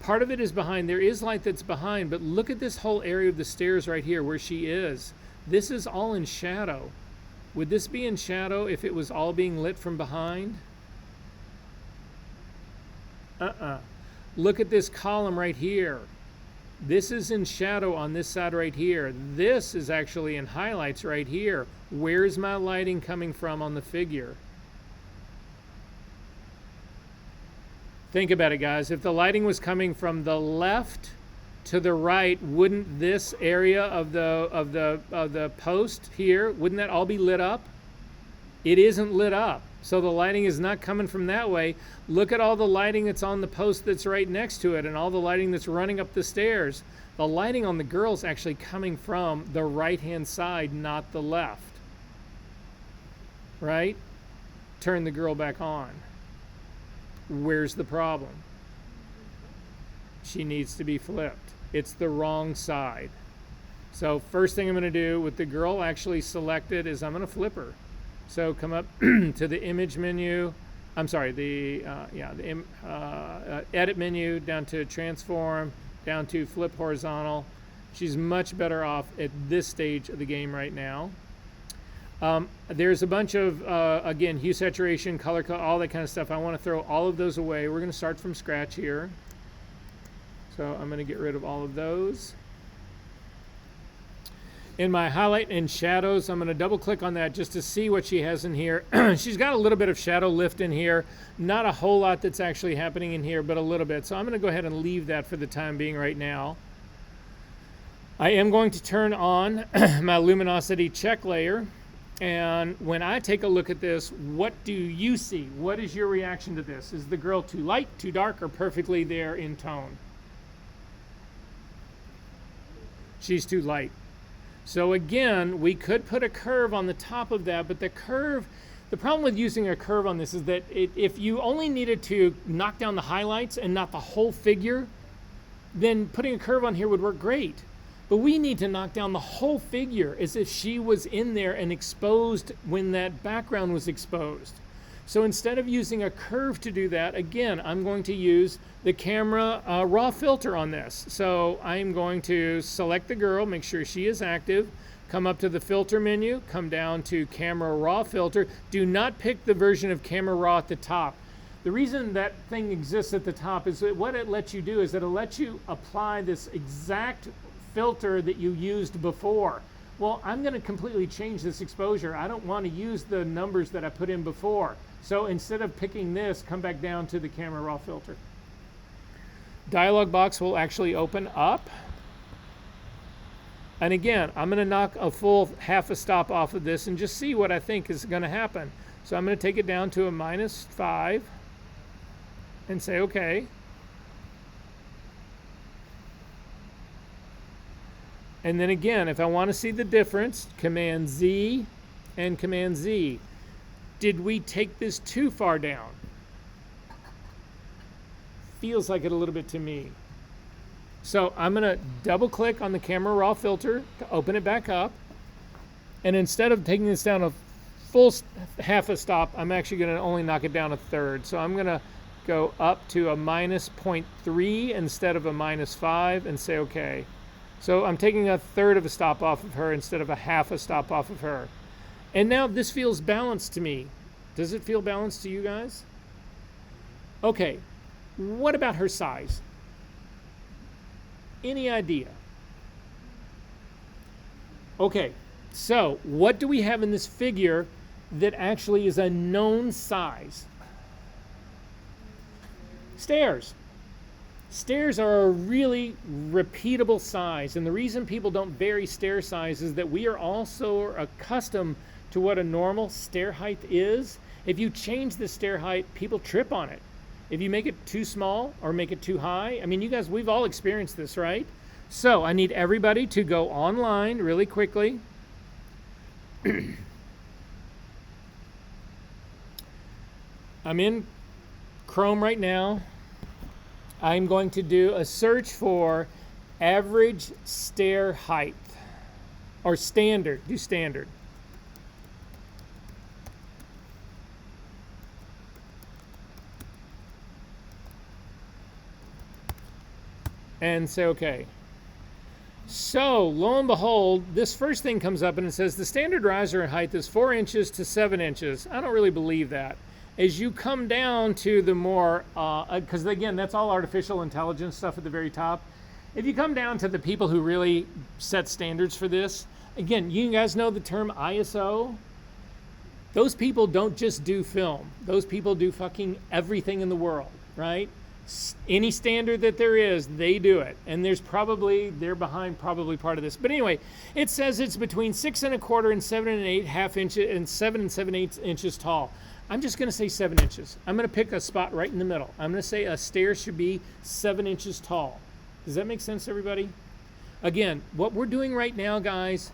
A: Part of it is behind. There is light that's behind, but look at this whole area of the stairs right here where she is. This is all in shadow. Would this be in shadow if it was all being lit from behind? Look at this column right here. This is in shadow on this side right here. This is actually in highlights right here. Where's my lighting coming from on the figure? Think about it, guys. If the lighting was coming from the left to the right, wouldn't this area of the post here, wouldn't that all be lit up? It isn't lit up. So the lighting is not coming from that way. Look at all the lighting that's on the post that's right next to it and all the lighting that's running up the stairs. The lighting on the girl's actually coming from the right-hand side, not the left. Right? Turn the girl back on. Where's the problem? She needs to be flipped. It's the wrong side. So first thing I'm going to do with the girl actually selected is I'm going to flip her. So come up to the image menu. I'm sorry, the edit menu, down to transform, down to flip horizontal. She's much better off at this stage of the game right now. There's a bunch of, again, hue saturation, color, all that kind of stuff. I want to throw all of those away. We're going to start from scratch here. So I'm going to get rid of all of those. In my highlight and shadows, I'm going to double click on that just to see what she has in here. She's got a little bit of shadow lift in here. Not a whole lot that's actually happening in here, but a little bit. So I'm going to go ahead and leave that for the time being right now. I am going to turn on my luminosity check layer. And when I take a look at this, what do you see? What is your reaction to this? Is the girl too light, too dark, or perfectly there in tone? She's too light. So again, we could put a curve on the top of that, but the problem with using a curve on this is that if you only needed to knock down the highlights and not the whole figure, then putting a curve on here would work great. But we need to knock down the whole figure as if she was in there and exposed when that background was exposed. So instead of using a curve to do that, again, I'm going to use the camera raw filter on this. So I'm going to select the girl, make sure she is active, come up to the filter menu, come down to camera raw filter. Do not pick the version of camera raw at the top. The reason that thing exists at the top is that what it lets you do is that it lets you apply this exact filter that you used before. Well, I'm going to completely change this exposure. I don't want to use the numbers that I put in before. So instead of picking this, come back down to the camera raw filter. Dialog box will actually open up. And again, I'm going to knock a full half a stop off of this and just see what I think is going to happen. So I'm going to take it down to a -5 and say OK. And then again, if I want to see the difference, Command Z and Command Z. Did we take this too far down? Feels like it a little bit to me. So I'm going to double click on the camera raw filter to open it back up. And instead of taking this down a full half a stop, I'm actually going to only knock it down a third. So I'm going to go up to a -0.3 instead of a -5 and say OK. So I'm taking a third of a stop off of her instead of a half a stop off of her. And now this feels balanced to me. Does it feel balanced to you guys? Okay, what about her size? Any idea? Okay, so what do we have in this figure that actually is a known size? Stairs. Stairs are a really repeatable size, and the reason people don't vary stair size is that we are also accustomed to what a normal stair height is. If you change the stair height, people trip on it. If you make it too small or make it too high, I mean, you guys, we've all experienced this, right? So I need everybody to go online really quickly. I'm in Chrome right now. I'm going to do a search for average stair height or standard. Do standard. And say OK. So lo and behold, this first thing comes up and it says the standard riser in height is 4 inches to 7 inches. I don't really believe that. As you come down to the more, because again, that's all artificial intelligence stuff at the very top. If you come down to the people who really set standards for this, again, you guys know the term ISO? Those people don't just do film. Those people do fucking everything in the world, right? Any standard that there is, they do it. And they're behind probably part of this. But anyway, it says it's between 6 1/4 and 7 1/8 inches and 7 7/8 inches tall. I'm just going to say 7 inches. I'm going to pick a spot right in the middle. I'm going to say a stair should be 7 inches tall. Does that make sense to everybody? Again, what we're doing right now, guys,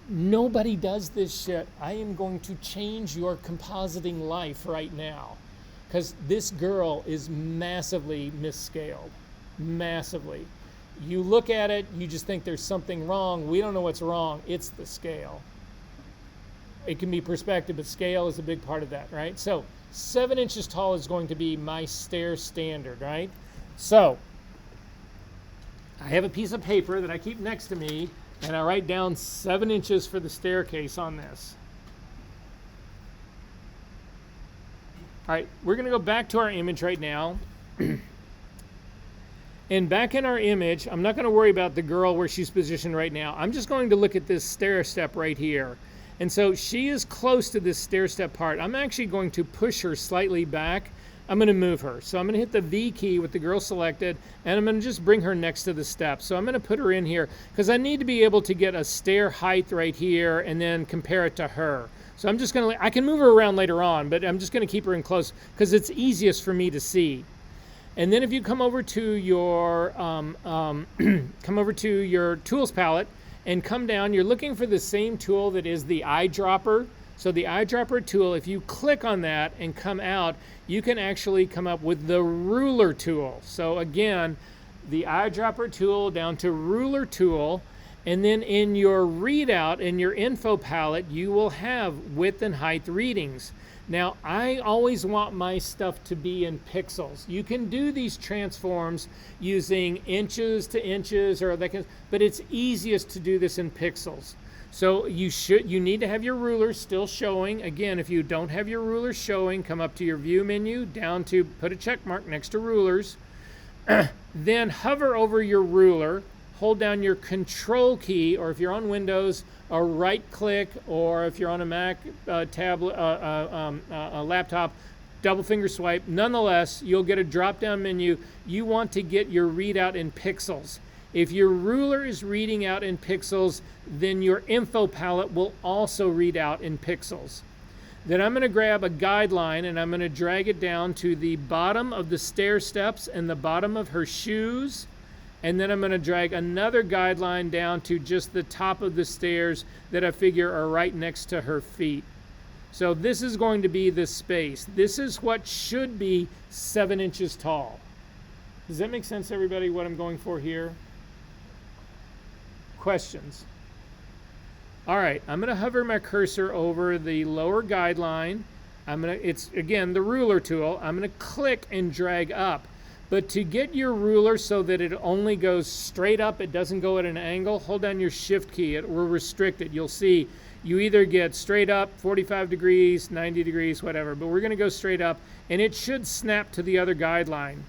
A: nobody does this shit. I am going to change your compositing life right now. Because this girl is massively misscaled. Massively. You look at it, you just think there's something wrong. We don't know what's wrong. It's the scale. It can be perspective, but scale is a big part of that, right? So 7 inches tall is going to be my stair standard, right? So I have a piece of paper that I keep next to me, and I write down 7 inches for the staircase on this. All right, we're going to go back to our image right now. And back in our image, I'm not going to worry about the girl where she's positioned right now. I'm just going to look at this stair step right here. And so she is close to this stair step part. I'm actually going to push her slightly back. I'm going to move her. So I'm going to hit the V key with the girl selected, and I'm going to just bring her next to the step. So I'm going to put her in here because I need to be able to get a stair height right here and then compare it to her. So I'm just going to, I can move her around later on, but I'm just going to keep her in close because it's easiest for me to see. And then if you come over to your, tools palette and come down, you're looking for the same tool that is the eyedropper. So the eyedropper tool, if you click on that and come out, you can actually come up with the ruler tool. So again, the eyedropper tool down to ruler tool. And then in your readout, in your info palette, you will have width and height readings. Now, I always want my stuff to be in pixels. You can do these transforms using inches to inches, but it's easiest to do this in pixels. So you need to have your ruler still showing. Again, if you don't have your ruler showing, come up to your view menu, down to put a check mark next to rulers. Then hover over your ruler, hold down your control key, or if you're on Windows, a right click, or if you're on a Mac tablet, a laptop, double finger swipe. Nonetheless, you'll get a drop down menu. You want to get your readout in pixels. If your ruler is reading out in pixels, then your info palette will also read out in pixels. Then I'm going to grab a guideline and I'm going to drag it down to the bottom of the stair steps and the bottom of her shoes. And then I'm going to drag another guideline down to just the top of the stairs that I figure are right next to her feet. So this is going to be the space. This is what should be 7 inches tall. Does that make sense, everybody, what I'm going for here? Questions? All right, I'm going to hover my cursor over the lower guideline. It's again the ruler tool. I'm going to click and drag up. But to get your ruler so that it only goes straight up, it doesn't go at an angle, hold down your shift key. It will restrict it. You'll see you either get straight up, 45 degrees, 90 degrees, whatever. But we're going to go straight up, and it should snap to the other guideline.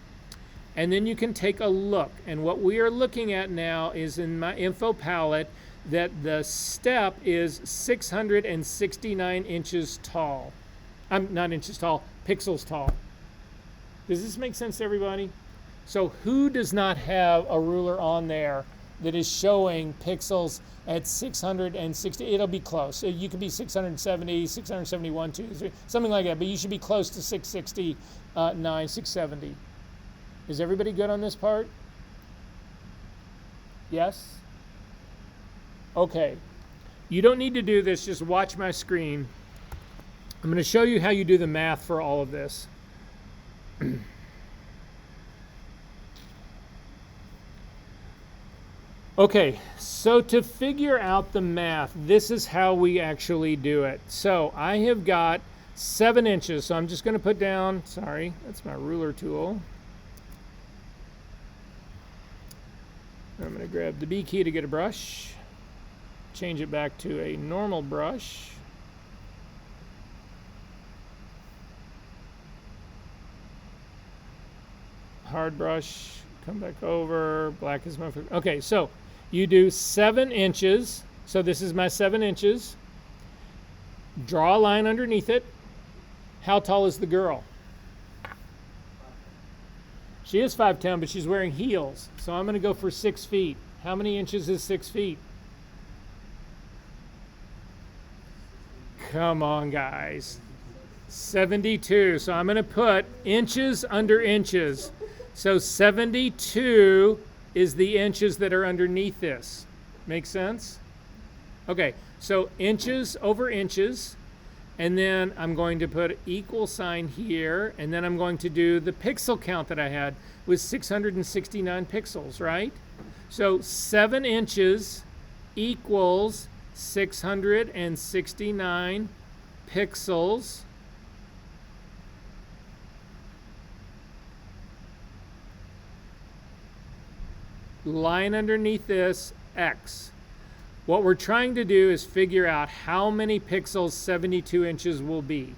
A: And then you can take a look. And what we are looking at now is in my info palette that the step is 669 inches tall. Not inches tall, pixels tall. Does this make sense to everybody? So who does not have a ruler on there that is showing pixels at 660? It'll be close. So you could be 670, 671, 2, 3, something like that. But you should be close to 669, 670. Is everybody good on this part? Yes? Okay. You don't need to do this. Just watch my screen. I'm going to show you how you do the math for all of this. Okay, so to figure out the math, this is how we actually do it. So I have got 7 inches, so I'm just going to put down, sorry, that's my ruler tool. I'm going to grab the B key to get a brush, change it back to a normal brush. Hard brush, come back over, black is my favorite. Okay, so you do 7 inches. So this is my 7 inches. Draw a line underneath it. How tall is the girl? She is 5'10", but she's wearing heels. So I'm going to go for 6 feet. How many inches is 6 feet? Come on, guys. 72. So I'm going to put inches under inches. So 72 is the inches that are underneath this. Make sense? Okay, so inches over inches, and then I'm going to put equal sign here, and then I'm going to do the pixel count that I had was 669 pixels, right? So 7 inches equals 669 pixels. Line underneath this, X. What we're trying to do is figure out how many pixels 72 inches will be.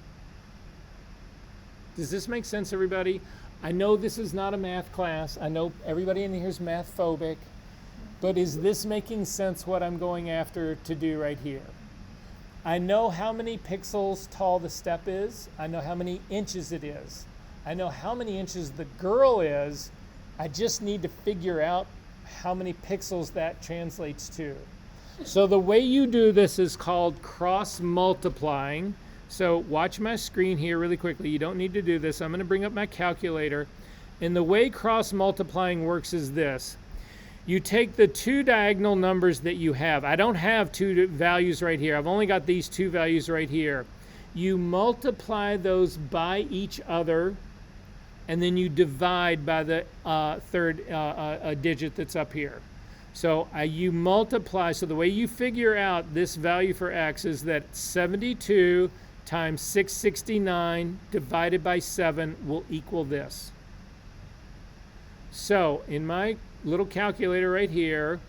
A: Does this make sense, everybody? I know this is not a math class. I know everybody in here is math phobic. But is this making sense what I'm going after to do right here? I know how many pixels tall the step is. I know how many inches it is. I know how many inches the girl is. I just need to figure out how many pixels that translates to. So the way you do this is called cross multiplying. So watch my screen here really quickly. You don't need to do this. I'm going to bring up my calculator. And the way cross multiplying works is this. You take the 2 diagonal numbers that you have. I don't have 2 values right here. I've only got these 2 values right here. You multiply those by each other, and then you divide by the third digit that's up here. So you multiply. So the way you figure out this value for X is that 72 times 669 divided by 7 will equal this. So in my little calculator right here,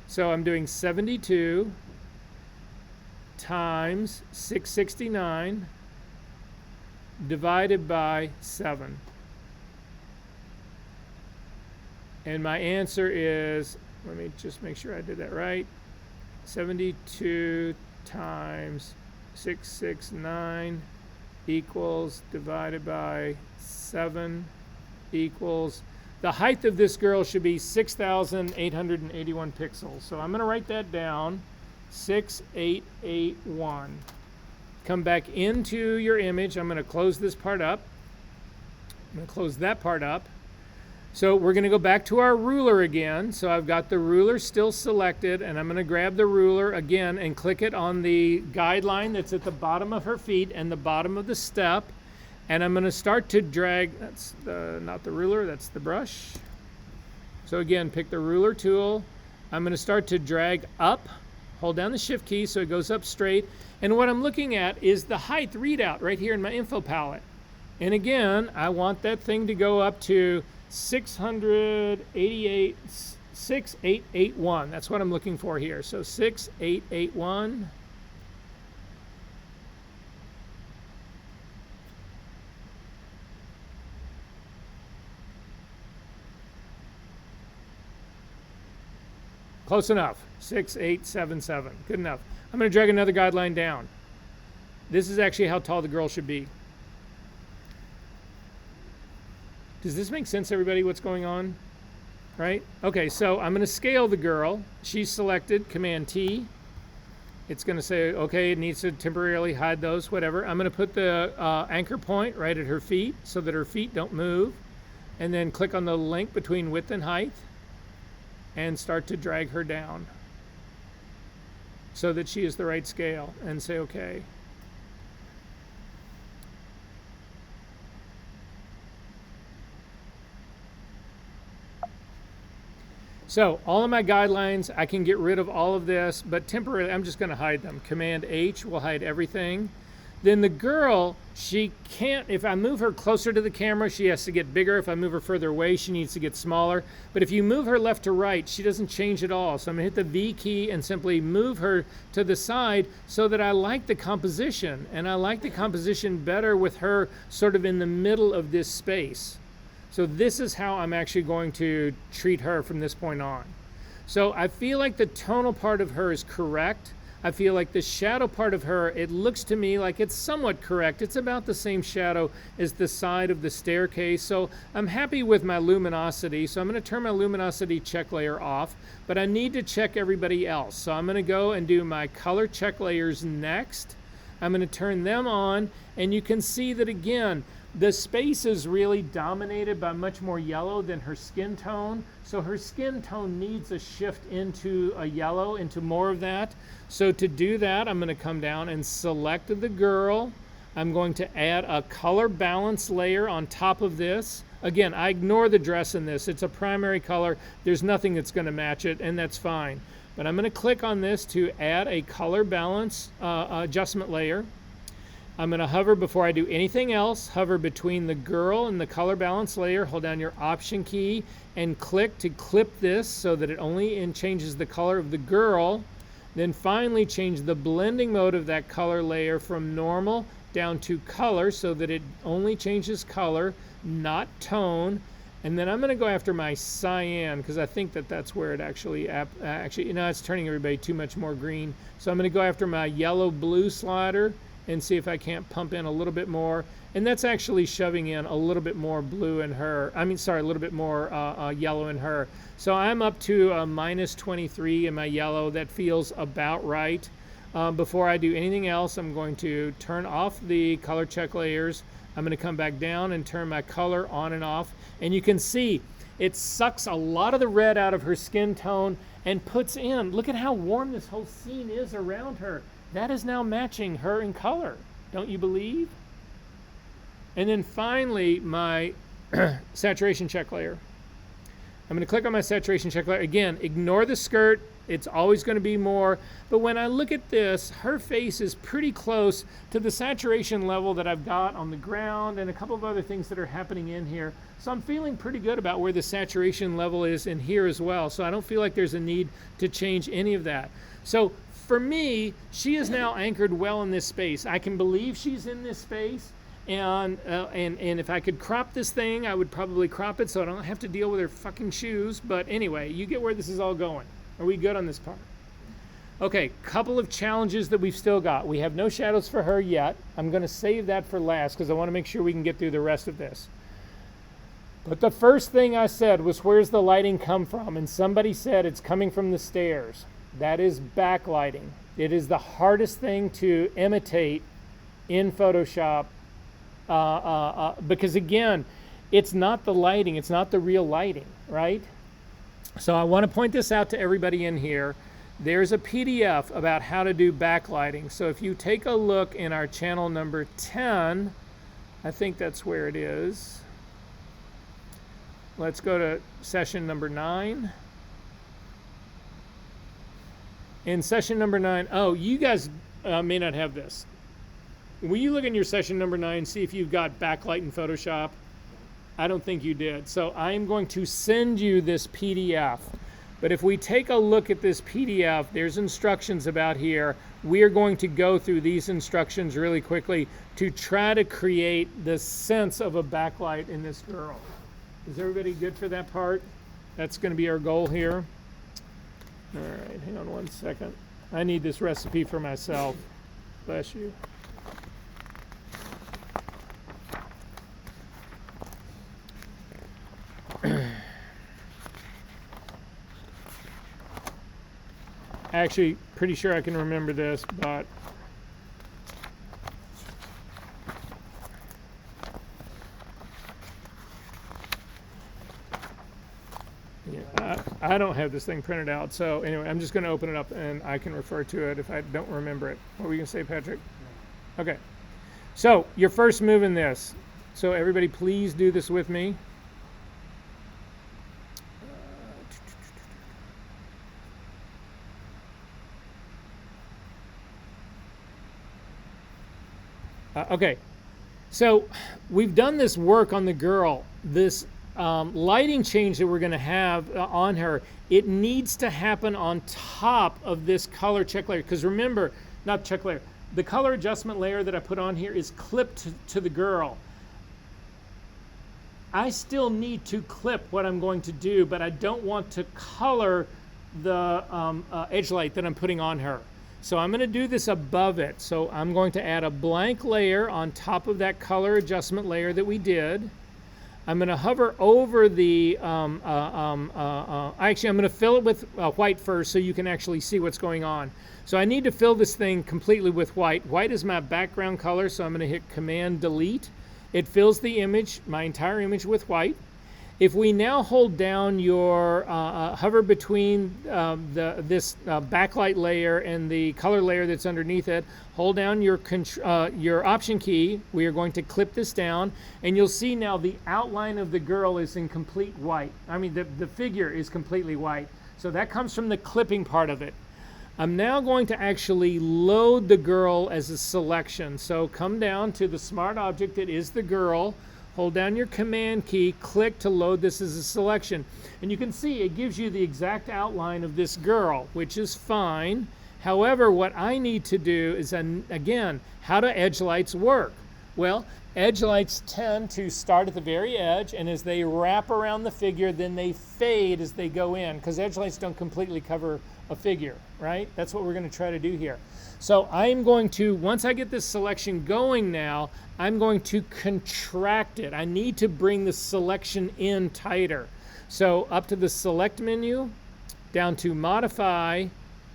A: so I'm doing 72 times 669 divided by 7. And my answer is, let me just make sure I did that right, 72 times 669 equals divided by 7 equals, the height of this girl should be 6,881 pixels. So I'm going to write that down, 6881. Come back into your image. I'm going to close this part up. I'm going to close that part up. So we're going to go back to our ruler again. So I've got the ruler still selected, and I'm going to grab the ruler again and click it on the guideline that's at the bottom of her feet and the bottom of the step. And I'm going to start to drag, that's not the ruler, that's the brush. So again, pick the ruler tool. I'm going to start to drag up, hold down the shift key so it goes up straight. And what I'm looking at is the height readout right here in my info palette. And again, I want that thing to go up to 6881. That's what I'm looking for here. So 6881. Close enough. 6877. Good enough. I'm going to drag another guideline down. This is actually how tall the girl should be. Does this make sense, everybody, what's going on? Right? Okay, so I'm going to scale the girl. She's selected, Command T. It's going to say, okay, it needs to temporarily hide those, whatever. I'm going to put the anchor point right at her feet so that her feet don't move. And then click on the link between width and height and start to drag her down so that she is the right scale, and say okay. So all of my guidelines, I can get rid of all of this, but temporarily I'm just going to hide them. Command H will hide everything. Then the girl, she can't, if I move her closer to the camera, she has to get bigger. If I move her further away, she needs to get smaller. But if you move her left to right, she doesn't change at all. So I'm going to hit the V key and simply move her to the side so that I like the composition. And I like the composition better with her sort of in the middle of this space. So this is how I'm actually going to treat her from this point on. So I feel like the tonal part of her is correct. I feel like the shadow part of her, it looks to me like it's somewhat correct. It's about the same shadow as the side of the staircase. So I'm happy with my luminosity. So I'm going to turn my luminosity check layer off, but I need to check everybody else. So I'm going to go and do my color check layers next. I'm going to turn them on, and you can see that again, the space is really dominated by much more yellow than her skin tone. So her skin tone needs a shift into a yellow, into more of that. So to do that, I'm going to come down and select the girl. I'm going to add a color balance layer on top of this. Again, I ignore the dress in this. It's a primary color. There's nothing that's going to match it, and that's fine. But I'm going to click on this to add a color balance adjustment layer. I'm going to hover before I do anything else, hover between the girl and the color balance layer, hold down your Option key and click to clip this so that it only changes the color of the girl. Then finally change the blending mode of that color layer from normal down to color so that it only changes color, not tone. And then I'm going to go after my cyan because I think that that's where it actually, it's turning everybody too much more green. So I'm going to go after my yellow-blue slider and see if I can't pump in a little bit more. And that's actually shoving in a little bit more blue in her. A little bit more yellow in her. So I'm up to a -23 in my yellow. That feels about right. Before I do anything else, I'm going to turn off the color check layers. I'm going to come back down and turn my color on and off. And you can see it sucks a lot of the red out of her skin tone and puts in, look at how warm this whole scene is around her. That is now matching her in color. Don't you believe? And then finally, my saturation check layer. I'm going to click on my saturation check layer. Again, ignore the skirt. It's always going to be more. But when I look at this, her face is pretty close to the saturation level that I've got on the ground and a couple of other things that are happening in here. So I'm feeling pretty good about where the saturation level is in here as well. So I don't feel like there's a need to change any of that. So for me, she is now anchored well in this space. I can believe she's in this space, and if I could crop this thing, I would probably crop it so I don't have to deal with her fucking shoes. But anyway, you get where this is all going. Are we good on this part? Okay, couple of challenges that we've still got. We have no shadows for her yet. I'm going to save that for last because I want to make sure we can get through the rest of this. But the first thing I said was, where's the lighting come from? And somebody said it's coming from the stairs. That is backlighting. It is the hardest thing to imitate in Photoshop because, again, it's not the lighting. It's not the real lighting, right? So I want to point this out to everybody in here. There's a PDF about how to do backlighting. So if you take a look in our channel number 10, I think that's where it is. Let's go to session number 9. In session number 9, oh, you guys may not have this. Will you look in your session number 9 and see if you've got backlight in Photoshop? I don't think you did. So I'm going to send you this PDF. But if we take a look at this PDF, there's instructions about here. We are going to go through these instructions really quickly to try to create the sense of a backlight in this girl. Is everybody good for that part? That's going to be our goal here. All right, hang on one second. I need this recipe for myself. Bless you. Actually, pretty sure I can remember this, but yeah, I don't have this thing printed out. So anyway, I'm just going to open it up and I can refer to it if I don't remember it. What were you going to say, Patrick? Okay. So your first move in this. So everybody, please do this with me. Okay, so we've done this work on the girl. This lighting change that we're going to have on her, it needs to happen on top of this color check layer. Because remember, not check layer, the color adjustment layer that I put on here is clipped to the girl. I still need to clip what I'm going to do, but I don't want to color the edge light that I'm putting on her. So I'm going to do this above it. So I'm going to add a blank layer on top of that color adjustment layer that we did. I'm going to hover over the, actually I'm going to fill it with white first so you can actually see what's going on. So I need to fill this thing completely with white. White is my background color, so I'm going to hit Command Delete. It fills the image, my entire image, with white. If we now hold down your, hover between this backlight layer and the color layer that's underneath it, hold down your Option key. We are going to clip this down, and you'll see now the outline of the girl is in complete white. I mean, the figure is completely white. So that comes from the clipping part of it. I'm now going to actually load the girl as a selection. So come down to the smart object that is the girl. Hold down your Command key, click to load this as a selection. And you can see it gives you the exact outline of this girl, which is fine. However, what I need to do is, again, how do edge lights work? Well, edge lights tend to start at the very edge, and as they wrap around the figure, then they fade as they go in, because edge lights don't completely cover a figure, right? That's what we're going to try to do here. So I'm going to, once I get this selection going now, I'm going to contract it. I need to bring the selection in tighter. So up to the Select menu, down to Modify,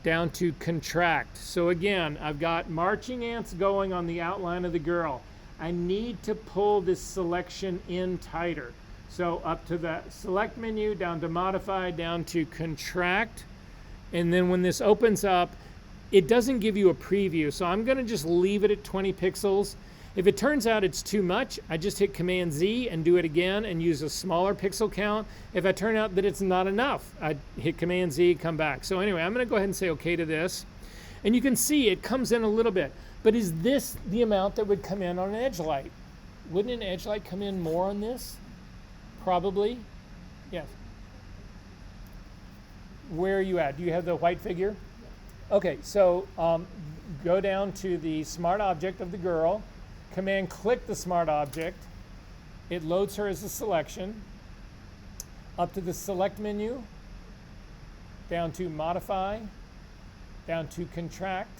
A: down to Contract. So again, I've got marching ants going on the outline of the girl. I need to pull this selection in tighter. So up to the Select menu, down to Modify, down to Contract. And then when this opens up, it doesn't give you a preview. So I'm going to just leave it at 20 pixels. If it turns out it's too much, I just hit Command Z and do it again and use a smaller pixel count. If I turn out that it's not enough, I hit Command Z, come back. So anyway, I'm going to go ahead and say OK to this. And you can see it comes in a little bit. But is this the amount that would come in on an edge light? Wouldn't an edge light come in more on this? Probably. Yes. Where are you at? Do you have the white figure? Okay, so go down to the smart object of the girl, command click the smart object. It loads her as a selection. Up to the select menu, down to modify, down to contract,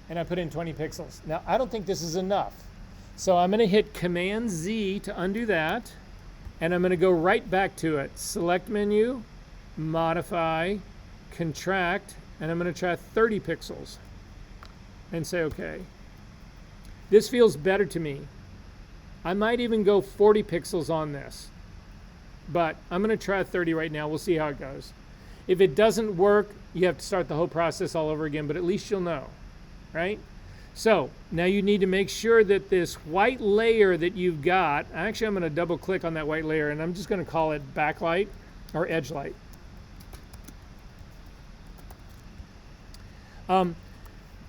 A: and I put in 20 pixels. Now, I don't think this is enough. So I'm gonna hit Command Z to undo that, and I'm gonna go right back to it. Select menu, modify, contract, and I'm gonna try 30 pixels and say okay. This feels better to me. I might even go 40 pixels on this, but I'm gonna try 30 right now. We'll see how it goes. If it doesn't work, you have to start the whole process all over again, but at least you'll know, right? So now you need to make sure that this white layer that you've got, actually I'm gonna double click on that white layer and I'm just gonna call it backlight or edge light.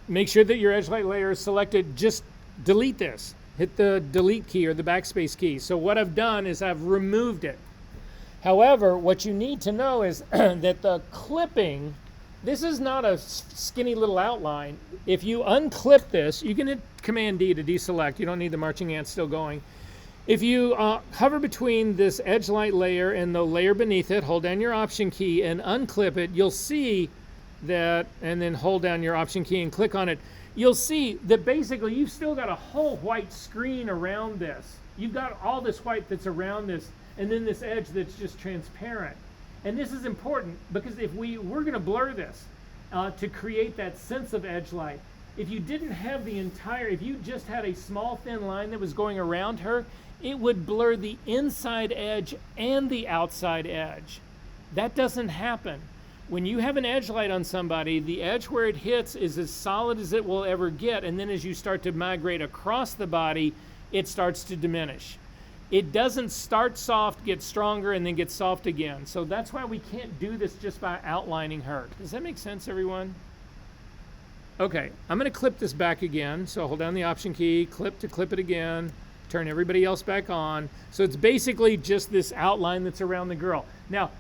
A: Make sure that your edge light layer is selected. Just delete this. Hit the delete key or the backspace key. So what I've done is I've removed it. However, what you need to know is that the clipping, this is not a skinny little outline. If you unclip this, you can hit Command D to deselect. You don't need the marching ants still going. If you hover between this edge light layer and the layer beneath it, hold down your Option key and unclip it, you'll see that, and then hold down your Option key and click on it. You'll see that basically you've still got a whole white screen around this. You've got all this white that's around this, and then this edge that's just transparent. And this is important because if we're going to blur this to create that sense of edge light. If you didn't have the entire, if you just had a small thin line that was going around her, it would blur the inside edge and the outside edge. That doesn't happen. When you have an edge light on somebody, the edge where it hits is as solid as it will ever get, and then as you start to migrate across the body, it starts to diminish. It doesn't start soft, get stronger, and then get soft again. So that's why we can't do this just by outlining her. Does that make sense, everyone? Okay, I'm going to clip this back again. So hold down the Option key, clip to clip it again, turn everybody else back on. So it's basically just this outline that's around the girl. Now,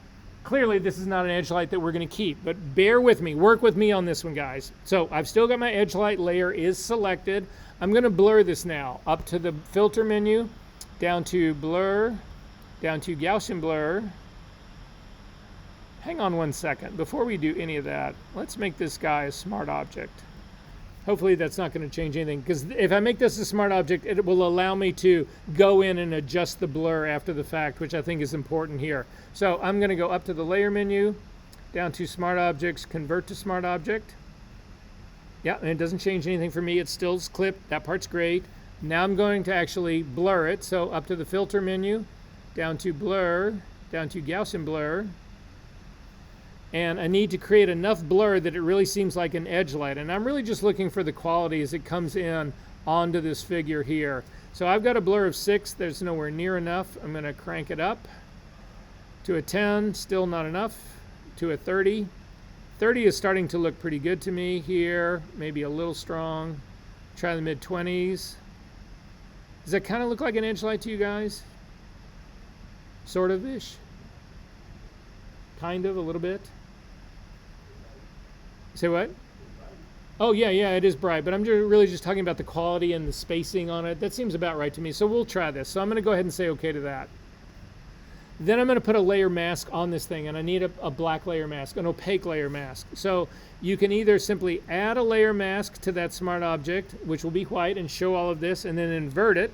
A: clearly this is not an edge light that we're going to keep, but bear with me, work with me on this one, guys. So I've still got my edge light layer is selected. I'm going to blur this now. Up to the filter menu, down to blur, down to Gaussian blur. Hang on one second. Before we do any of that, let's make this guy a smart object. Hopefully that's not going to change anything, because if I make this a smart object, it will allow me to go in and adjust the blur after the fact, which I think is important here. So I'm going to go up to the layer menu, down to smart objects, convert to smart object. Yeah, and it doesn't change anything for me. It's still clipped. That part's great. Now I'm going to actually blur it. So up to the filter menu, down to blur, down to Gaussian blur. And I need to create enough blur that it really seems like an edge light. And I'm really just looking for the quality as it comes in onto this figure here. So I've got a blur of 6. There's nowhere near enough. I'm going to crank it up to a 10. Still not enough. To a 30. 30 is starting to look pretty good to me here. Maybe a little strong. Try the mid-20s. Does that kind of look like an edge light to you guys? Sort of-ish. Kind of, a little bit. Say what? Oh, yeah, it is bright, but I'm really just talking about the quality and the spacing on it. That seems about right to me, so we'll try this. So I'm going to go ahead and say okay to that. Then I'm going to put a layer mask on this thing, and I need a black layer mask, an opaque layer mask. So you can either simply add a layer mask to that smart object, which will be white, and show all of this, and then invert it,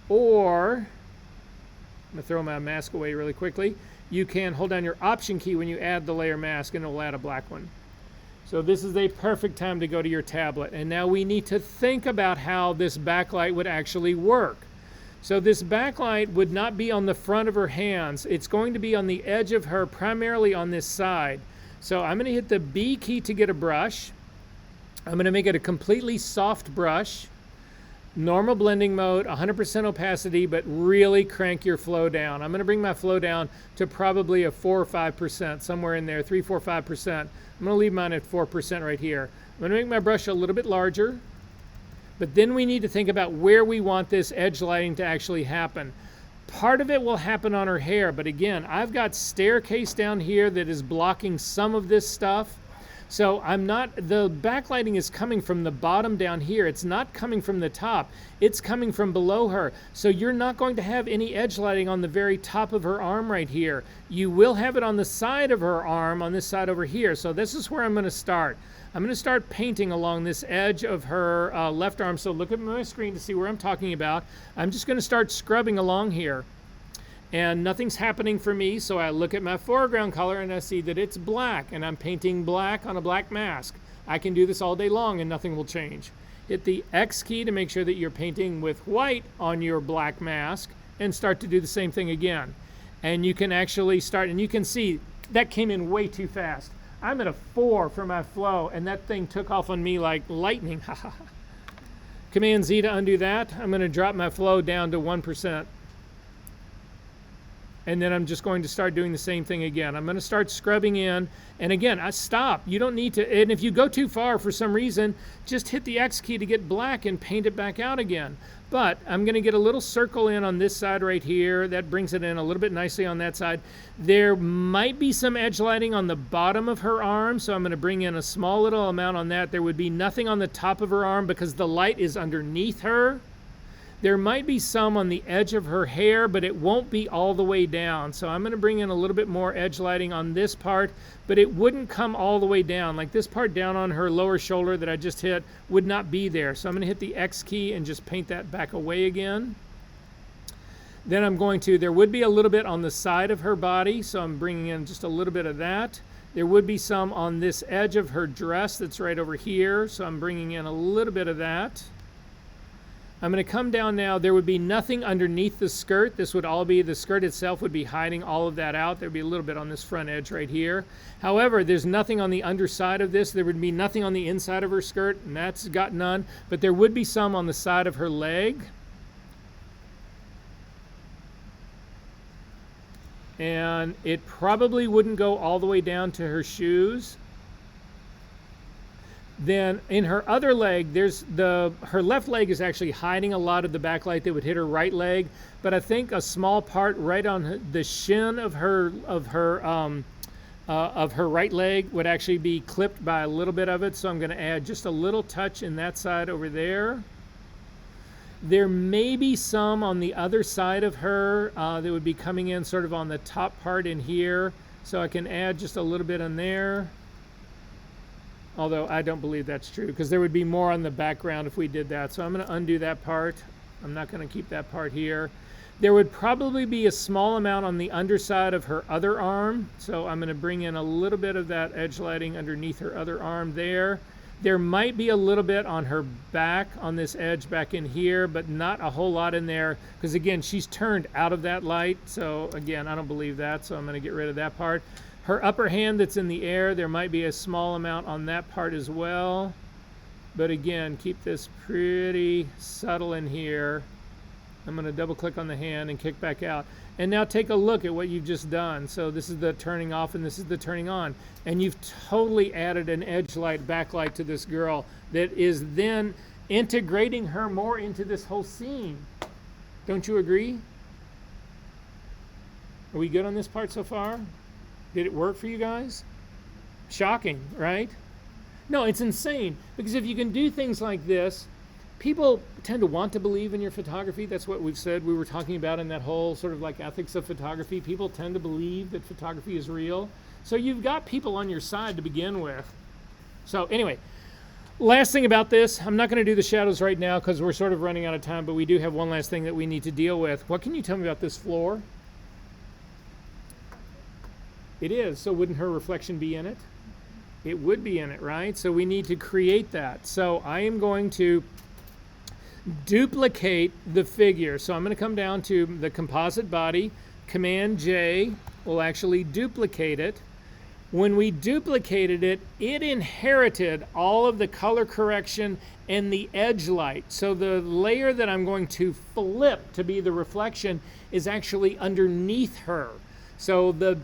A: or I'm going to throw my mask away really quickly. You can hold down your Option key when you add the layer mask, and it will add a black one. So this is a perfect time to go to your tablet. And now we need to think about how this backlight would actually work. So this backlight would not be on the front of her hands. It's going to be on the edge of her, primarily on this side. So I'm going to hit the B key to get a brush. I'm going to make it a completely soft brush. Normal blending mode, 100% opacity, but really crank your flow down. I'm going to bring my flow down to probably a 4 or 5%, somewhere in there, 3, 4, 5%. I'm going to leave mine at 4% right here. I'm going to make my brush a little bit larger, but then we need to think about where we want this edge lighting to actually happen. Part of it will happen on her hair, but again, I've got staircase down here that is blocking some of this stuff. So the backlighting is coming from the bottom down here. It's not coming from the top. It's coming from below her. So you're not going to have any edge lighting on the very top of her arm right here. You will have it on the side of her arm, on this side over here. So this is where I'm going to start. I'm going to start painting along this edge of her left arm. So look at my screen to see where I'm talking about. I'm just going to start scrubbing along here. And nothing's happening for me, so I look at my foreground color and I see that it's black, and I'm painting black on a black mask. I can do this all day long and nothing will change. Hit the X key to make sure that you're painting with white on your black mask, and start to do the same thing again. And you can actually start, and you can see that came in way too fast. I'm at a 4 for my flow, and that thing took off on me like lightning. Command Z to undo that. I'm going to drop my flow down to 1%. And then I'm just going to start doing the same thing again. I'm going to start scrubbing in. And again, I stop. You don't need to, and if you go too far for some reason, just hit the X key to get black and paint it back out again. But I'm going to get a little circle in on this side right here. That brings it in a little bit nicely on that side. There might be some edge lighting on the bottom of her arm, so I'm going to bring in a small little amount on that. There would be nothing on the top of her arm because the light is underneath her. There might be some on the edge of her hair, but it won't be all the way down. So I'm going to bring in a little bit more edge lighting on this part, but it wouldn't come all the way down. Like this part down on her lower shoulder that I just hit would not be there. So I'm going to hit the X key and just paint that back away again. Then I'm going to, there would be a little bit on the side of her body, so I'm bringing in just a little bit of that. There would be some on this edge of her dress that's right over here, so I'm bringing in a little bit of that. I'm going to come down now. There would be nothing underneath the skirt. This would all be, the skirt itself would be hiding all of that out. There'd be a little bit on this front edge right here. However, there's nothing on the underside of this. There would be nothing on the inside of her skirt, and that's got none. But there would be some on the side of her leg. And it probably wouldn't go all the way down to her shoes. Then in her other leg, her left leg is actually hiding a lot of the backlight that would hit her right leg, but I think a small part right on the shin of her right leg would actually be clipped by a little bit of it. So I'm going to add just a little touch in that side over there. There may be some on the other side of her that would be coming in sort of on the top part in here, so I can add just a little bit in there. Although I don't believe that's true, because there would be more on the background if we did that. So I'm going to undo that part. I'm not going to keep that part here. There would probably be a small amount on the underside of her other arm. So I'm going to bring in a little bit of that edge lighting underneath her other arm there. There might be a little bit on her back on this edge back in here, but not a whole lot in there, because again, she's turned out of that light. So again, I don't believe that. So I'm going to get rid of that part. Her upper hand that's in the air, there might be a small amount on that part as well. But again, keep this pretty subtle in here. I'm going to double click on the hand and kick back out. And now take a look at what you've just done. So this is the turning off and this is the turning on. And you've totally added an edge light, backlight to this girl that is then integrating her more into this whole scene. Don't you agree? Are we good on this part so far? Did it work for you guys? Shocking, right? No, it's insane, because if you can do things like this, people tend to want to believe in your photography. That's what we've said. We were talking about in that whole sort of like ethics of photography. People tend to believe that photography is real. So you've got people on your side to begin with. So anyway, last thing about this, I'm not going to do the shadows right now because we're sort of running out of time, but we do have one last thing that we need to deal with. What can you tell me about this floor? It is. So wouldn't her reflection be in it? It would be in it, right? So we need to create that. So I am going to duplicate the figure. So I'm going to come down to the composite body. Command J will actually duplicate it. When we duplicated it, it inherited all of the color correction and the edge light. So the layer that I'm going to flip to be the reflection is actually underneath her. So the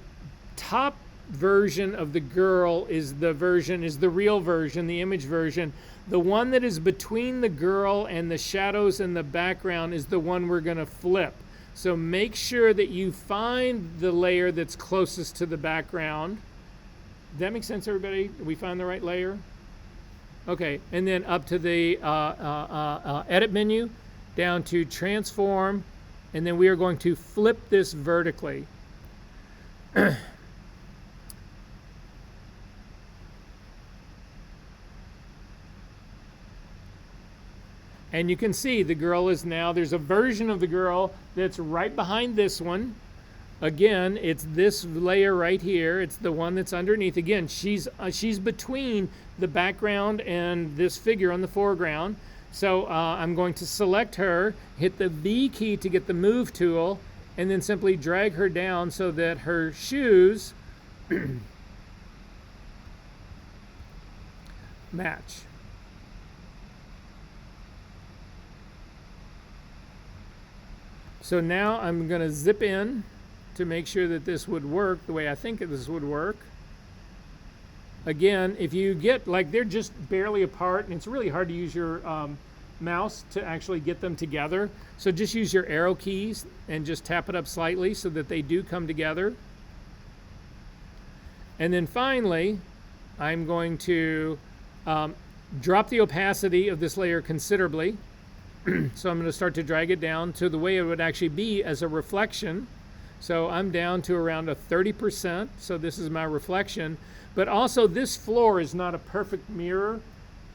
A: top version of the girl is the real version, the image version. The one that is between the girl and the shadows in the background is the one we're going to flip. So make sure that you find the layer that's closest to the background. Does that make sense, everybody? Did we find the right layer? Okay, and then up to the edit menu, down to transform, and then we are going to flip this vertically. And you can see the girl is now, there's a version of the girl that's right behind this one. Again, it's this layer right here. It's the one that's underneath. Again, she's between the background and this figure on the foreground. So I'm going to select her, hit the V key to get the move tool, and then simply drag her down so that her shoes match. So now I'm going to zip in to make sure that this would work the way I think this would work. Again, if you get, like, they're just barely apart, and it's really hard to use your mouse to actually get them together. So just use your arrow keys and just tap it up slightly so that they do come together. And then finally, I'm going to drop the opacity of this layer considerably. So I'm going to start to drag it down to the way it would actually be as a reflection. So I'm down to around a 30%. So this is my reflection. But also this floor is not a perfect mirror.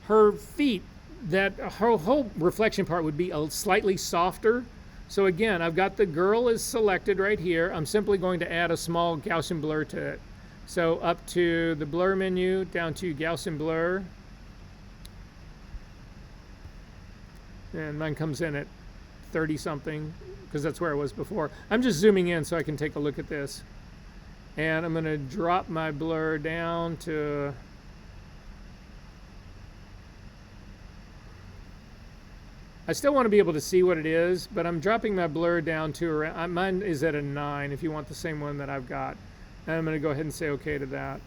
A: Her feet, that her whole reflection part would be a slightly softer. So again, I've got the girl is selected right here. I'm simply going to add a small Gaussian blur to it. So up to the blur menu, down to Gaussian blur. And mine comes in at 30 something because that's where it was before. I'm just zooming in so I can take a look at this. And I'm going to drop my blur down to I still want to be able to see what it is, but I'm dropping my blur down to around, mine is at a 9 if you want the same one that I've got. And I'm going to go ahead and say OK to that.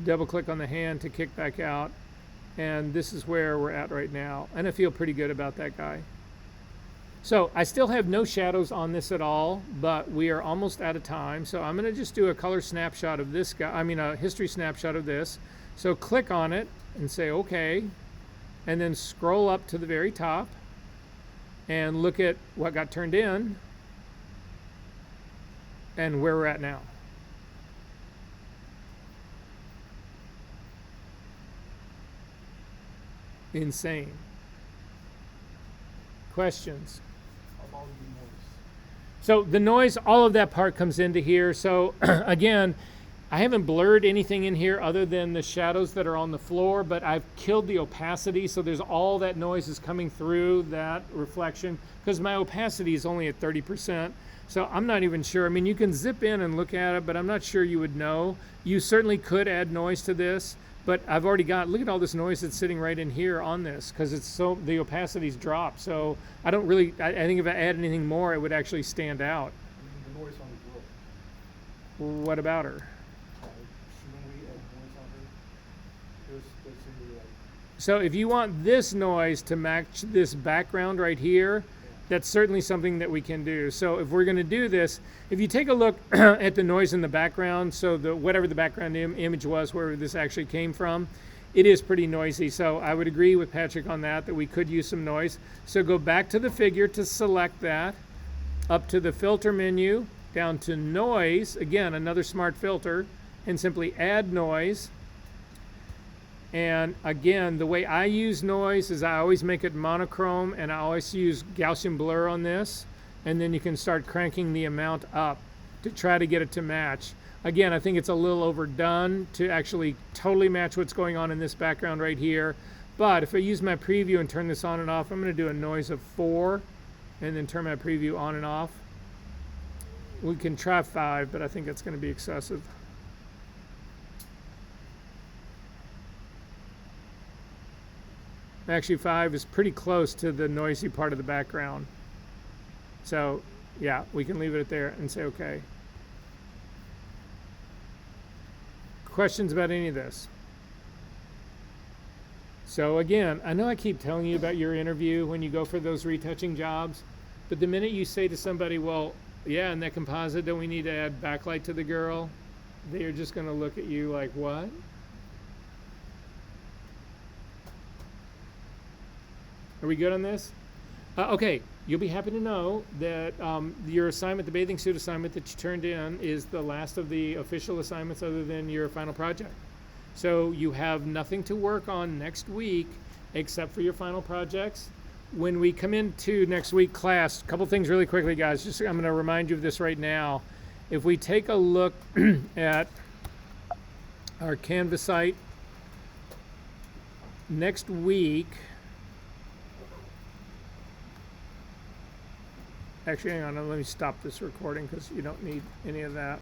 A: Double click on the hand to kick back out. And this is where we're at right now. And I feel pretty good about that guy. So I still have no shadows on this at all, but we are almost out of time. So I'm going to just do a color snapshot of this guy. I mean, a history snapshot of this. So click on it and say OK. And then scroll up to the very top and look at what got turned in and where we're at now. Insane. Questions?
B: About the noise.
A: So the noise, all of that part comes into here. So again, I haven't blurred anything in here other than the shadows that are on the floor, but I've killed the opacity, so there's all that noise is coming through that reflection because my opacity is only at 30%. So I'm not even sure. I mean, you can zip in and look at it, but I'm not sure you would know. You certainly could add noise to this. But I've already got, look at all this noise that's sitting right in here on this because it's so, the opacity's dropped. So I don't really, I think if I add anything more, it would actually stand out.
B: The noise on the girl.
A: What about her?
B: Shouldn't we add noise on her? That's in the, like,
A: So if you want this noise to match this background right here, that's certainly something that we can do. So if we're going to do this, if you take a look at the noise in the background, so the whatever the background image was, where this actually came from, it is pretty noisy. So I would agree with Patrick on that we could use some noise. So go back to the figure to select that, up to the filter menu, down to noise, again, another smart filter, and simply add noise. And again, the way I use noise is I always make it monochrome and I always use Gaussian blur on this. And then you can start cranking the amount up to try to get it to match. Again, I think it's a little overdone to actually totally match what's going on in this background right here. But if I use my preview and turn this on and off, I'm going to do a noise of 4 and then turn my preview on and off. We can try 5, but I think that's going to be excessive. Actually, 5 is pretty close to the noisy part of the background. So, yeah, we can leave it there and say OK. Questions about any of this? So again, I know I keep telling you about your interview when you go for those retouching jobs, but the minute you say to somebody, well, yeah, in that composite, don't we need to add backlight to the girl? they are just going to look at you like, what? Are we good on this? Okay, you'll be happy to know that your assignment, the bathing suit assignment that you turned in, is the last of the official assignments other than your final project. So you have nothing to work on next week except for your final projects. When we come into next week class, a couple things really quickly, guys. Just I'm going to remind you of this right now. If we take a look at our Canvas site next week, actually, hang on, let me stop this recording because you don't need any of that.